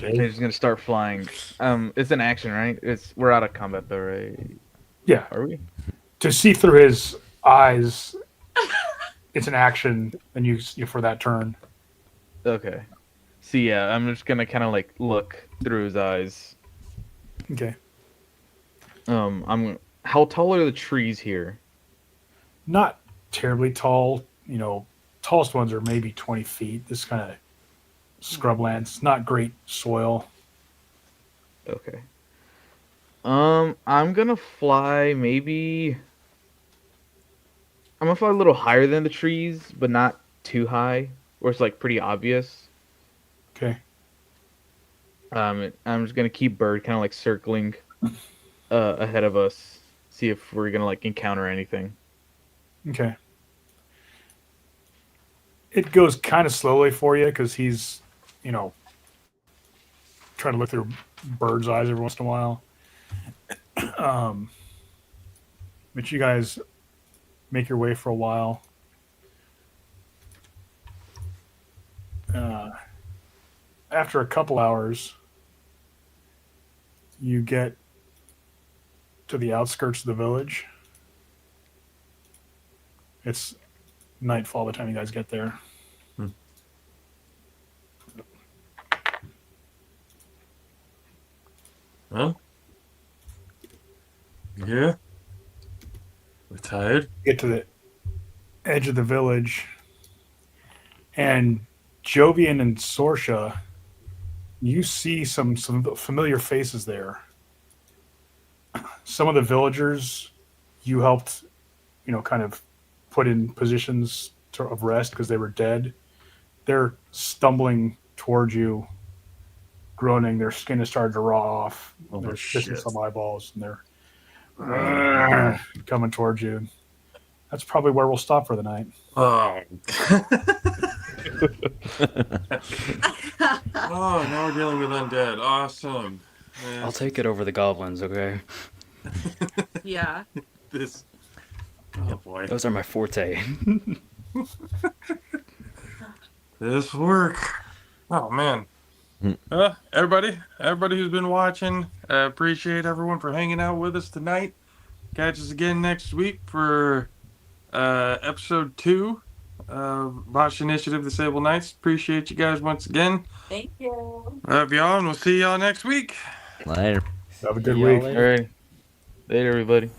And he's gonna start flying. It's an action, right? We're out of combat though, right? Yeah. Are we? To see through his eyes, it's an action, and you for that turn. Okay. So yeah, I'm just gonna kind of like look through his eyes. Okay. How tall are the trees here? Not terribly tall. Tallest ones are maybe 20 feet. This kind of scrublands, not great soil. Okay. I'm gonna fly maybe. I'm gonna fly a little higher than the trees, but not too high, where it's like pretty obvious. Okay. I'm just gonna keep Bird kind of like circling ahead of us, see if we're gonna like encounter anything. Okay. It goes kind of slowly for you because he's, trying to look through Bird's eyes every once in a while. But you guys make your way for a while. After a couple hours, you get to the outskirts of the village. It's nightfall by the time you guys get there. Well, yeah. We're tired. Get to the edge of the village, and Jovian and Sorsha, you see some familiar faces there. Some of the villagers you helped, kind of put in positions of rest because they were dead. They're stumbling towards you, groaning. Their skin is starting to raw off. Oh, They're shit. missing some eyeballs, and they're coming towards you. That's probably where we'll stop for the night. Oh. Oh, now we're dealing with undead. Awesome. I'll take it over the goblins, okay? Yeah. This. Oh boy. Those are my forte. This work. Oh man. Everybody who's been watching, appreciate everyone for hanging out with us tonight. Catch us again next week for episode 2 of Botched Initiative, the Sable Knights. Appreciate you guys once again. Thank you. Love y'all, and we'll see y'all next week. Later. Have a good See y'all week. later. All right. Later, everybody.